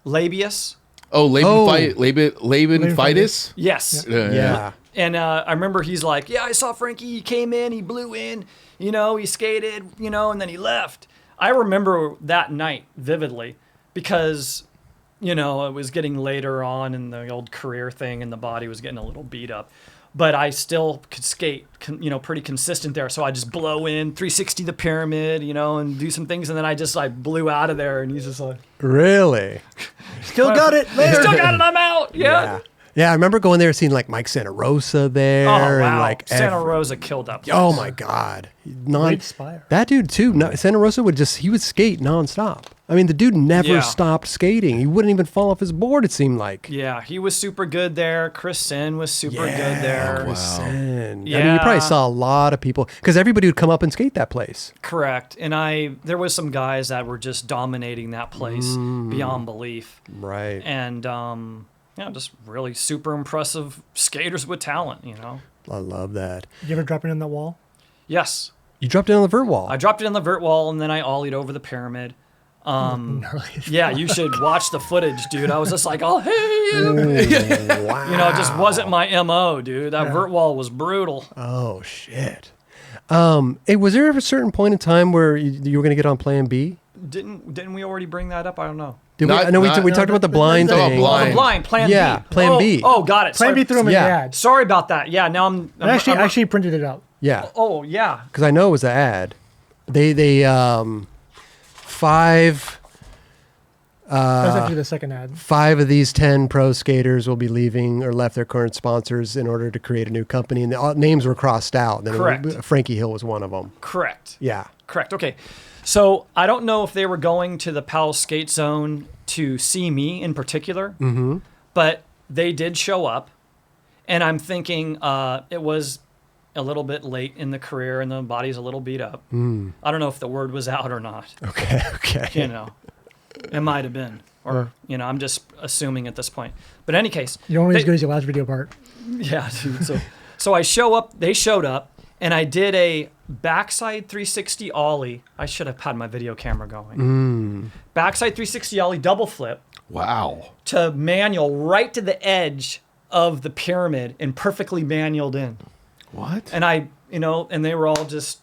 Labius. Oh, Oh. Laban Fitus? Yes. Yeah. And I remember he's like, yeah, I saw Frankie. He came in, he blew in, he skated, and then he left. I remember that night vividly because, it was getting later on in the old career thing and the body was getting a little beat up. But I still could skate, pretty consistent there. So I just blow in, 360 the pyramid, and do some things. And then I just blew out of there. And he's just like, Really? Still got it later. still got it, I'm out. Yeah. Yeah, I remember going there and seeing Mike Santa Rosa there. Oh, wow. And Santa Rosa killed that place. Oh my God. Great spire. That dude too. Santa Rosa he would skate nonstop. I mean, the dude never Yeah. stopped skating. He wouldn't even fall off his board, it seemed like. Yeah, he was super good there. Chris Sin was super good there. Chris Sen. I mean, you Yeah. probably saw a lot of people because everybody would come up and skate that place. Correct. And there was some guys that were just dominating that place beyond belief. Right. And just really super impressive skaters with talent, I love that. Did you ever drop it in that wall? Yes. You dropped it on the vert wall. I dropped it in the vert wall and then I ollied over the pyramid. Gnarly. Yeah, you should watch the footage, dude. I was just like, oh, hey. Wow. It just wasn't my MO, dude. That vert wall was brutal. Oh, shit. Hey, was there ever a certain point in time where you were going to get on Plan B? Didn't we already bring that up? I don't know. Did Not- we? I know not- we talked about the blind Oh, thing. blind. Oh, the blind, Plan Yeah, B. Plan B. Oh, got it. Plan Sorry. B threw him in Yeah. the ad. Sorry about that. Yeah, now I actually printed it out. Yeah, Oh, yeah. because I know it was the ad. They 5 That's actually the second ad. 5 of these 10 pro skaters will be leaving or left their current sponsors in order to create a new company, and the names were crossed out. And then Correct. Frankie Hill was one of them. Correct. Yeah. Correct. Okay. So I don't know if they were going to the Powell Skate Zone to see me in particular, but they did show up. And I'm thinking it was a little bit late in the career and the body's a little beat up. I don't know if the word was out or not. Okay. Okay. It might have been. Or, I'm just assuming at this point. But in any case. You're only they- as good as your last video part. Yeah, dude. So I show up, they showed up, and I did a backside 360 ollie. I should have had my video camera going. Backside 360 ollie double flip Wow. to manual right to the edge of the pyramid and perfectly manualed in. What? And and they were all just,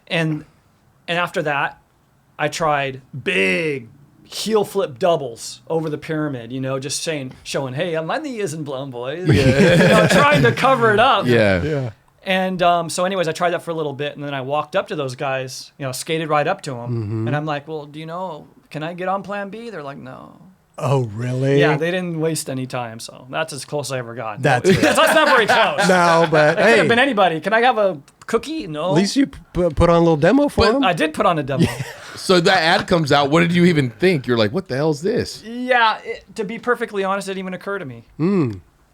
and after that, I tried big heel flip doubles over the pyramid, just showing, hey, my knee isn't blown, boys. Trying to cover it up. Yeah. Yeah. And so anyways, I tried that for a little bit, and then I walked up to those guys, skated right up to them. And I'm like, well, can I get on Plan B? They're like, no. Oh, really? Yeah, they didn't waste any time, so that's as close as I ever got. That's that's not very close. No, but It could have been hey, anybody. Can I have a cookie? No. at least you put on a little demo for But them. I did put on a demo. So that ad comes out. What did you even think? You're like, what the hell is this? Yeah, to be perfectly honest, it didn't even occur to me.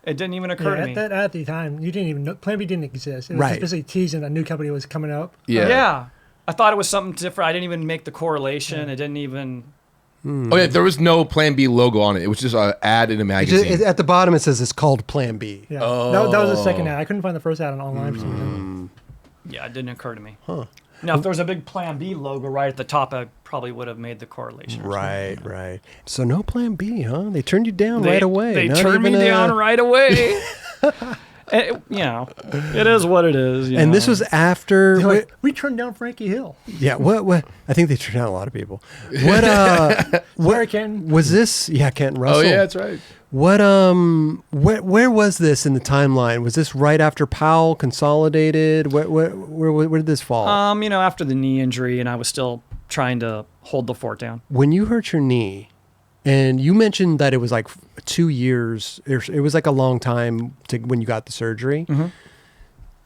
It didn't even occur to me. At the time, you didn't even know. Plan B didn't exist. It was Right. just basically teasing a new company was coming up. Yeah. Yeah. I thought it was something different. I didn't even make the correlation. It didn't even. Oh yeah, there was no Plan B logo on it. It was just an ad in a magazine. At the bottom, it says it's called Plan B. Yeah, that was the second ad. I couldn't find the first ad online for some reason. Yeah, it didn't occur to me. Huh. Now, if there was a big Plan B logo right at the top, I probably would have made the correlation. or Right, right. So no Plan B, huh? They turned you down something. right away. They Not turned me even down right away. It is what it is. And this was after. They're like, we turned down Frankie Hill. Yeah. What? I think they turned down a lot of people. What? Sorry, Ken. Was this? Yeah, Kent Oh Russell. yeah, that's right. What? Where was this in the timeline? Was this right after Powell consolidated? Where did this fall? After the knee injury, and I was still trying to hold the fort down. When you hurt your knee, and you mentioned that it was like 2 years, it was like a long time to when you got the surgery.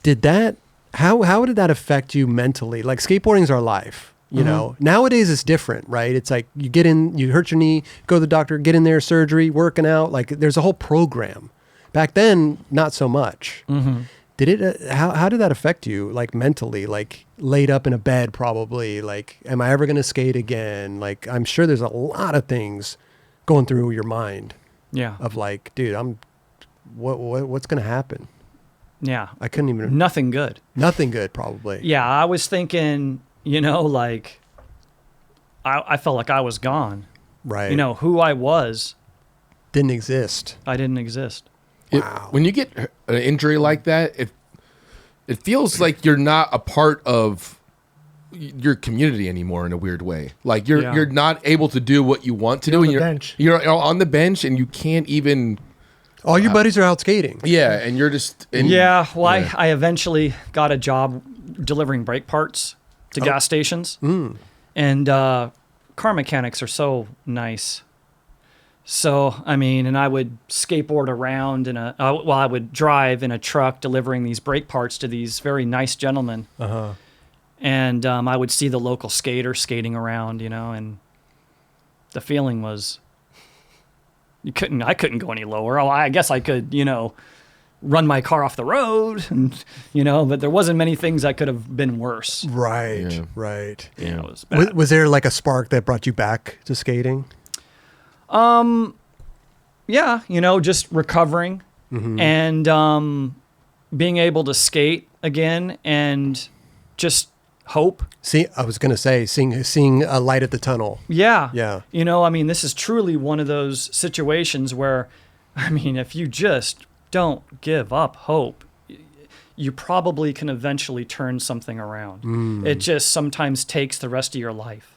Did that? How did that affect you mentally? Like skateboarding's our life. You know, nowadays it's different, right? It's like you get in, you hurt your knee, go to the doctor, get in there, surgery, working out. Like there's a whole program. Back then, not so much. Did it? How did that affect you? Like mentally, like laid up in a bed, probably. Like, am I ever going to skate again? Like, I'm sure there's a lot of things going through your mind. Yeah. Of like, dude, what's going to happen? Yeah. I couldn't even. Nothing good. Nothing good, probably. Yeah, I was thinking, like I felt like I was gone. Right. Who I was, Didn't exist. I didn't exist. Wow. When you get an injury like that, it feels like you're not a part of your community anymore in a weird way. Like you're not able to do what you want to do. on And the bench. You're on the bench and you can't even. All your buddies are out skating. Yeah, and you're just. I eventually got a job delivering brake parts to gas stations. And car mechanics are so nice. So, and I would skateboard around I would drive in a truck delivering these brake parts to these very nice gentlemen. And I would see the local skaters skating around, and the feeling was I couldn't go any lower. Oh, I guess I could, run my car off the road, and, but there wasn't many things that could have been worse. Right, Yeah. right. It was bad. Was there like a spark that brought you back to skating? Yeah, just recovering and being able to skate again and just hope. See, I was going to say, seeing a light at the tunnel. Yeah. Yeah. This is truly one of those situations where, if you just don't give up hope, you probably can eventually turn something around. It just sometimes takes the rest of your life,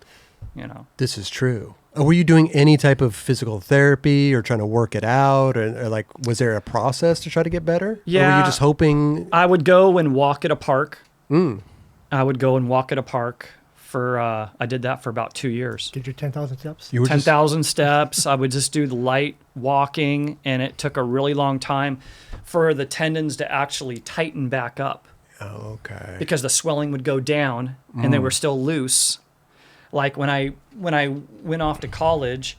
This is true. Were you doing any type of physical therapy or trying to work it out? Or like, was there a process to try to get better? Yeah. Or were you just hoping? I would go and walk at a park. I would go and walk at a park I did that for about 2 years. Did your 10,000 steps? You were 10,000 steps. I would just do the light walking, and it took a really long time for the tendons to actually tighten back up. Oh, okay. Because the swelling would go down and they were still loose. Like when I went off to college,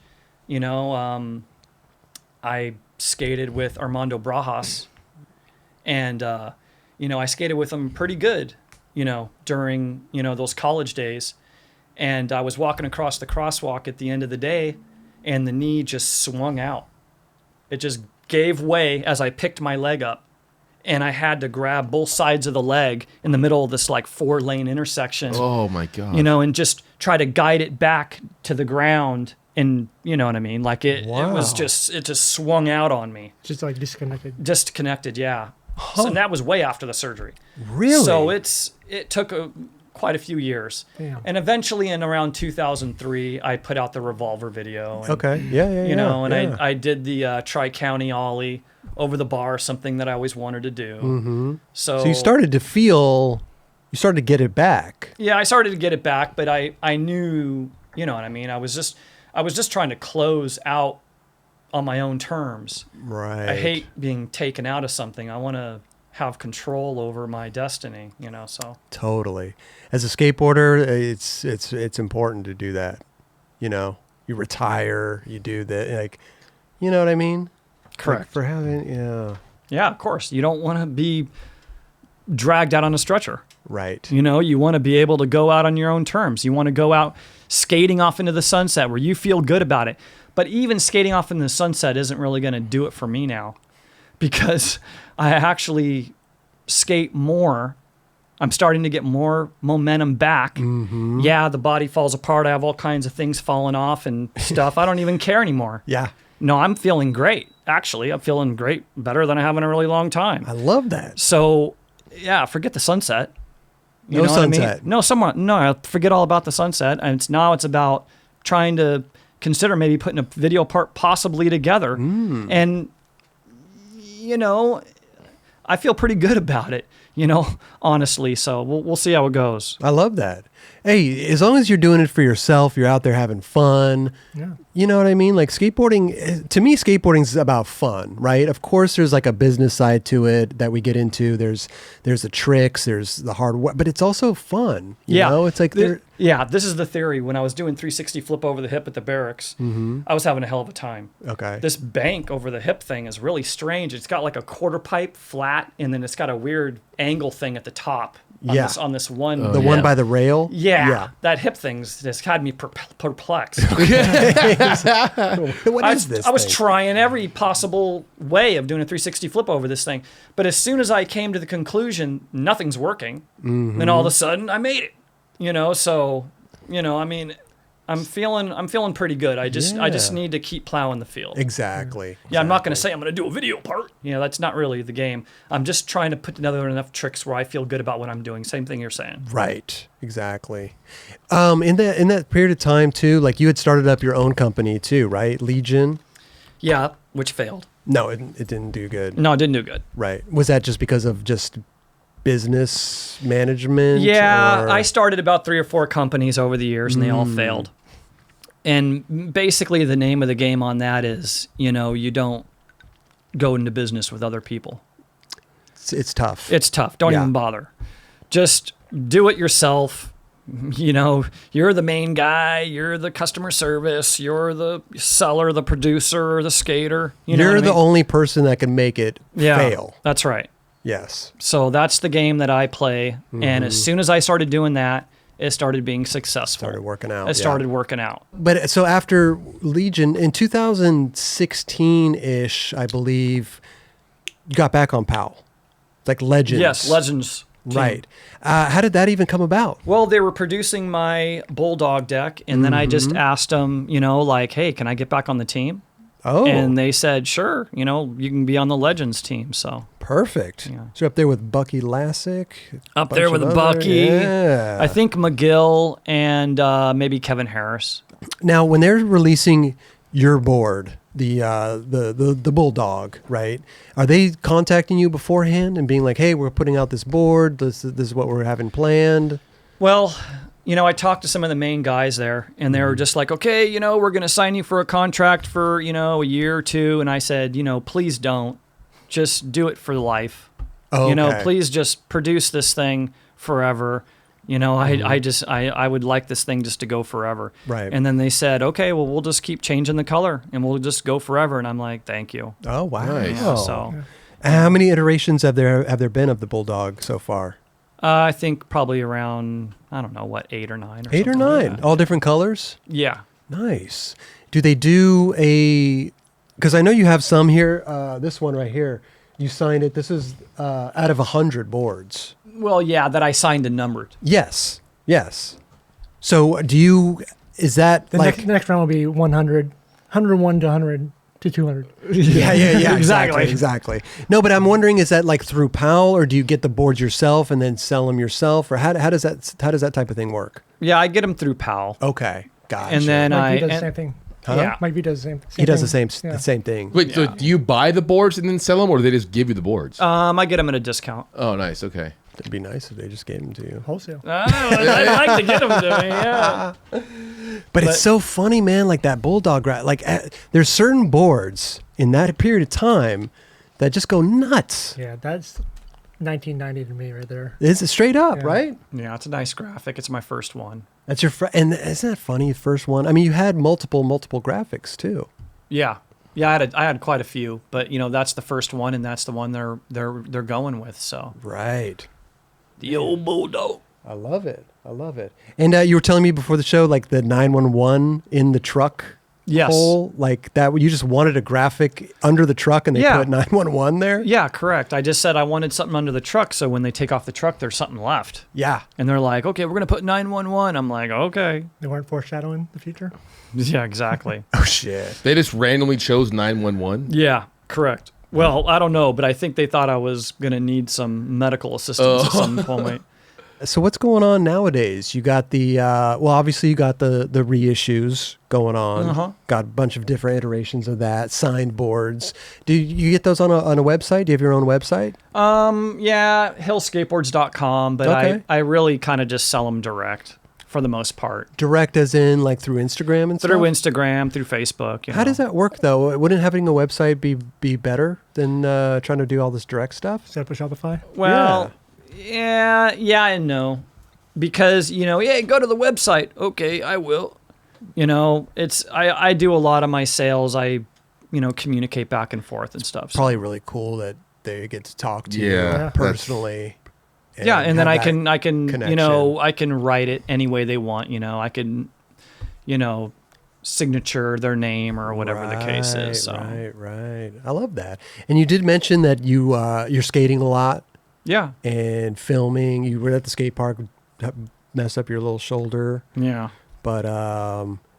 I skated with Armando Brajas, and I skated with him pretty good, during those college days, and I was walking across the crosswalk at the end of the day, and the knee just swung out. It just gave way as I picked my leg up. And I had to grab both sides of the leg in the middle of this like 4-lane intersection. Oh my God. And just try to guide it back to the ground. And you know what I mean? Like it just swung out on me. Just like disconnected. Disconnected, yeah. So, and that was way after the surgery. Really? So it took quite a few years. Damn. And eventually in around 2003, I put out the Revolver video. And, Okay. Yeah. and yeah. I did the Tri-County Ollie over the bar, something that I always wanted to do. Mm-hmm. So you started to get it back. Yeah, I started to get it back, but I knew, you know what I mean? I was just trying to close out on my own terms. Right. I hate being taken out of something. I want to have control over my destiny, so. Totally. As a skateboarder, it's important to do that. You retire, you do that, like, you know what I mean? Correct. Like for having, yeah. Yeah, of course. You don't want to be dragged out on a stretcher. Right. You want to be able to go out on your own terms. You want to go out skating off into the sunset where you feel good about it. But even skating off in the sunset isn't really going to do it for me now, because I actually skate more. I'm starting to get more momentum back. Mm-hmm. Yeah, the body falls apart. I have all kinds of things falling off and stuff. I don't even care anymore. Yeah. No, I'm feeling great. Actually, I'm feeling great, better than I have in a really long time. I love that. So, yeah, forget the sunset. You No know what I mean? sunset. No, forget all about the sunset. And it's about trying to consider maybe putting a video part possibly together. And, I feel pretty good about it, honestly. So we'll see how it goes. I love that. Hey, as long as you're doing it for yourself, you're out there having fun. Yeah. You know what I mean? Like skateboarding, to me, skateboarding is about fun, right? Of course, there's like a business side to it that we get into. There's the tricks, there's the hard work, but it's also fun. You know? It's like this is the theory. When I was doing 360 flip over the hip at the barracks, I was having a hell of a time. Okay. This bank over the hip thing is really strange. It's got like a quarter pipe flat, and then it's got a weird angle thing at the top. On this one. The one by the rail? Yeah. That hip thing's just had me perplexed. What is this? I was thing? trying every possible way of doing a 360 flip over this thing. But as soon as I came to the conclusion nothing's working, then all of a sudden I made it. So, I'm feeling pretty good. I just need to keep plowing the field. Exactly. Yeah, I'm not going to say I'm going to do a video part. That's not really the game. I'm just trying to put together enough tricks where I feel good about what I'm doing. Same thing you're saying. Right. Exactly. In that period of time too, like you had started up your own company too, right? Legion. Yeah, which failed. No, it didn't do good. No, it didn't do good. Right. Was that just because of just business management? Yeah, or? I started about 3 or 4 companies over the years, and they all failed. And basically the name of the game on that is, you don't go into business with other people. It's tough. It's tough. Don't even bother. Just do it yourself. You know, you're the main guy, you're the customer service, you're the seller, the producer, the skater. You're the only person that can make it fail. That's right. Yes. So that's the game that I play. And as soon as I started doing that, it started being successful. Started working out. It started working out. But so after Legion, in 2016-ish, I believe, you got back on Powell. Like Legends. Yes, Legends. Team. Right. How did that even come about? Well, they were producing my bulldog deck, and then I just asked them, you know, like, hey, can I get back on the team? Oh. And they said, sure, you know, you can be on the Legends team. So perfect. Yeah. So you're up there with Bucky Lassick. Up there with Bucky. Yeah. I think McGill and maybe Kevin Harris. Now, when they're releasing your board, the bulldog, right? Are they contacting you beforehand and being like, "Hey, we're putting out this board. This is what we're having planned"? Well, you know, I talked to some of the main guys there, and they were just like, "Okay, you know, we're going to sign you for a contract for, you know, a year or two." And I said, you know, please don't. Just do it for life. Oh, you know, okay. please just produce this thing forever. You know, I would like this thing just to go forever. Right. And then they said, okay, well, we'll just keep changing the color and we'll just go forever. And I'm like, thank you. Oh, wow. Nice. Yeah, so How many iterations have there been of the bulldog so far? I think probably around, I don't know, what, 8 or 9 or 8 or something 9, like that. all different colors? Yeah. Nice. Do they do because I know you have some here, this one right here, you signed it. This is out of 100 boards. Well, yeah, that I signed and numbered. Yes. So is that The next round will be 100, 101 to 100 to 200. Yeah, Exactly. exactly. No, but I'm wondering, is that like through Powell, or do you get the boards yourself and then sell them yourself, or how does that type of thing work? Yeah, I get them through Powell. Okay, gotcha. And then Mike V does the same thing. Huh? Yeah. Mike V does the same thing. he does the same Yeah. thing. Wait, so do you buy the boards and then sell them, or do they just give you the boards? I get them at a discount. Oh, nice. Okay. It'd be nice if they just gave them to you. Wholesale. I'd like to get them to me, yeah. But it's so funny, man. Like that bulldog, like there's certain boards in that period of time that just go nuts. Yeah, that's 1990 to me right there. It's straight up, Yeah. right? Yeah, it's a nice graphic. It's my first one. That's your and isn't that funny? First one. I mean, you had multiple graphics too. Yeah. Yeah, I had quite a few, but you know, that's the first one and that's the one they're going with, so. Right. The old bulldog. I love it. And you were telling me before the show, like the 911 in the truck Yes. hole, like that. You just wanted a graphic under the truck, and they Yeah. put 911 there. Yeah, correct. I just said I wanted something under the truck, so when they take off the truck, there's something left. Yeah. And they're like, okay, we're going to put 911. I'm like, okay. They weren't foreshadowing the future. Yeah, exactly. Oh shit. They just randomly chose 911. Yeah, correct. Well, I don't know, but I think they thought I was going to need some medical assistance at some point. So what's going on nowadays? You got the obviously you got the reissues going on. Uh-huh. Got a bunch of different iterations of that, signed boards. Do you get those on a website? Do you have your own website? Yeah, hillskateboards.com, but Okay. I really kind of just sell them direct for the most part. Direct as in like through Instagram and stuff? Through Instagram, through Facebook. You How know. does that work though? Wouldn't having a website be better than trying to do all this direct stuff? Set up a Shopify. Well, yeah and no. Because, you know, yeah, go to the website. Okay, I will. You know, I do a lot of my sales. I, you know, communicate back and forth and stuff. So. Probably really cool that they get to talk to Yeah, you personally. Yeah, and then have I that can, you connection. know, I can write it any way they want. You know, I can, you know, signature their name or whatever the case is. So. Right. I love that. And you did mention that you're skating a lot Yeah. and filming. You were at the skate park, messed up your little shoulder. Yeah. But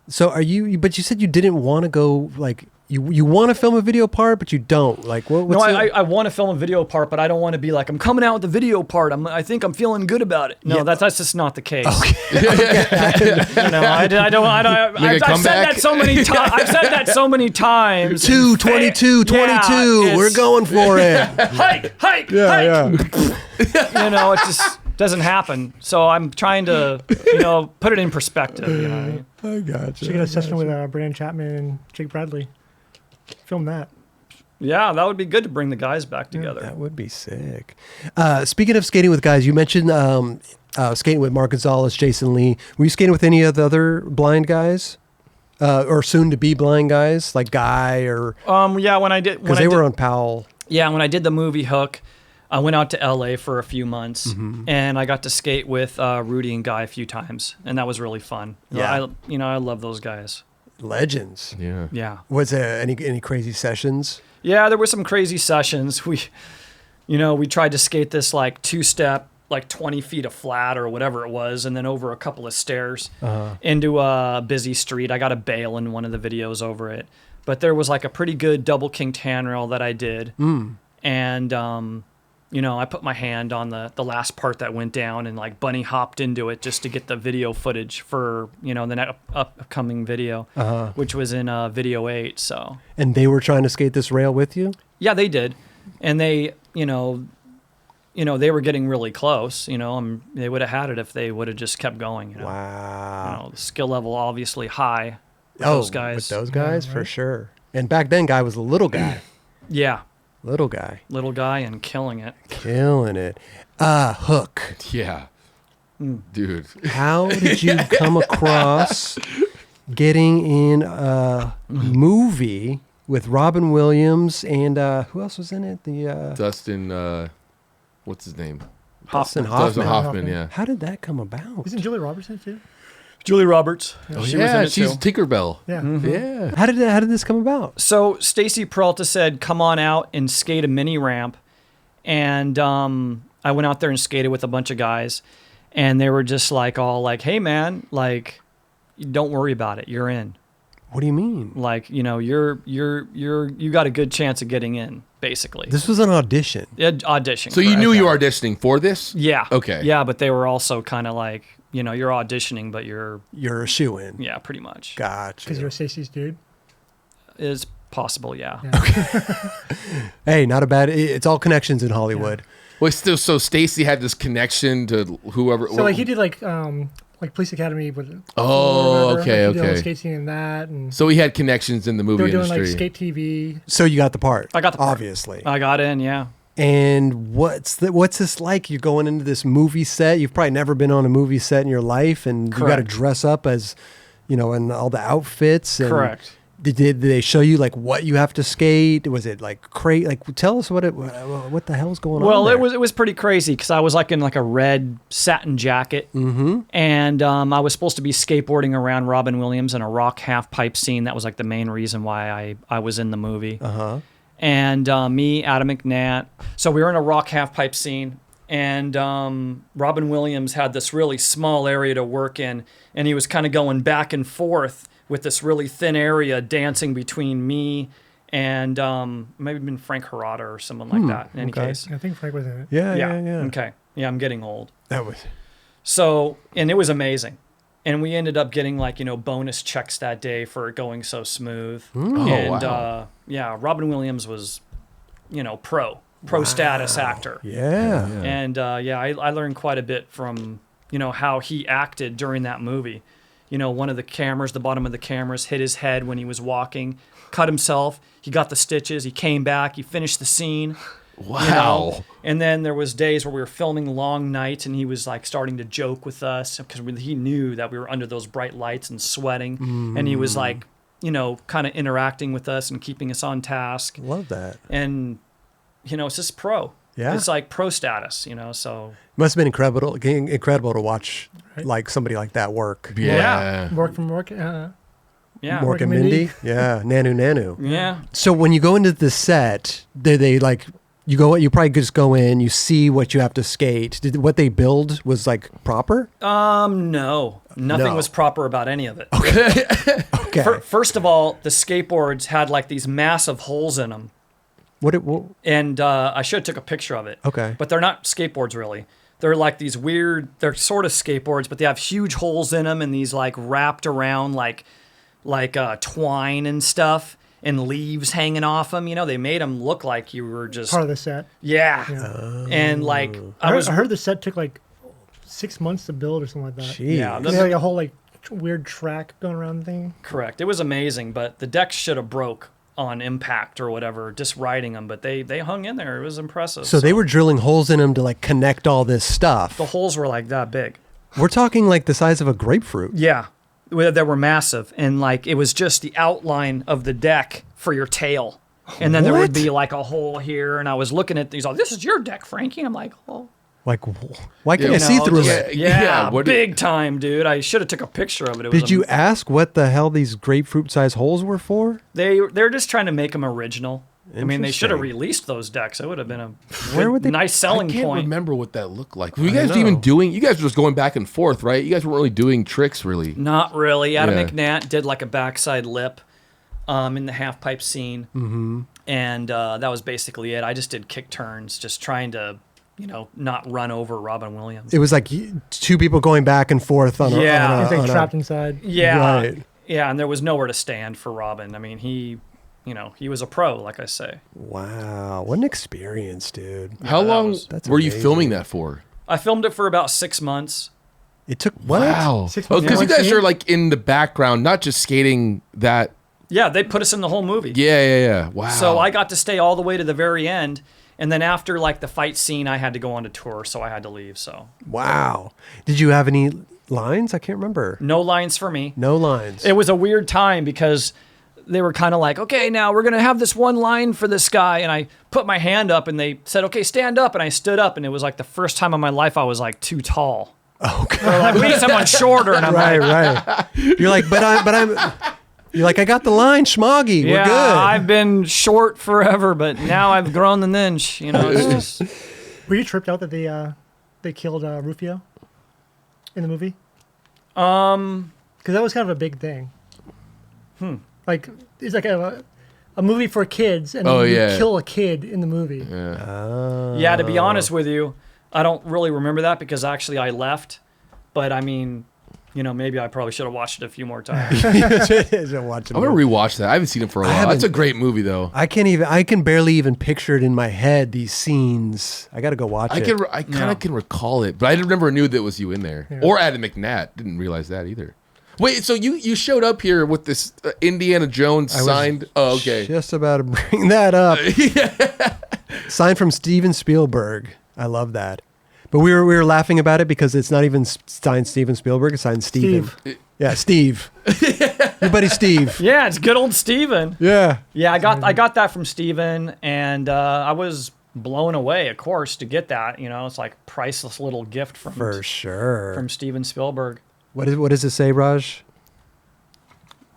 so are you? But you said you didn't want to go like you want to film a video part, but you don't. Like what? No, I want to film a video part, but I don't want to be like, I'm coming out with the video part. I think I'm feeling good about it. No, Yeah. that's just not the case. Okay. You know, I've said that so many times. I've said that so many times. 22, Yeah, we're going for it. hike. Yeah. You know, it just doesn't happen. So I'm trying to, you know, put it in perspective. You know what I mean? I gotcha. Should get a session with Brandon Chapman and Jake Bradley. Film that. Yeah, that would be good to bring the guys back together. That would be sick. Speaking of skating with guys, you mentioned skating with Mark Gonzales, Jason Lee. Were you skating with any of the other blind guys? Or soon to be blind guys like Guy or Yeah, when I did because they were on Powell. Yeah, when I did the movie Hook, I went out to LA for a few months and I got to skate with Rudy and Guy a few times, and that was really fun. Yeah. I love those guys. Legends. Yeah. Yeah. Was there any crazy sessions? Yeah, there were some crazy sessions. We tried to skate this like 2-step, like 20 feet of flat or whatever it was, and then over a couple of stairs into a busy street. I got a bail in one of the videos over it. But there was like a pretty good double kinked handrail that I did. And, I put my hand on the last part that went down and like bunny hopped into it just to get the video footage for, the upcoming video, which was in video 8. So. And they were trying to skate this rail with you? Yeah, they did. And they, they were getting really close, they would have had it if they would have just kept going. Wow. The skill level obviously high with those guys. With those guys, for sure. And back then, Guy was a little guy. Yeah. Little guy. Little guy and killing it. Killing it. Hook. Yeah. Dude. How did you come across getting in a movie with Robin Williams and who else was in it? The Dustin, what's his name? Dustin Dustin Hoffman. Hoffman, yeah. How did that come about? Isn't Julie Roberts in it too? Julie Roberts. Oh, She was yeah, in it she's too. Tinkerbell. Yeah. Yeah. How did this come about? So Stacy Peralta said, "Come on out and skate a mini ramp," and I went out there and skated with a bunch of guys, and they were just like, all like, "Hey man, like, don't worry about it. You're in. What do you mean? Like, you got a good chance of getting in, basically." This was an audition. Yeah, audition. So you correct. knew you were auditioning for this? Yeah. Okay. Yeah, but they were also kind of like, you're auditioning, but you're You're a shoe-in. yeah, pretty much. Gotcha. Because you're Stacey's dude. Is possible, yeah. Hey, not a bad. It's all connections in Hollywood. Wait, so Stacy had this connection to whoever. So like he did like Police Academy with. Oh, okay, He did all the okay. skate scene and that, and So he had connections in the they movie were doing industry. like skate TV. So you got the part. I got the part. Obviously. I got in, yeah. And what's this like? You're going into this movie set. You've probably never been on a movie set in your life, and you got to Correct. dress up as, in all the outfits. And Correct. Did they show you like what you have to skate? Was it like crazy? Like, tell us what the hell's going on? Well, there? it was pretty crazy because I was like in like a red satin jacket, and I was supposed to be skateboarding around Robin Williams in a rock half pipe scene. That was like the main reason why I was in the movie. And me, Adam McNatt. So we were in a rock half pipe scene, and Robin Williams had this really small area to work in, and he was kind of going back and forth with this really thin area dancing between me and maybe been Frank Hirata or someone like that. In any case. I think Frank was in it. Yeah. Okay. Yeah, I'm getting old. That was. So, and it was amazing. And we ended up getting like, bonus checks that day for it going so smooth. wow. Robin Williams was, pro status actor. Yeah. And I learned quite a bit from, how he acted during that movie. One of the cameras, the bottom of the cameras hit his head when he was walking, cut himself. He got the stitches. He came back. He finished the scene. Wow. And then there was days where we were filming long nights and he was like starting to joke with us because he knew that we were under those bright lights and sweating. And he was like, kind of interacting with us and keeping us on task. Love that. And, it's just pro. Yeah. It's like pro status, so. Must have been incredible to watch like somebody like that work. Yeah. Work from work. Yeah. Mork and Mindy. Yeah. Nanu. Yeah. So when you go into the set, they like you probably just go in, you see what you have to skate. Did what they build was like proper? No. Nothing No. was proper about any of it. Okay. First of all, the skateboards had like these massive holes in them. What And I should have took a picture of it. Okay. But they're not skateboards really. They're like these weird, they're sort of skateboards, but they have huge holes in them and these like wrapped around like twine and stuff and leaves hanging off them. They made them look like you were just... Part of the set. Yeah. And like... I heard the set took like 6 months to build or something like that. Jeez. Yeah, They had like a whole like weird track going around the thing. Correct. It was amazing, but the deck should have broke on impact or whatever, just riding them, but they hung in there. It was impressive. So they were drilling holes in them to like connect all this stuff. The holes were like that big. We're talking like the size of a grapefruit. Yeah, they were massive, and like it was just the outline of the deck for your tail, and then there would be like a hole here. And I was looking at these. This is your deck, Frankie. And I'm like, oh. Like, why can't I see through it? Yeah, big time, dude. I should have took a picture of it. Did you ask what the hell these grapefruit-sized holes were for? They're just trying to make them original. I mean, they should have released those decks. It would have been a nice selling point. I can't remember what that looked like. Were you guys even doing? You guys were just going back and forth, right? You guys weren't really doing tricks, really. Not really. Adam McNatt did like a backside lip in the half pipe scene, and that was basically it. I just did kick turns, just trying to, not run over Robin Williams. It was like two people going back and forth on a trapped inside. Yeah, right. Yeah, and there was nowhere to stand for Robin. I mean, he was a pro, like I say. Wow, what an experience, dude. How long were you filming that for? I filmed it for about 6 months. It took what? Wow. Because you guys are like in the background, not just skating that. Yeah, they put us in the whole movie. Yeah. Wow. So I got to stay all the way to the very end. And then after like the fight scene, I had to go on a tour, so I had to leave. So wow, did you have any lines? I can't remember. No lines for me. No lines. It was a weird time because they were kind of like, okay, now we're gonna have this one line for this guy, and I put my hand up, and they said, okay, stand up, and I stood up, and it was like the first time in my life I was like too tall. Okay, they're like, we need someone shorter, and I'm right. You're like, but I'm. You're like, I got the line, Schmoggy. We're good. I've been short forever, but now I've grown an inch. It's just. Were you tripped out that they killed Rufio in the movie? Because that was kind of a big thing. Like it's like a movie for kids, and you kill a kid in the movie. Yeah. To be honest with you, I don't really remember that because actually I left. But I mean. Maybe I probably should have watched it a few more times. I'm gonna rewatch that. I haven't seen it for a while. That's a great movie, though. I can barely even picture it in my head. These scenes. I got to go watch it. I kind of can recall it, but I never knew that it was you in there, or Adam McNatt. Didn't realize that either. Wait, so you showed up here with this Indiana Jones signed? Oh, okay. Just about to bring that up. Signed from Steven Spielberg. I love that. But we were laughing about it because it's not even signed Steven Spielberg. It's signed Steven. Yeah, Steve. Your buddy Steve. Yeah, it's good old Steven. Yeah. Yeah, I got that from Steven, and I was blown away, of course, to get that. It's like priceless little gift from from Steven Spielberg. What does it say, Raj?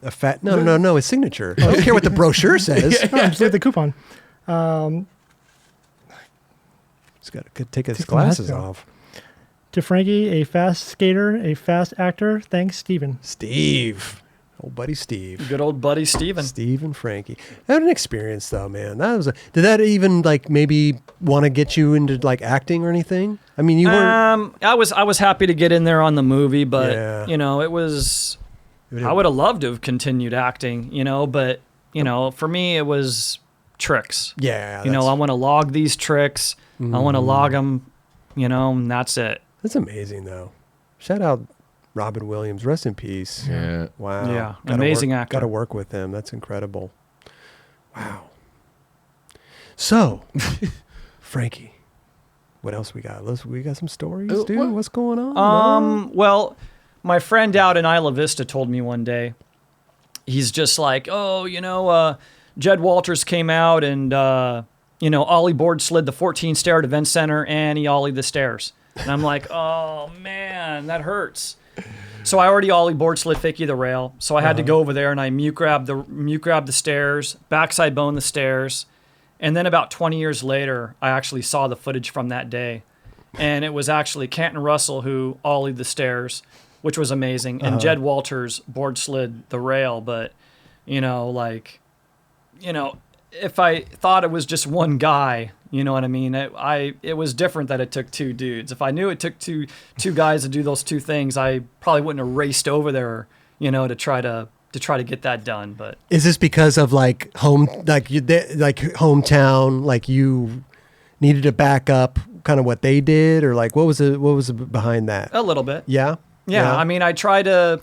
A fat? No. His signature. I don't care what the brochure says. Just the coupon. He's got to take his glasses off. To Frankie, a fast skater, a fast actor. Thanks, Steven. Steve. Old buddy Steve. Good old buddy Steven. Steve and Frankie. I had an experience though, man. Did that even like maybe want to get you into like acting or anything? I mean, you weren't. I was happy to get in there on the movie, but it was. I would have loved to have continued acting, but for me it was tricks. Yeah. I want to log these tricks. I want to log them, and that's it. That's amazing, though. Shout out Robin Williams. Rest in peace. Yeah. Wow. Yeah. Amazing actor. Got to work with him. That's incredible. Wow. So, Frankie, what else we got? We got some stories, dude. What's going on? Well, my friend out in Isla Vista told me one day, he's just like, Jed Walters came out and, ollie board slid the 14 stair at Event Center and he ollied the stairs. And I'm like, oh man, that hurts. So I already ollie board slid fakie the rail. So I had to go over there and I mute grab the stairs, backside bone the stairs. And then about 20 years later, I actually saw the footage from that day. And it was actually Canton Russell who ollied the stairs, which was amazing. And Jed Walters board slid the rail. But, if I thought it was just one guy, you know what I mean? It was different that it took two dudes. If I knew it took two guys to do those two things, I probably wouldn't have raced over there, to try to get that done. But is this because of hometown, like you needed to back up kind of what they did, or like what was behind that? A little bit. Yeah. I mean, I tried to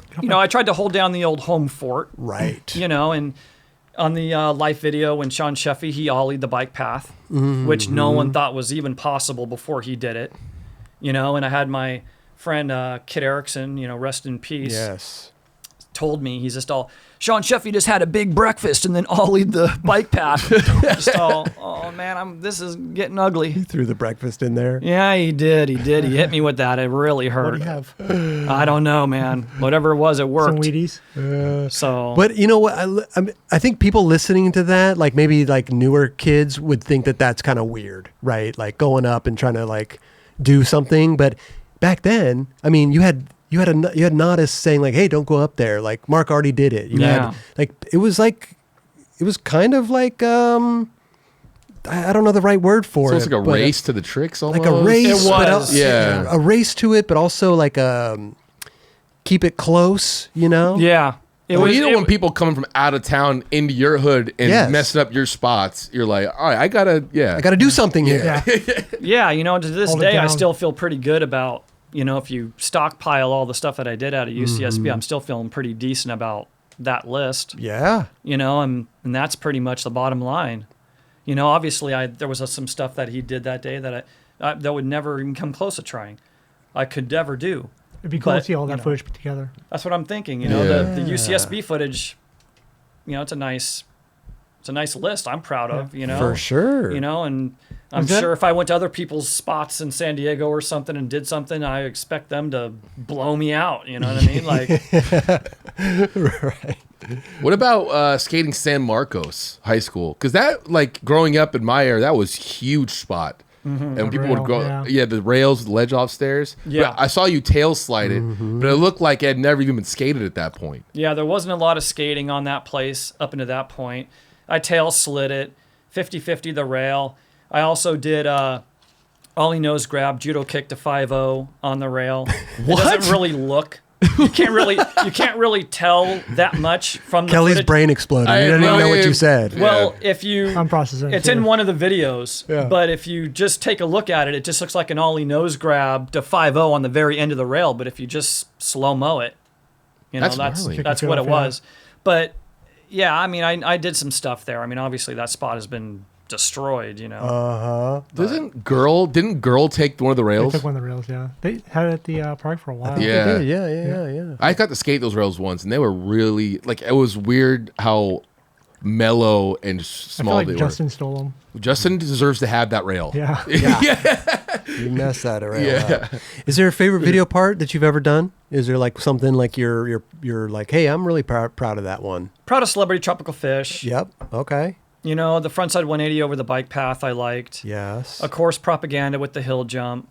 hold down the old home fort. Right. And on the live video when Sean Sheffy, he ollied the bike path, which no one thought was even possible before he did it. And I had my friend Kit Erickson, rest in peace. Yes. Told me, he's just all, Sean Sheffy just had a big breakfast and then ollied the bike path. Just all, oh man, this is getting ugly. He threw the breakfast in there. Yeah, he did. He hit me with that. It really hurt. What do you have? I don't know, man. Whatever it was, it worked. Some Wheaties? So, But you know what? I think people listening to that, like maybe like newer kids would think that that's kind of weird, right? Like going up and trying to like do something. But back then, I mean, you had Nodis saying like, "Hey, don't go up there." Like Mark already did it. You had like it was kind of like I don't know the right word for so it. it's like a race to the tricks, almost. Like a race. It was. Yeah, a race to it, but also like keep it close. yeah. When people coming from out of town into your hood and messing up your spots, you're like, all right, I gotta do something here. Yeah, to this Hold it day, I down. still feel pretty good about, if you stockpile all the stuff that I did out of UCSB, I'm still feeling pretty decent about that list. Yeah. And that's pretty much the bottom line. Obviously, there was some stuff that he did that day that that would never even come close to trying. I could never do. It'd be cool But, to see all that footage put together. That's what I'm thinking. The UCSB footage, it's a nice list. I'm proud of. For sure. And I'm sure if I went to other people's spots in San Diego or something and did something, I expect them to blow me out. You know what I mean? Like, Right. What about skating San Marcos High School? Because that, like, growing up in my area, that was a huge spot. And people would go, the rails, the ledge off stairs. Yeah. But I saw you tail slide it, but it looked like it had never even been skated at that point. Yeah, there wasn't a lot of skating on that place up into that point. I tail slid it, 50-50 the rail. I also did ollie nose grab, judo kick to 5-0 on the rail. It doesn't really look. You can't really tell that much from the Kelly's footage. brain exploded. He didn't even know what you said. Well, if you, I'm processing. it's in one of the videos, Yeah. but if you just take a look at it, it just looks like an ollie nose grab to 5-0 on the very end of the rail. But if you just slow mo it, That's gnarly. that's what it was. But yeah, I mean, I did some stuff there. I mean, obviously that spot has been destroyed. Didn't Girl take one of the They rails? took one of the rails, yeah. They had it at the park for a while. Yeah. Yeah. I got to skate those rails once, and they were really, like, it was weird how mellow and I feel small like they Justin stole them. were. Justin deserves to have that rail. Yeah. You messed that around. Yeah. Is there a favorite video part that you've ever done? Is there like something like you're like, hey, I'm really proud of that one? Proud of Celebrity Tropical Fish. Yep. Okay. The frontside 180 over the bike path I liked. Yes. Of course, Propaganda with the hill jump.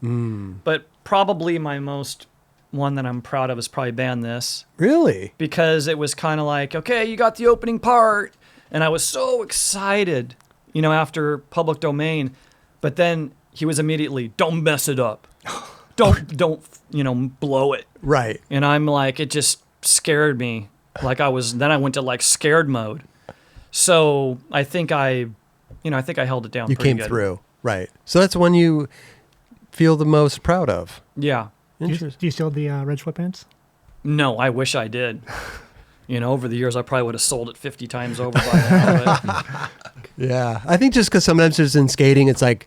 But probably my most one that I'm proud of is probably Ban This. Really? Because it was kind of like, okay, you got the opening part. And I was so excited, after public domain. But then he was immediately, don't mess it up. Don't, blow it. Right. And I'm like, it just scared me. Then I went to like scared mode. So I think I held it down. You pretty came good. through. Right. So that's one you feel the most proud of. Yeah. Do you still have the red sweatpants? No, I wish I did. Over the years, I probably would have sold it 50 times over by now. But Yeah. I think just because sometimes there's in skating, it's like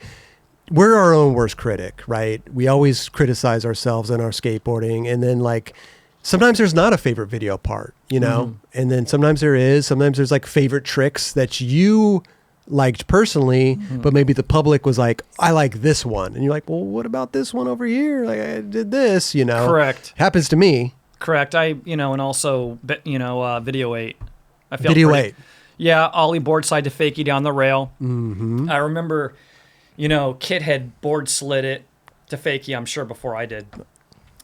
we're our own worst critic, right? We always criticize ourselves in our skateboarding. And then like sometimes there's not a favorite video part, and then sometimes there is. Sometimes there's like favorite tricks that you liked personally, but maybe the public was like, I like this one. And you're like, well, what about this one over here? Like I did this, Correct. Happens to me. Correct. And also, Video 8. I felt Video pretty- 8. Yeah, ollie board slide to fakie down the rail. Mm-hmm. I remember, Kit had board slid it to fakie, I'm sure, before I did.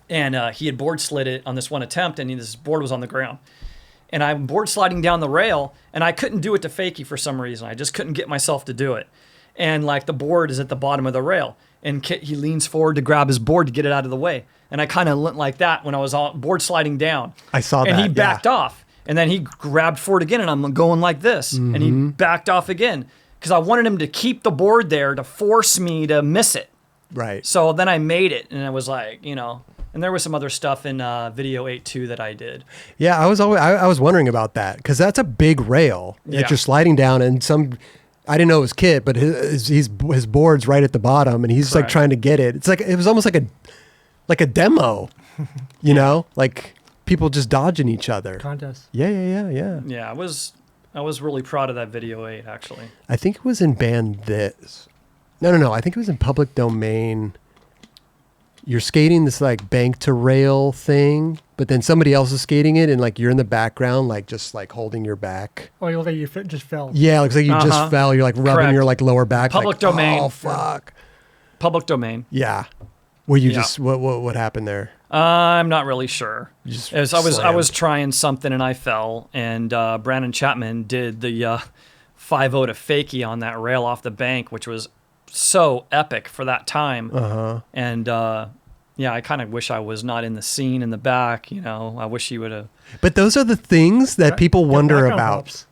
And he had board slid it on this one attempt, and this board was on the ground. And I'm board sliding down the rail, and I couldn't do it to fakie for some reason. I just couldn't get myself to do it. And like the board is at the bottom of the rail, and Kit, he leans forward to grab his board to get it out of the way. And I kind of went like that when I was board sliding down. I saw that. And he backed off. And then he grabbed forward again, and I'm going like this. And he backed off again because I wanted him to keep the board there to force me to miss it. Right. So then I made it, and I was like, And there was some other stuff in video 8.2 that I did. Yeah, I was wondering about that because that's a big rail that you're sliding down, and I didn't know it was Kit, but his board's right at the bottom, and he's like trying to get it. It's like it was almost like a demo, you know, like people just dodging each other. Contest. Yeah. Yeah, I was really proud of that video 8 actually. I think it was in Band This. No. I think it was in Public Domain. You're skating this like bank to rail thing, but then somebody else is skating it, and like you're in the background, like just like holding your back. Oh, you look like you just fell. Yeah, it looks like you just fell. You're like rubbing Correct. your like lower back. Public like, domain. Oh fuck. Public domain. Yeah. Were you just what happened there? I'm not really sure. I was slammed. trying something and I fell, and Brandon Chapman did the 5-0 to fakie on that rail off the bank, which was so epic for that time. And I kind of wish I was not in the scene in the back. You know, I wish he would have. But those are the things that people wonder background about. props.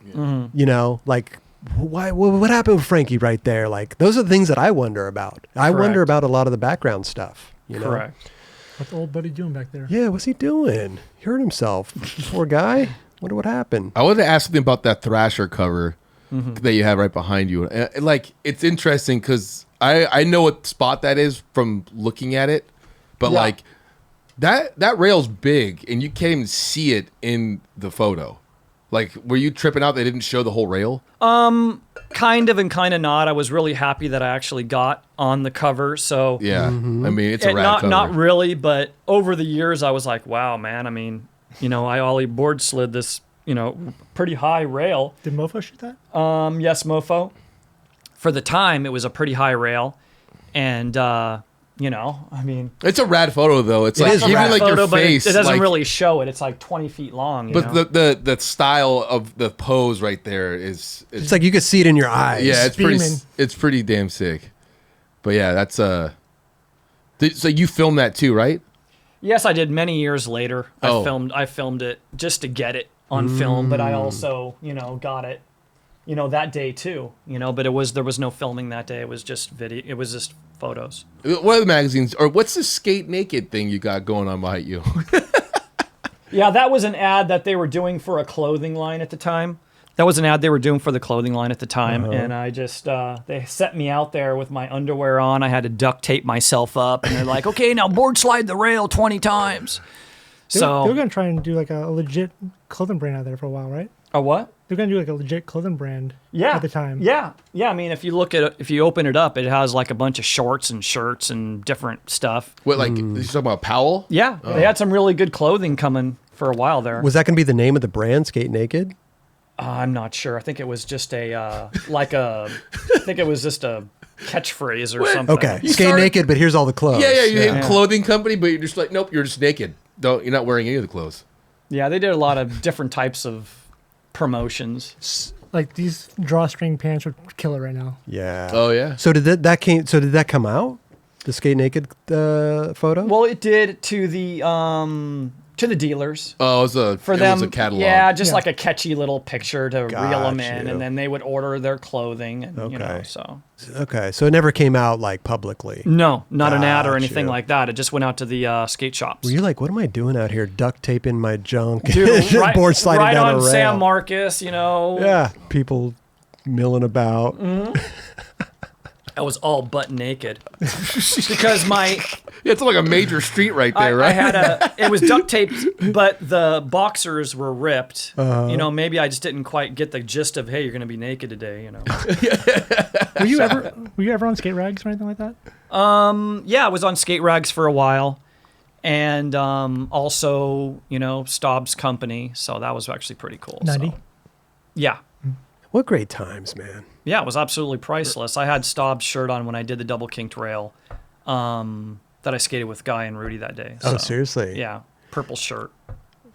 You know, like why? What happened with Frankie right there? Like those are the things that I wonder about. I wonder Correct. about a lot of the background stuff. You know? Correct. What's old buddy doing back there? Yeah, what's he doing? He hurt himself. Poor guy. Wonder what happened. I wanted to ask something about that Thrasher cover that you have right behind you. And, like, it's interesting because I know what spot that is from looking at it, but like that rail's big and you can't even see it in the photo. Like, were you tripping out they didn't show the whole rail? Kind of and kind of not. I was really happy that I actually got on the cover. So Yeah, I mean it's a rad cover. not really, but over the years I was like, wow, man. I mean, you know, I ollie board slid this, you know, pretty high rail. Did Mofo shoot that? Yes, Mofo. For the time, it was a pretty high rail, and you know, I mean, It's a rad photo though. It's like is a even rad like photo, your but face. it doesn't like, really show it. It's like 20 feet long. You know? But the style of the pose right there is It's like you could see it in your eyes. yeah, beaming. it's pretty damn sick. But yeah, that's so you filmed that too, right? Yes, I did many years later. Oh. I filmed it just to get it on film, but I also, you know, got it, you know, that day too, you know, but there was no filming that day. It was just video. It was just photos. What are the magazines or what's the skate naked thing you got going on behind you? Yeah, that was an ad that they were doing for a clothing line at the time. And I just, they set me out there with my underwear on. I had to duct tape myself up, and they're like, okay, now board slide the rail 20 times. They were So, going to try and do like a legit clothing brand out there for a while, right? a what? They're going to do like a legit clothing brand at the time. Yeah. I mean, if you open it up, it has like a bunch of shorts and shirts and different stuff. What like you talking about Powell? Yeah, they had some really good clothing coming for a while there. Was that going to be the name of the brand, Skate Naked? I'm not sure. I think it was just a catchphrase or something. Okay, You Skate started- Naked, but here's all the clothes. Yeah, you had a clothing company, but you're just like, nope, you're just naked. You're not wearing any of the clothes. Yeah, they did a lot of different types of promotions. Like these drawstring pants would kill it right now. Yeah. Oh yeah. So did that come out? The Skate Naked photo? Well, it did to the dealers. Oh, it was a catalog. Yeah, just Yeah. like a catchy little picture to reel them in, Got and you. then they would order their clothing, and you know, Okay. so Okay, so it never came out like publicly. no, not an ad or Got anything you. like that. It just went out to the skate shops. Were you like, what am I doing out here, duct taping my junk, Dude, board sliding right down on a rail? San Marcos, you know. Yeah, people milling about. I was all butt naked because Yeah, it's like a major street right there, right? I had it was duct taped, but the boxers were ripped. You know, maybe I just didn't quite get the gist of, hey, you're going to be naked today, you know. Were you ever on skate rags or anything like that? Yeah, I was on skate rags for a while, and also, you know, Staub's company, so that was actually pretty cool. 90? So. Yeah. What great times, man. Yeah, it was absolutely priceless. I had Staub's shirt on when I did the double kinked rail that I skated with Guy and Rudy that day. Oh, So, seriously? Yeah, purple shirt.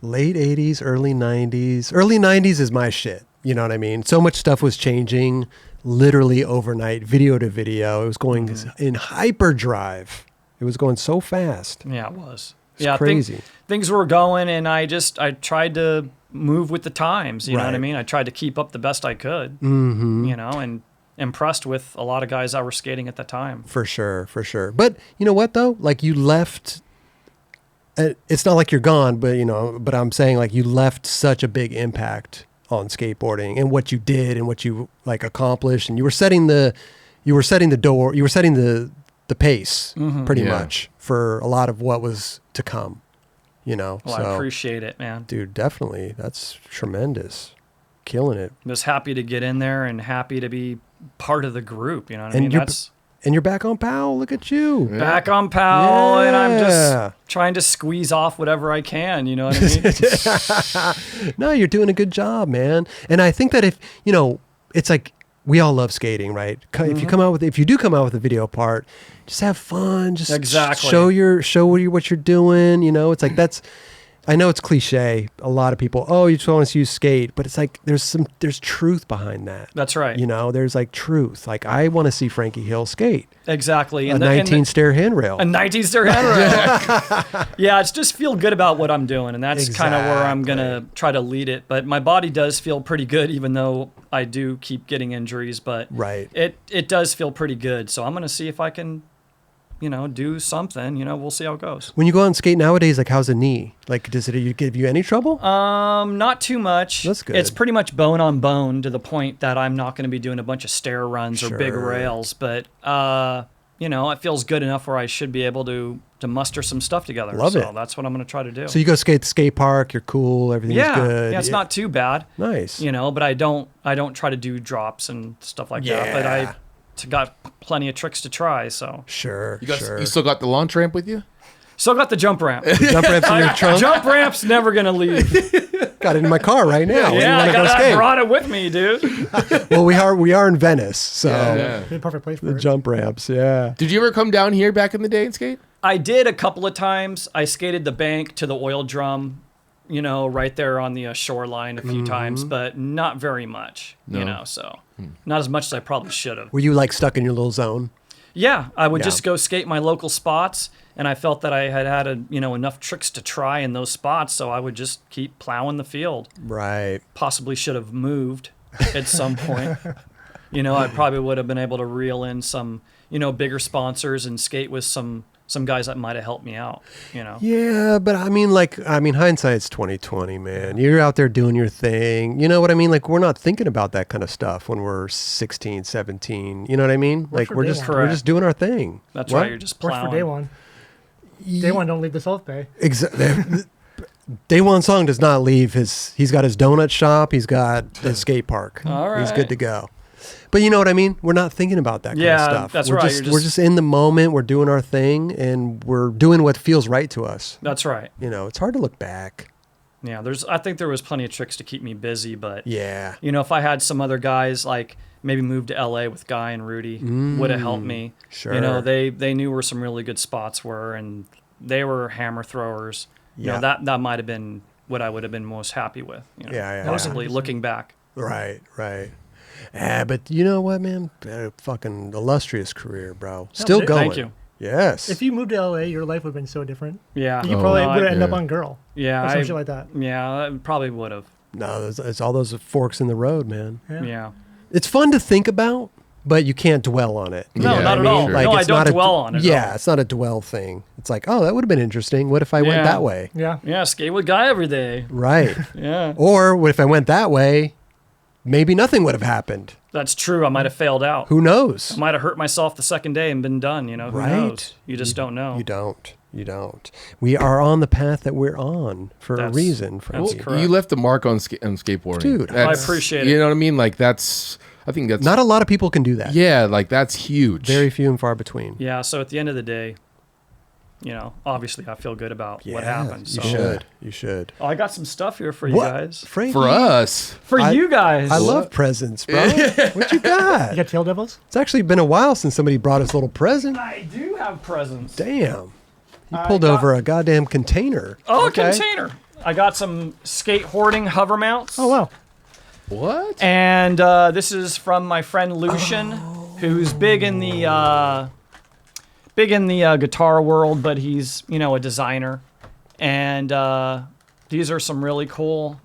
Late 80s, early 90s. Early 90s is my shit. You know what I mean? So much stuff was changing literally overnight, video to video. It was going in hyperdrive. It was going so fast. Yeah, it was. It's yeah, crazy. Things were going, and I tried to move with the times. You know what I Right. mean? I tried to keep up the best I could. You know, and impressed with a lot of guys that were skating at the time. For sure, for sure. But you know what though? Like you left it's not like you're gone, but but I'm saying like you left such a big impact on skateboarding and what you did and what you like accomplished, and you were setting the pace pretty much for a lot of what was to come. Well, so, I appreciate it, man. Dude, definitely. That's tremendous. Killing it. I was happy to get in there and happy to be part of the group. You know what I And mean? And you're back on Powell. Look at you. Back on Powell, and I'm Yeah. just trying to squeeze off whatever I can. You know what I mean? No, you're doing a good job, man. And I think that if, it's like we all love skating, right? If you do come out with a video part, just have fun. Just Exactly. show what you're doing. It's like I know it's cliche. A lot of people, you just want to see you skate, but it's like there's truth behind that. That's right. There's like truth. Like I want to see Frankie Hill skate. Exactly. A 19 stair handrail. A 19 stair handrail. Yeah, it's just feel good about what I'm doing, and that's kind of where I'm gonna try to lead it. But my body does feel pretty good, even though I do keep getting injuries. But Right. it does feel pretty good. So I'm gonna see if I can, do something. We'll see how it goes. When you go out and skate nowadays, like how's the knee? Like does it give you any trouble? Not too much. That's good. It's pretty much bone on bone to the point that I'm not going to be doing a bunch of stair runs or big Sure. rails, but it feels good enough where I should be able to muster some stuff together. Love it. That's what I'm going to try to do. So you go skate the skate park, you're cool, everything's good. Yeah, it's not too bad. Nice. But I don't try to do drops and stuff like that. But I got plenty of tricks to try. So Sure. You still got the launch ramp with you? still got the jump ramp. Jump ramps in your trunk. Jump ramp's never gonna leave. Got it in my car right now. When you Yeah, wanna go I skate. brought it with me, dude. Well, we are in Venice, so The perfect place for the it. jump ramps. Yeah. Did you ever come down here back in the day and skate? I did a couple of times. I skated the bank to the oil drum, right there on the shoreline a few times, but not very much, so not as much as I probably should have. Were you like stuck in your little zone? Yeah, I would Yeah. just go skate my local spots, and I felt that I had enough tricks to try in those spots, so I would just keep plowing the field. Right. Possibly should have moved at some point. I probably would have been able to reel in some, bigger sponsors and skate with some guys that might have helped me out, Yeah, but I mean, hindsight's 2020, man. You're out there doing your thing. You know what I mean? Like, we're not thinking about that kind of stuff when we're 16, 17. You know what I mean? Like, for we're day just one. we're just doing our thing. That's What? right. You're just Works plowing. for day one. Day one don't leave the South Bay. Exactly. Day One Song does not leave he's got his donut shop. He's got the skate park. All He's right. good to go. But you know what I mean? We're not thinking about that kind Yeah, of stuff. that's we're right. Just, You're we're just- just in the moment. We're doing our thing, and we're doing what feels right to us. That's right. It's hard to look back. Yeah, I think there was plenty of tricks to keep me busy, but Yeah. if I had some other guys like maybe moved to LA with Guy and Rudy would have helped me. Sure. They knew where some really good spots were, and they were hammer throwers. Yeah. That might have been what I would have been most happy with. Yeah. Possibly looking back. Right. But you know what, man? Fucking illustrious career, bro. Still thank going. you. Yes. If you moved to LA, your life would have been so different. Yeah. You probably No, would have I- ended up yeah. on Girl. Yeah. Or some shit like that. Yeah, I probably would have. No, it's all those forks in the road, man. Yeah. It's fun to think about, but you can't dwell on it. No, Yeah, not I at mean, all. sure. No, I it's don't not a- dwell on it. at Yeah, all. it's not a dwell thing. It's like, oh, that would have been interesting. What if I went Yeah. that way? Yeah. Yeah, skate with Guy every day. Right. Yeah. Or what if I went that way? Maybe nothing would have happened. That's true. I might have failed out. Who knows? I might have hurt myself the second day and been done. Who Right. knows? You just don't know. You don't. We are on the path that we're on for a That's- reason, that's Frankie. correct. You left a mark on skateboarding. Dude, I That's- appreciate it. You know what I mean? Like I think that's Not a lot of people can do that. Yeah, like that's huge. Very few and far between. Yeah. So at the end of the day, obviously I feel good about what happened. So. You should. Oh, I got some stuff here for you What? guys. Frankie? For us. For I- you guys. I love presents, bro. What you You got? got tail devils? It's actually been a while since somebody brought us a little present. I do have presents. Damn. You I pulled got- over a goddamn container. Oh, Okay. a container. I got some skate hoarding hover mounts. Oh, wow. What? And this is from my friend Lucian, who's big in the guitar world, but he's a designer. And these are some really cool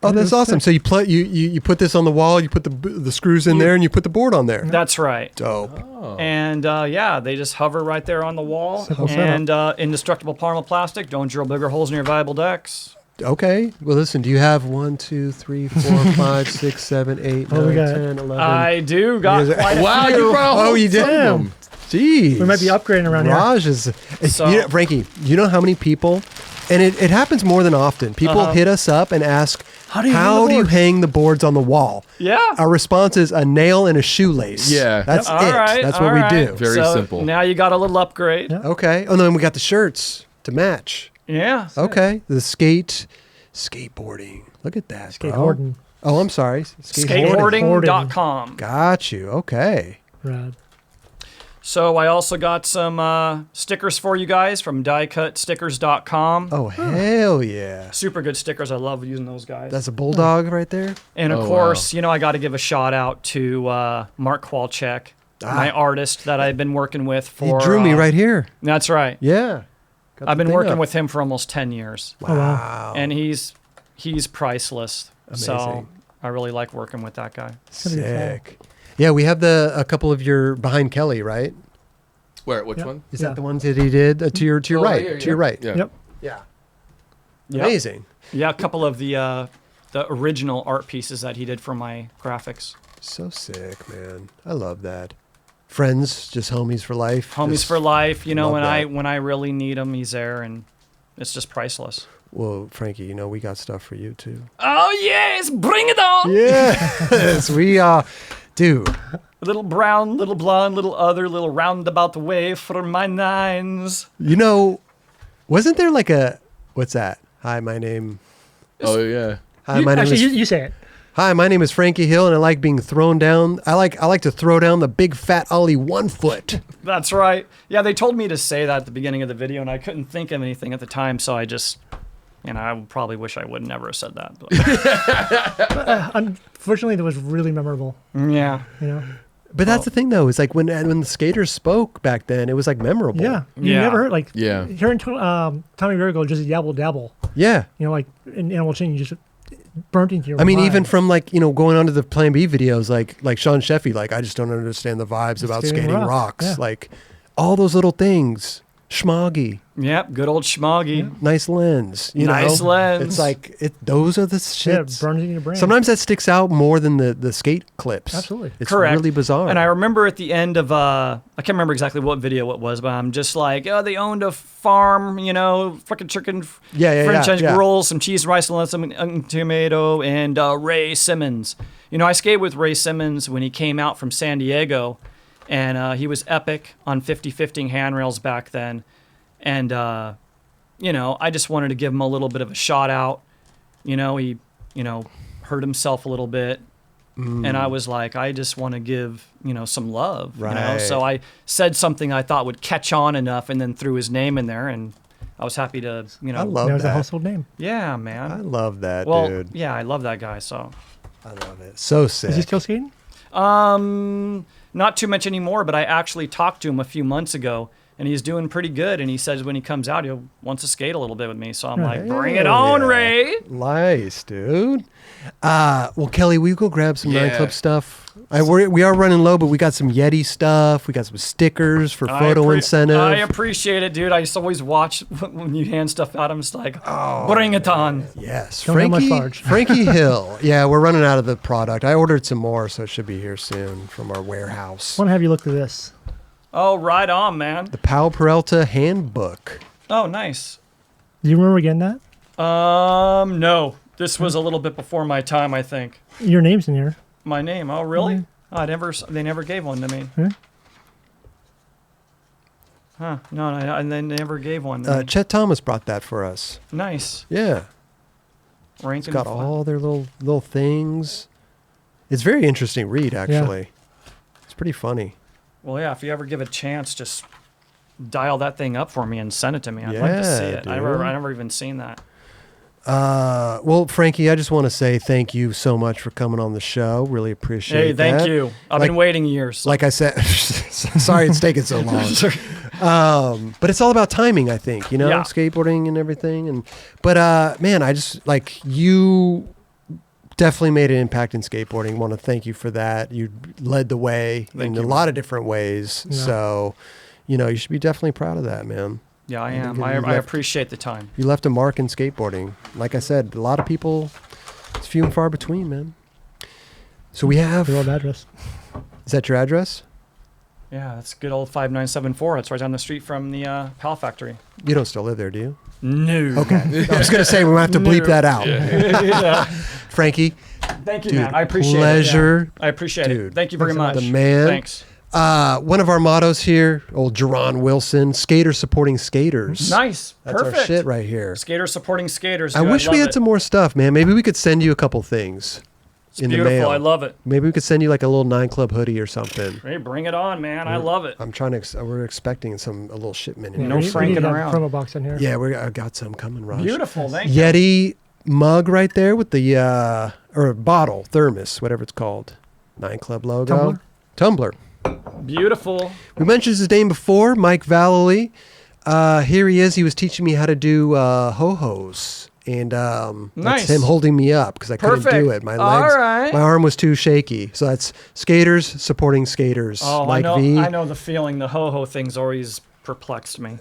Oh, It that's was awesome. sick. So you put this on the wall, you put the screws in there, and you put the board on there. That's right. Dope. Oh. And they just hover right there on the wall. Simple setup. And indestructible polymer plastic. Don't drill bigger holes in your valuable decks. Okay. Well, listen. Do you have 1, 2, 3, 4, 5, 6, 7, 8, Oh, we 9, got- 10, 11? I do got Is it- quite a Wow, few. you brought a whole Oh, you did? ton of them. Jeez. We might be upgrading around here. Raj is. So- Frankie, you know how many people, and it happens more than often. People hit us up and ask, How do you hang the boards on the wall? Yeah. Our response is a nail and a shoelace. Yeah. That's All it. right, That's all what right. we do. Very So simple. Now you got a little upgrade. Yeah. Okay. Oh, no, and we got the shirts to match. Yeah. Okay. The skateboarding. Look at that. bro. Skateboarding. Oh, I'm sorry. Skateboarding.com. Got you. Okay. Rad. So I also got some stickers for you guys from diecutstickers.com. Oh, hell yeah. Super good stickers. I love using those guys. That's a bulldog right there. And of Oh, course, I got to give a shout out to Mark Kowalczyk, my artist that I've been working with for. He drew me right here. That's right. Yeah. Got the I've been thing working up. with him for almost 10 years. Oh, wow. Wow. And he's priceless. So Amazing. I really like working with that guy. Sick. Yeah, we have a couple of your behind Kelly, right? Where? Which Yep. one? Is Yeah. that the ones that he did to your Oh, right? here, To your yeah. right. Yeah. Yep. Yeah. Yep. Amazing. Yeah, a couple of the original art pieces that he did for my graphics. So sick, man. I love that. Friends, just homies for life. Homies Just- for life. love that. When I really need him, he's there, and it's just priceless. Well, Frankie, we got stuff for you too. Oh yes, bring it on! Yes, we dude. Little brown, little blonde, little other, little roundabout way for my nines. Wasn't there like what's that? Hi, my name. Oh yeah. Hi, my name is. You say it. Hi, my name is Frankie Hill, and I like being thrown down. I like to throw down the big fat Ollie 1 foot. That's right. Yeah, they told me to say that at the beginning of the video, and I couldn't think of anything at the time, so I just, I probably wish I would never have said that. But. Unfortunately, that was really memorable. Yeah. But that's the thing, though, is like when the skaters spoke back then, it was like memorable. Yeah. You Yeah. never heard like Yeah. hearing Tommy Virgo just yabble dabble. Yeah. Like in Animal Chin, you just burnt into your I mean, mind. even from like going on to the Plan B videos, like Sean Sheffy, like I just don't understand the vibes about skating rocks. Yeah. Like all those little things, schmoggy, Yep, good old schmoggy. nice lens. Nice lens. It's like those are the yeah, it shits. burns in your brain. Sometimes that sticks out more than the skate clips. Absolutely. It's Correct. really bizarre. And I remember at the end of, I can't remember exactly what video it was, but I'm just like, they owned a farm, fucking chicken, French yeah. rolls, some cheese, rice, and some tomato, and Ray Simmons. I skated with Ray Simmons when he came out from San Diego, and he was epic on 50-50 handrails back then. And, I just wanted to give him a little bit of a shout out. He, hurt himself a little bit. And I was like, I just want to give, some love. Right. So I said something I thought would catch on enough and then threw his name in there. And I was happy to, I love That was a that. household name. Yeah, I man. love that, Well, dude. yeah, I love that guy. So, I love it. So sick. Is he still skating? not too much anymore, but I actually talked to him a few months ago. And he's doing pretty good. And he says when he comes out, he wants to skate a little bit with me. So I'm like, bring it Hell on, yeah. Ray. Nice, dude. Well, Kelly, we go grab some Yeah. nightclub stuff. We are running low, but we got some Yeti stuff. We got some stickers for photo incentive. I appreciate it, dude. I just always watch when you hand stuff out. I'm just like, bring it on. Yes, Don't have much Frankie. large. Frankie Hill. Yeah, we're running out of the product. I ordered some more, so it should be here soon from our warehouse. I want to have you look at this. Oh, right on, man. The Powell Peralta Handbook. Oh, nice. Do you remember getting that? No. This was a little bit before my time, I think. Your name's in here. My name. Oh, really? Oh, they never gave one to me. Yeah. Huh. No, and they never gave one to me. Chet Thomas brought that for us. Nice. Yeah, Rankin it's got all their little things. It's a very interesting read, actually. It's pretty funny. Well, yeah, if you ever give a chance, just dial that thing up for me and send it to me. I'd like to see Yeah, it. I dude. never even seen that. Well, Frankie, I just want to say thank you so much for coming on the show. Really appreciate Hey, that. thank you. I've been waiting years. Like I said, sorry it's taking so long. But it's all about timing, I think, Yeah. skateboarding and everything. But man, I just like you definitely made an impact in skateboarding. Want to thank you for that. You led the way Thank in you, a lot of different ways. Yeah. So, you should be definitely proud of that, man. Yeah, I think am. you I left- appreciate the time. You left a mark in skateboarding. Like I said, a lot of people, it's few and far between, man. So we have, Your old address. is that your address? Yeah, that's good old 5974. It's right down the street from the Powell factory. You don't still live there, do you? No. Okay. I was going to say, we might have to bleep that out. Yeah. Frankie, Thank you, dude, man. I appreciate pleasure. it. I appreciate Dude, it. Thank you very thanks much. so The man. Thanks. One of our mottos here, old Jerron Wilson, skaters supporting skaters. Nice. That's Perfect. our shit right here. Skaters supporting skaters. I dude, wish we love had it. some more stuff, man. Maybe we could send you a couple things It's in the beautiful. mail. I love it. Maybe we could send you like a little 9 Club hoodie or something. Hey, bring it on, man. I love it. I'm trying to. We're expecting a little shipment in Yeah, No here. we need franking to have around. promo box in here. Yeah, I got some coming, Raj. Beautiful. Thank you. Yeti mug right there with the or bottle thermos, whatever it's called. 9 Club logo. Tumbler. Beautiful. We mentioned his name before, Mike Vallely. Here he is. He was teaching me how to do ho-hos. And Nice. that's him holding me up because I couldn't do Perfect. it. My All legs, right. my arm was too shaky. So that's skaters supporting skaters. Oh, Mike I know. V. I know the feeling. The ho-ho thing's always perplexed me.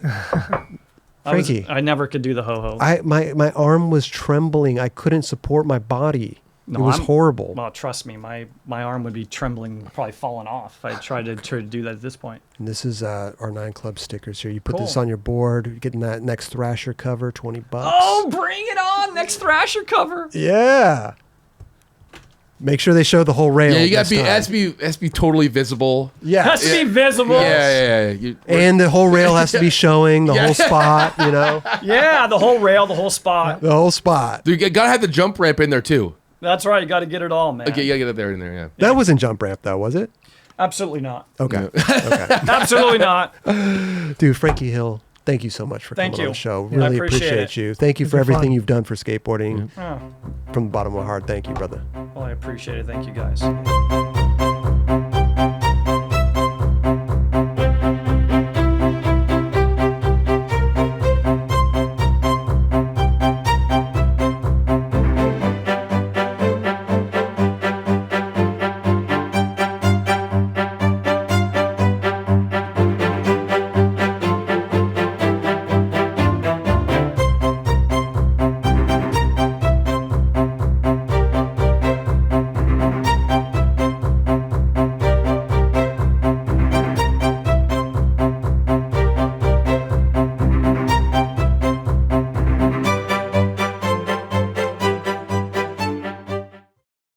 Frankie. I never could do the ho-ho. My arm was trembling. I couldn't support my body. No, it was I'm- horrible. Well, trust me, my arm would be trembling, probably falling off if I tried to do that at this point. And this is our 9 Club stickers here. You put Cool. this on your board, getting that next Thrasher cover, $20. Oh, bring it on! Next Thrasher cover. Yeah. Make sure they show the whole rail. Yeah, you this gotta be time. has to be totally visible. Yeah. Has to be visible. Yeah. And the whole rail has to be showing the Yeah. whole spot, Yeah, the whole rail, the whole spot. the whole spot. You gotta have the jump ramp in there too. That's right. You got to get it all, man. Okay, you gotta get it there in there. Yeah. That wasn't jump ramp though, was it? Absolutely not. Okay. Okay. Absolutely not. Dude, Frankie Hill, thank you so much for Thank coming on you. the show. Yeah, I Really appreciate appreciate it. you. Thank you for been everything fun. you've done for skateboarding Oh, from the bottom of my heart. Thank you, brother. well, I appreciate it. Thank you, guys.